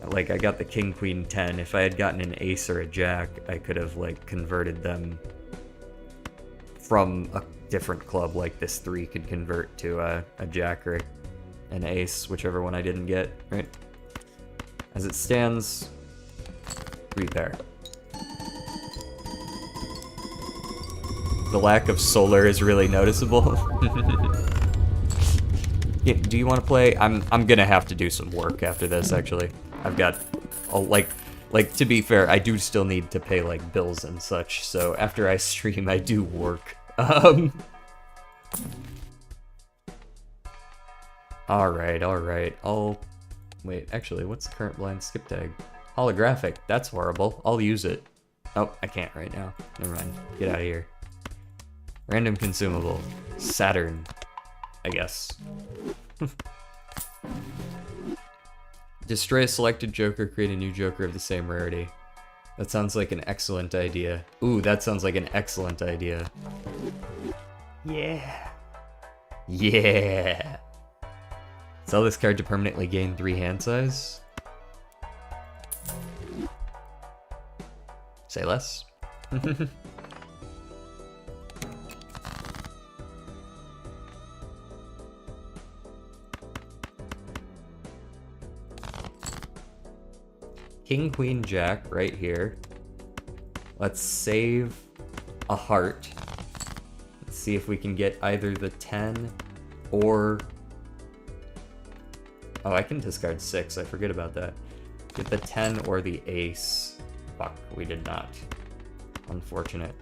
Like, I got the king, queen, 10. If I had gotten an ace or a jack, I could have, like, converted them from a different club, like this 3 could convert to a jack or an ace, whichever one I didn't get, right? As it stands, 3 pair. The lack of solar is really noticeable. Yeah, do you want to play? I'm gonna have to do some work after this, actually. I've got, like, to be fair, I do still need to pay, like, bills and such, so after I stream, I do work. Alright. Wait, actually, what's the current blind skip tag? Holographic, that's horrible. I'll use it. Oh, I can't right now. Never mind. Get out of here. Random consumable. Saturn, I guess. Destroy a selected joker, create a new joker of the same rarity. That sounds like an excellent idea. Ooh, that sounds like an excellent idea. Yeah. Yeah. Sell this card to permanently gain 3 hand size. Say less. King, queen, jack right here. Let's save a heart. Let's see if we can get either the 10 or... Oh, I can discard 6. I forget about that. Get the 10 or the ace. Fuck, we did not. Unfortunate.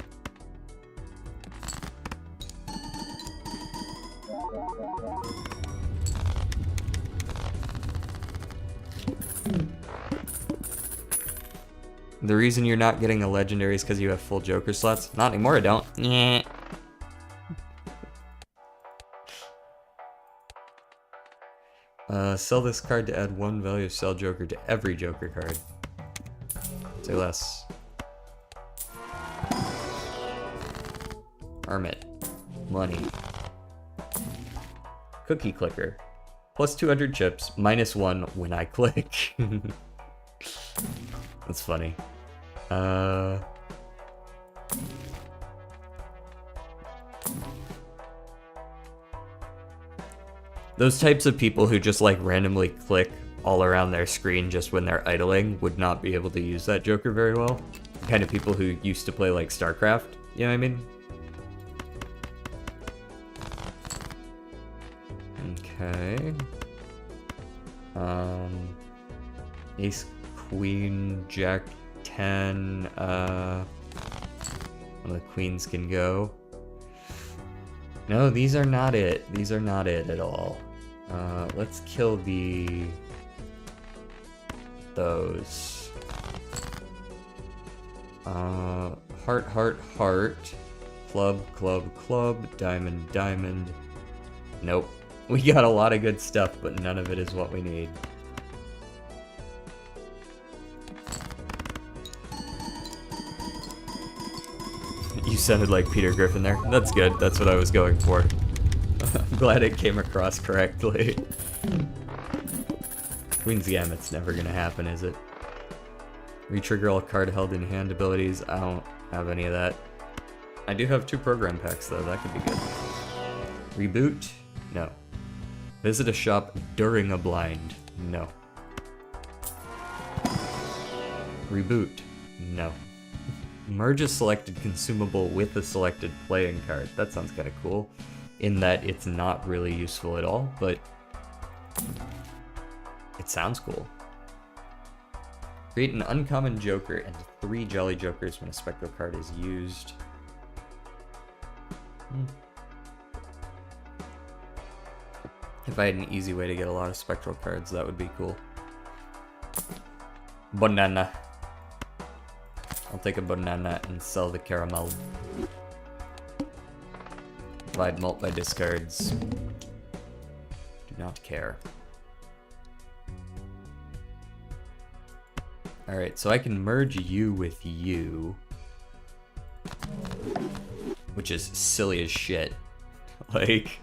The reason you're not getting a legendary is because you have full Joker slots? Not anymore, I don't. Yeah. Sell this card to add 1 value of sell Joker to every Joker card. Say less. Hermit. Money. Cookie clicker. Plus 200 chips, -1 when I click. That's funny. Those types of people who just like randomly click all around their screen just when they're idling would not be able to use that Joker very well. The kind of people who used to play like StarCraft, you know what I mean? Okay. Ace, Queen, Jack, 10, one of the queens can go. No, these are not it. These are not it at all. Let's kill those. Heart, heart, heart. Club, club, club. Diamond, diamond. Nope. We got a lot of good stuff, but none of it is what we need. You sounded like Peter Griffin there. That's good. That's what I was going for. I'm glad it came across correctly. Queen's Gambit's never gonna happen, is it? Retrigger all card held in hand abilities. I don't have any of that. I do have 2 program packs though. That could be good. Reboot? No. Visit a shop during a blind? No. Reboot? No. Merge a selected consumable with a selected playing card. That sounds kind of cool, in that it's not really useful at all, but it sounds cool. Create an uncommon Joker and 3 Jolly Jokers when a Spectral card is used. If I had an easy way to get a lot of Spectral cards, that would be cool. Banana. I'll take a banana and sell the caramel. Divide multiply discards. Do not care. Alright, so I can merge you with you. Which is silly as shit. Like...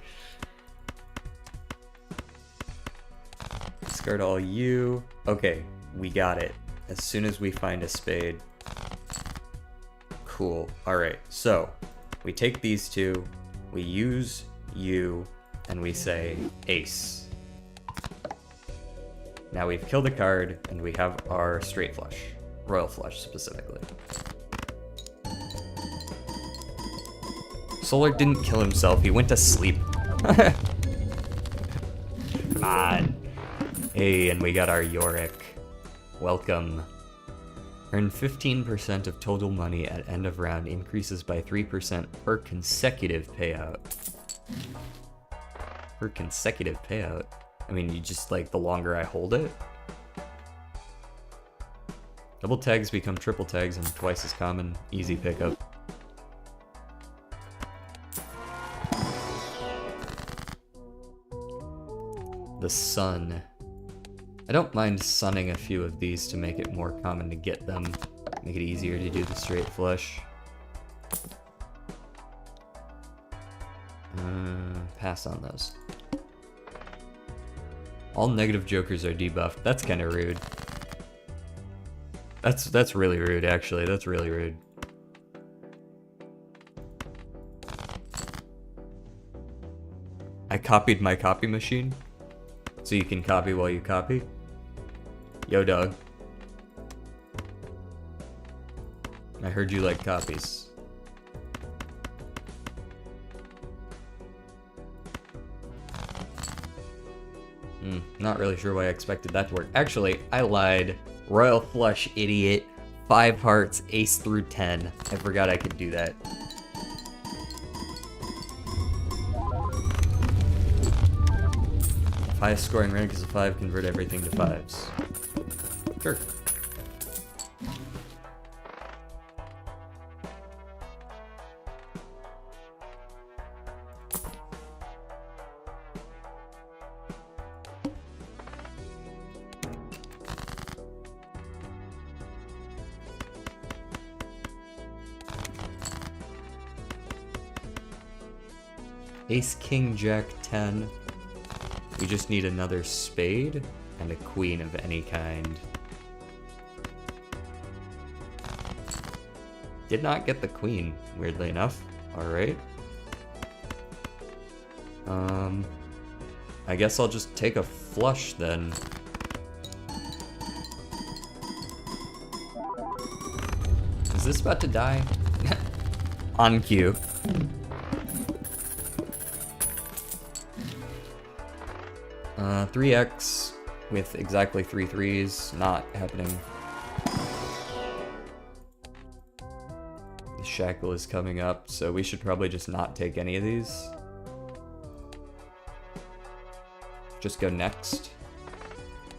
discard all you. Okay, we got it. As soon as we find a spade. Cool. Alright, so we take these 2, we use you, and we say ace. Now we've killed a card, and we have our straight flush. Royal flush, specifically. Solar didn't kill himself, he went to sleep. Come on. Hey, and we got our Yorick. Welcome. Earn 15% of total money at end of round, increases by 3% per consecutive payout. Per consecutive payout? I mean, you just, like, the longer I hold it? Double tags become triple tags and twice as common. Easy pickup. The sun. I don't mind sunning a few of these to make it more common to get them. Make it easier to do the straight flush. Pass on those. All negative jokers are debuffed. That's kind of rude. That's really rude, actually. That's really rude. I copied my copy machine, so you can copy while you copy. Yo, dog. I heard you like copies. Not really sure why I expected that to work. Actually, I lied. Royal flush, idiot. 5 hearts, ace through 10. I forgot I could do that. Highest scoring rank is a 5, convert everything to 5s. Sure. Ace, king, jack, 10. We just need another spade and a queen of any kind. Did not get the queen, weirdly enough. Alright. I guess I'll just take a flush then. Is this about to die? On cue. Uh, 3x with exactly 3 threes, not happening. The shackle is coming up, so we should probably just not take any of these. Just go next.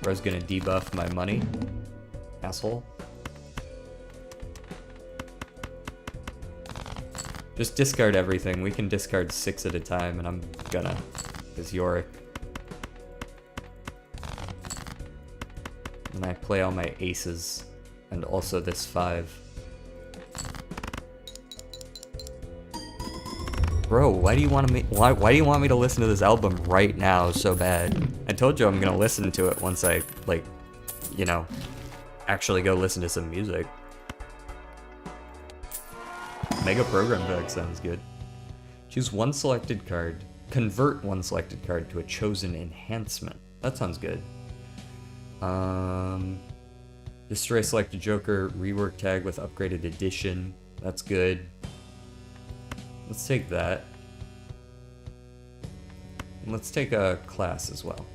Bro's gonna debuff my money. Asshole. Just discard everything. We can discard 6 at a time, and I'm gonna. Because Yorick. And I play all my aces. And also this 5. Bro, why do you want me? Why do you want me to listen to this album right now so bad? I told you I'm gonna listen to it once I, like, you know, actually go listen to some music. Mega Program Pack sounds good. Choose one selected card. Convert one selected card to a chosen enhancement. That sounds good. Destroy selected joker. Rework tag with upgraded edition. That's good. Let's take that. And let's take a class as well.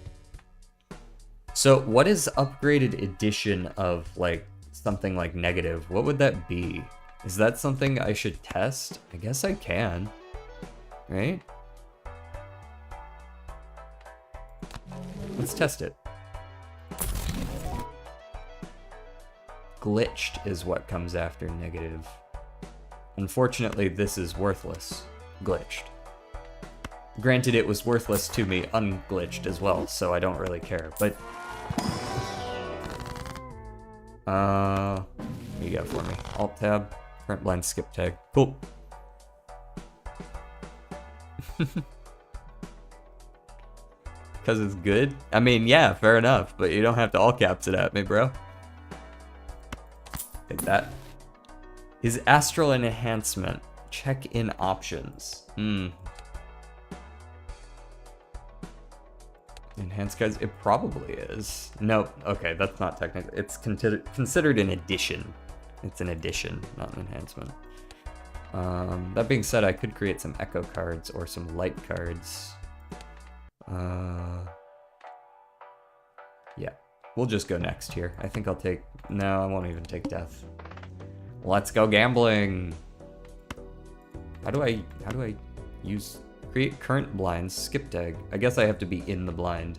So what is upgraded edition of, like, something like negative? What would that be? Is that something I should test? I guess I can. Right? Let's test it. Glitched is what comes after negative. Unfortunately, this is worthless. Glitched. Granted, it was worthless to me unglitched as well, so I don't really care, but... what do you got for me? Alt-tab, current blind skip tag. Cool. Because it's good? I mean, yeah, fair enough, but you don't have to all caps it at me, bro. Take that. Is Astral an enhancement? Check in options. Enhanced guys? It probably is. Nope. Okay, that's not technically. It's considered an addition. It's an addition, not an enhancement. That being said, I could create some echo cards or some light cards. Yeah. We'll just go next here. I think I'll take... No, I won't even take death. Let's go gambling. How do I use create current blinds, skip tag? I guess I have to be in the blind.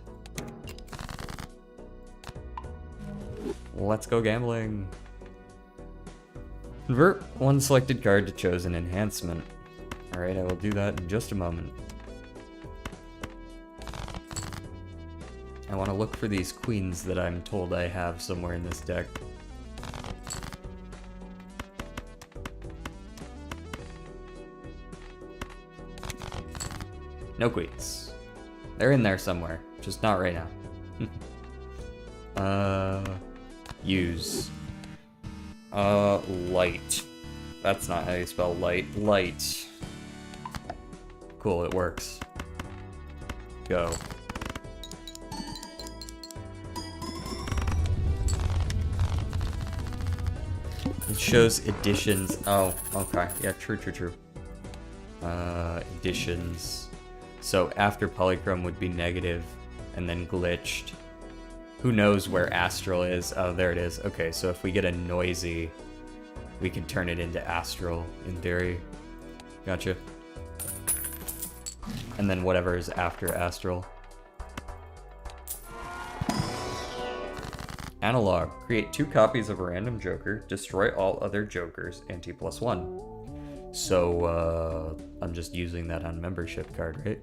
Let's go gambling. Convert one selected card to chosen enhancement. Alright, I will do that in just a moment. I want to look for these queens that I'm told I have somewhere in this deck. No queens. They're in there somewhere, just not right now. Use. Light. That's not how you spell light. Light. Cool, it works. Go. It shows additions. Oh, okay. Yeah, true. Additions. So after polychrome would be negative, and then glitched. Who knows where astral is? Oh, there it is. Okay, so if we get a noisy, we can turn it into astral, in theory. Gotcha. And then whatever is after astral. Analog. Create 2 copies of a random joker. Destroy all other jokers. Anti+1. So, I'm just using that on membership card, right?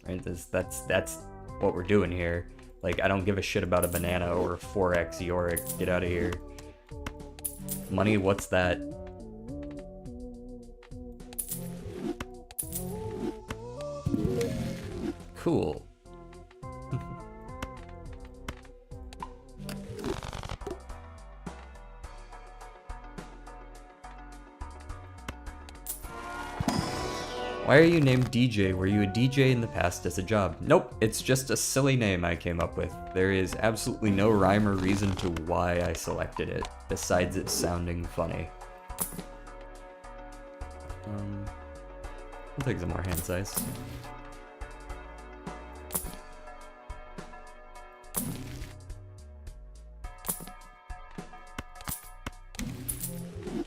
Right, that's what we're doing here. Like, I don't give a shit about a banana or a 4x Yorick. Get out of here. Money, what's that? Cool. Why are you named DJ? Were you a DJ in the past as a job? Nope, it's just a silly name I came up with. There is absolutely no rhyme or reason to why I selected it, besides it sounding funny. I'll take some more hand size.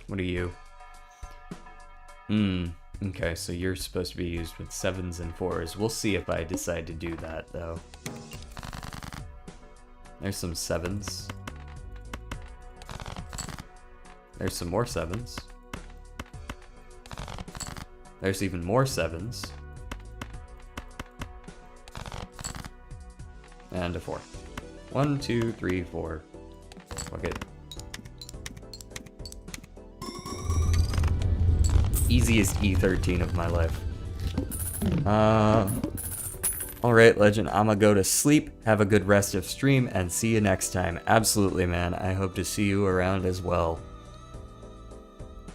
What are you? Okay, so you're supposed to be used with 7s and 4s. We'll see if I decide to do that, though. There's some 7s. There's some more 7s. There's even more 7s. And a 4. 1, 2, 3, 4. Okay. Easiest E13 of my life. Alright, Legend, I'ma go to sleep, have a good rest of stream, and see you next time. Absolutely, man. I hope to see you around as well.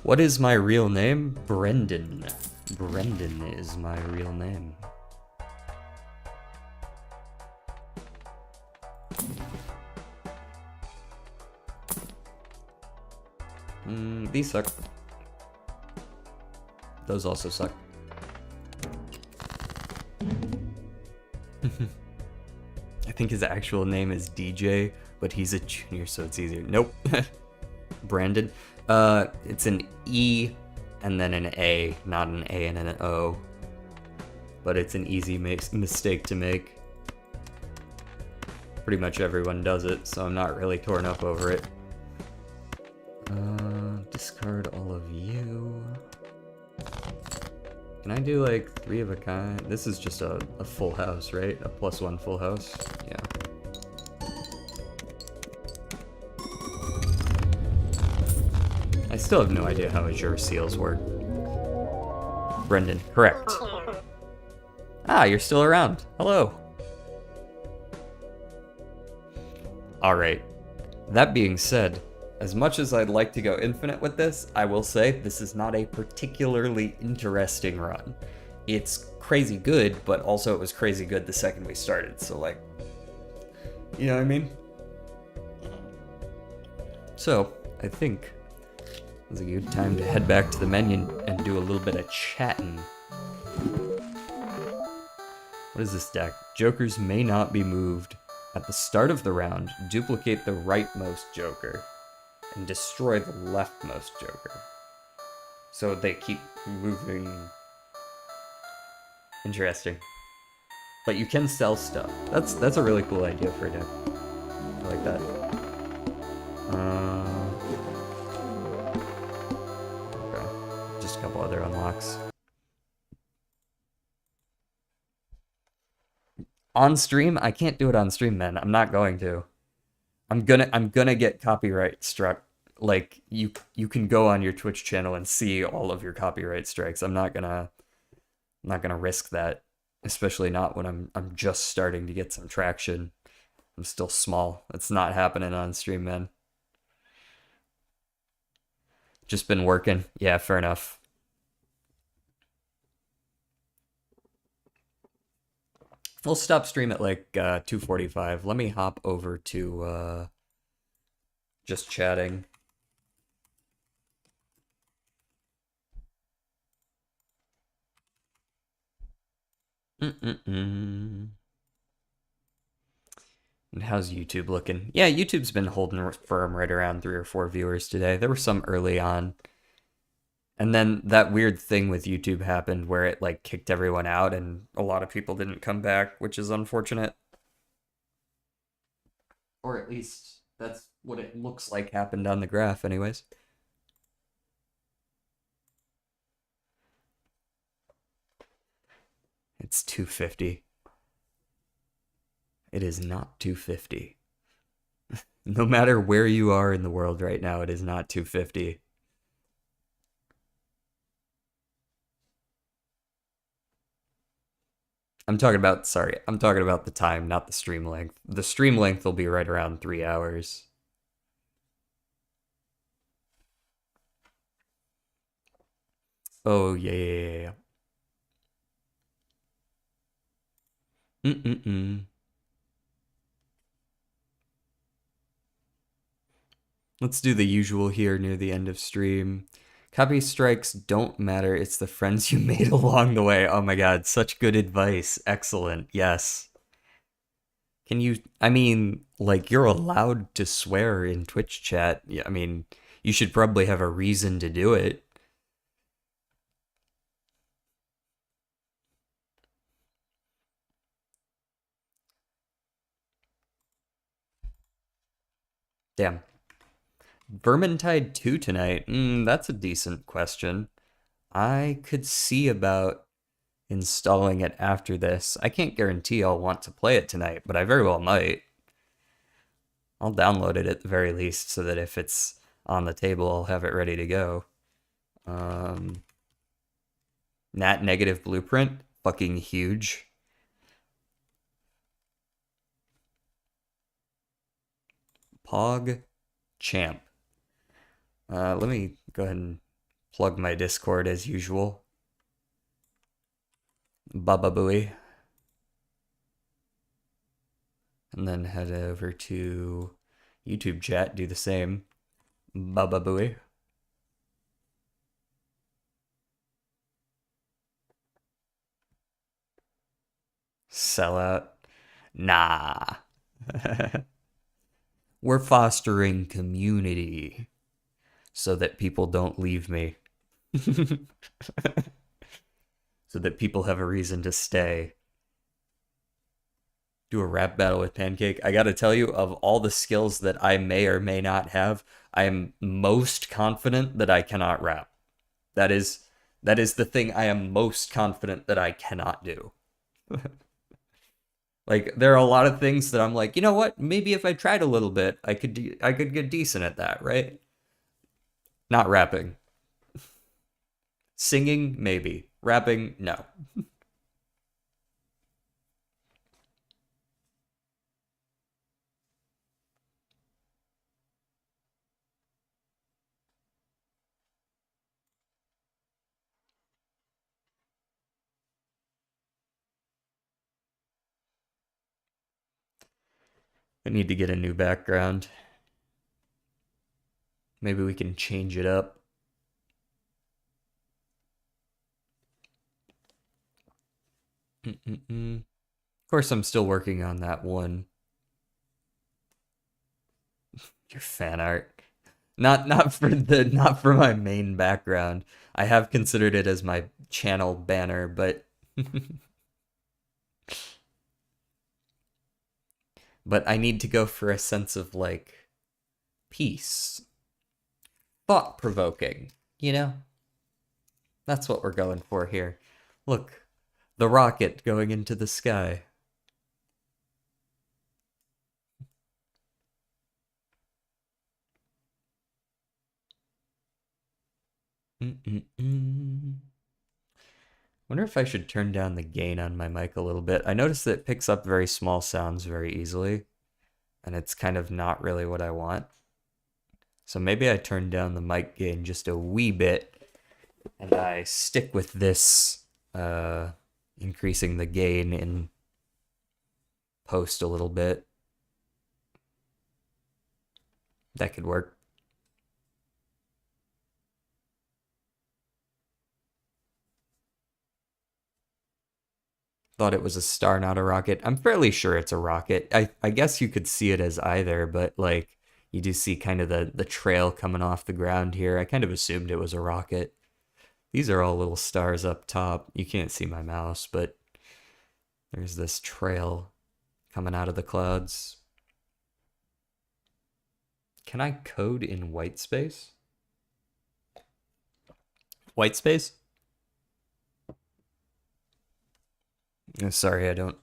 What is my real name? Brendan. Brendan is my real name. These suck. Those also suck. I think his actual name is DJ, but he's a junior, so it's easier. Nope. Brandon. It's an E and then an A, not an A and an O. But it's an easy mistake to make. Pretty much everyone does it, so I'm not really torn up over it. Discard all of you. Can I do like 3 of a kind? This is just a full house, right? A +1 full house? Yeah. I still have no idea how Azure seals work. Brendan, correct. Ah, you're still around. Hello. Alright. That being said, as much as I'd like to go infinite with this, I will say this is not a particularly interesting run. It's crazy good, but also it was crazy good the second we started, so like, you know what I mean? So, I think it's a good time to head back to the menu and do a little bit of chatting. What is this deck? Jokers may not be moved. At the start of the round, duplicate the rightmost joker and destroy the leftmost joker. So they keep moving. Interesting. But you can sell stuff. That's a really cool idea for a deck. I like that. Okay. Just a couple other unlocks. On stream? I can't do it on stream, man. I'm not going to. I'm gonna get copyright struck. Like you can go on your Twitch channel and see all of your copyright strikes. I'm not gonna risk that, especially not when I'm just starting to get some traction. I'm still small. It's not happening on stream, man. Just been working. Yeah, fair enough. We'll stop stream at like 2:45. Let me hop over to just chatting. And how's YouTube looking? Yeah, YouTube's been holding firm right around 3 or 4 viewers today. There were some early on. And then that weird thing with YouTube happened where it like kicked everyone out and a lot of people didn't come back, which is unfortunate. Or at least that's what it looks like happened on the graph anyways. It's 250. It is not 250. No matter where you are in the world right now, it is not 250. I'm talking about the time, not the stream length. The stream length will be right around 3 hours. Oh, yeah, yeah, yeah, yeah. Mm-mm-mm. Let's do the usual here near the end of stream. Copy strikes don't matter. It's the friends you made along the way. Oh my god, such good advice. Excellent. Yes. Can you, I mean, like, you're allowed to swear in Twitch chat. Yeah, I mean, you should probably have a reason to do it. Damn. Vermintide 2 tonight? That's a decent question. I could see about installing it after this. I can't guarantee I'll want to play it tonight, but I very well might. I'll download it at the very least so that if it's on the table, I'll have it ready to go. Um, Nat negative blueprint, fucking huge. Pog champ. Let me go ahead and plug my Discord as usual. Baba Booey. And then head over to YouTube chat, do the same. Baba Booey. Sell out. Nah. We're fostering community so that people don't leave me. So that people have a reason to stay. Do a rap battle with Pancake. I gotta tell you, of all the skills that I may or may not have, I am most confident that I cannot rap. That is the thing I am most confident that I cannot do. Like, there are a lot of things that I'm like, you know what? Maybe if I tried a little bit, I could get decent at that, right? Not rapping. Singing, maybe. Rapping, no. I need to get a new background. Maybe we can change it up. Mm-mm-mm. Of course, I'm still working on that one. Your fan art. Not for my main background. I have considered it as my channel banner, but but I need to go for a sense of like peace. Thought provoking, you know? That's what we're going for here. Look, the rocket going into the sky. Mm-mm-mm. Wonder if I should turn down the gain on my mic a little bit. I noticed that it picks up very small sounds very easily, and it's kind of not really what I want. So maybe I turn down the mic gain just a wee bit, and I stick with this, increasing the gain in post a little bit. That could work. Thought it was a star, not a rocket. I'm fairly sure it's a rocket. I guess you could see it as either, but like you do see kind of the trail coming off the ground here. I kind of assumed it was a rocket. These are all little stars up top. You can't see my mouse, but there's this trail coming out of the clouds. Can I code in white space? White space? Sorry, I don't.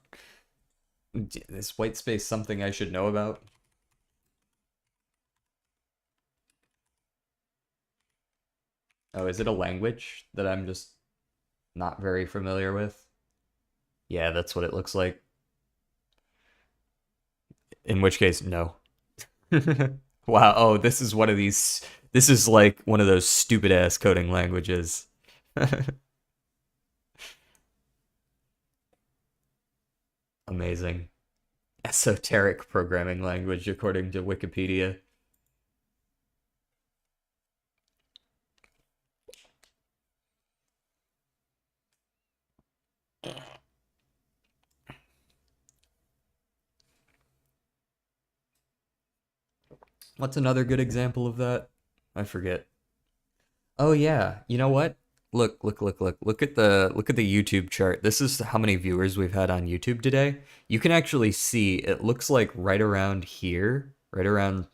Is white space something I should know about? Oh, is it a language that I'm just not very familiar with? Yeah, that's what it looks like. In which case, no. Wow. Oh, this is one of these. This is like one of those stupid ass coding languages. Amazing. Esoteric programming language, according to Wikipedia. What's another good example of that? I forget. Oh yeah, you know what? Look. Look at the YouTube chart. This is how many viewers we've had on YouTube today. You can actually see it looks like right around here, right around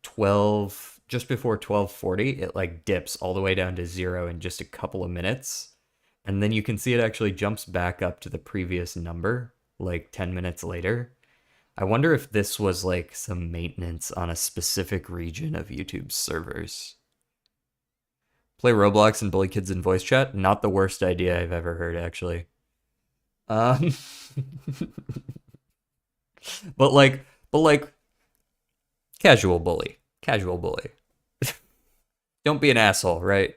12, just before 12:40, it like dips all the way down to 0 in just a couple of minutes. And then you can see it actually jumps back up to the previous number like 10 minutes later. I wonder if this was like some maintenance on a specific region of YouTube's servers. Play Roblox and bully kids in voice chat? Not the worst idea I've ever heard, actually. Um, but like, but like, casual bully. Don't be an asshole, right?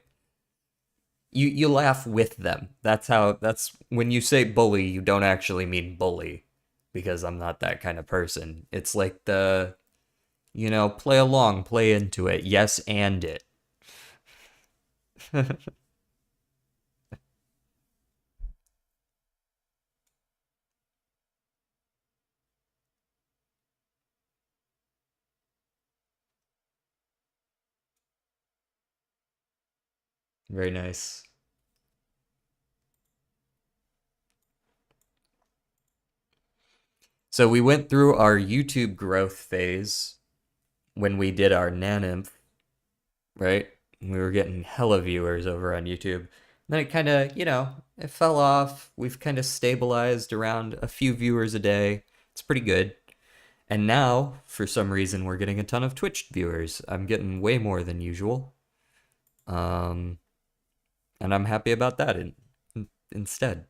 You laugh with them. That's when you say bully, you don't actually mean bully, because I'm not that kind of person. It's like the, play along, play into it, yes, and it. Very nice. So we went through our YouTube growth phase when we did our Nanim, right? We were getting hella viewers over on YouTube. Then it kind of, it fell off. We've kind of stabilized around a few viewers a day. It's pretty good. And now, for some reason, we're getting a ton of Twitch viewers. I'm getting way more than usual. Um, and I'm happy about that instead.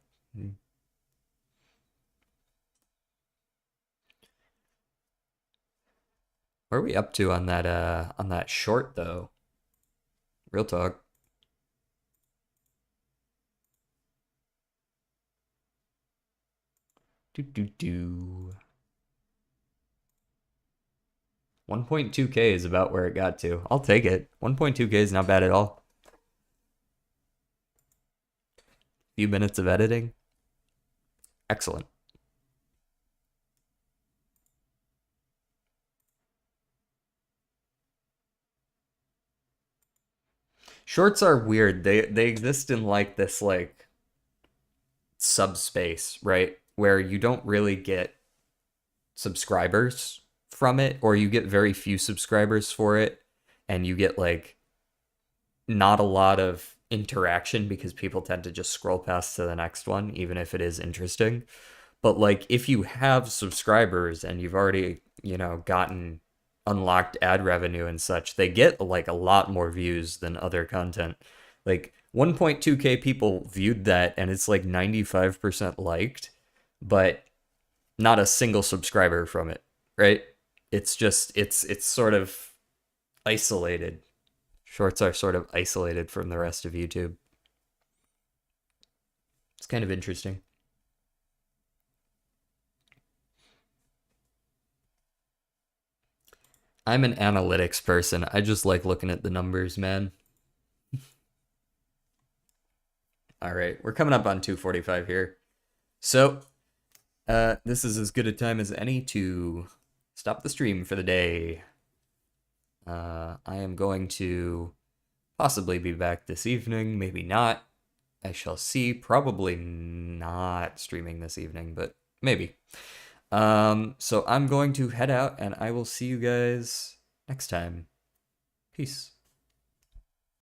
What are we up to on that short though? Real talk. Do. 1.2K is about where it got to. I'll take it. 1.2K is not bad at all. Few minutes of editing. Excellent. Shorts are weird. They exist in like this like subspace, right? Where you don't really get subscribers from it, or you get very few subscribers for it, and you get like not a lot of interaction because people tend to just scroll past to the next one, even if it is interesting. But like if you have subscribers and you've already, gotten unlocked ad revenue and such, they get like a lot more views than other content. Like 1.2K people viewed that and it's like 95% liked, but not a single subscriber from it, right? It's just it's sort of isolated. Shorts are sort of isolated from the rest of YouTube. It's kind of interesting. I'm an analytics person. I just like looking at the numbers, man. All right, we're coming up on 2:45 here. So, this is as good a time as any to stop the stream for the day. I am going to possibly be back this evening, maybe not. I shall see. Probably not streaming this evening, but maybe. So I'm going to head out and I will see you guys next time. Peace.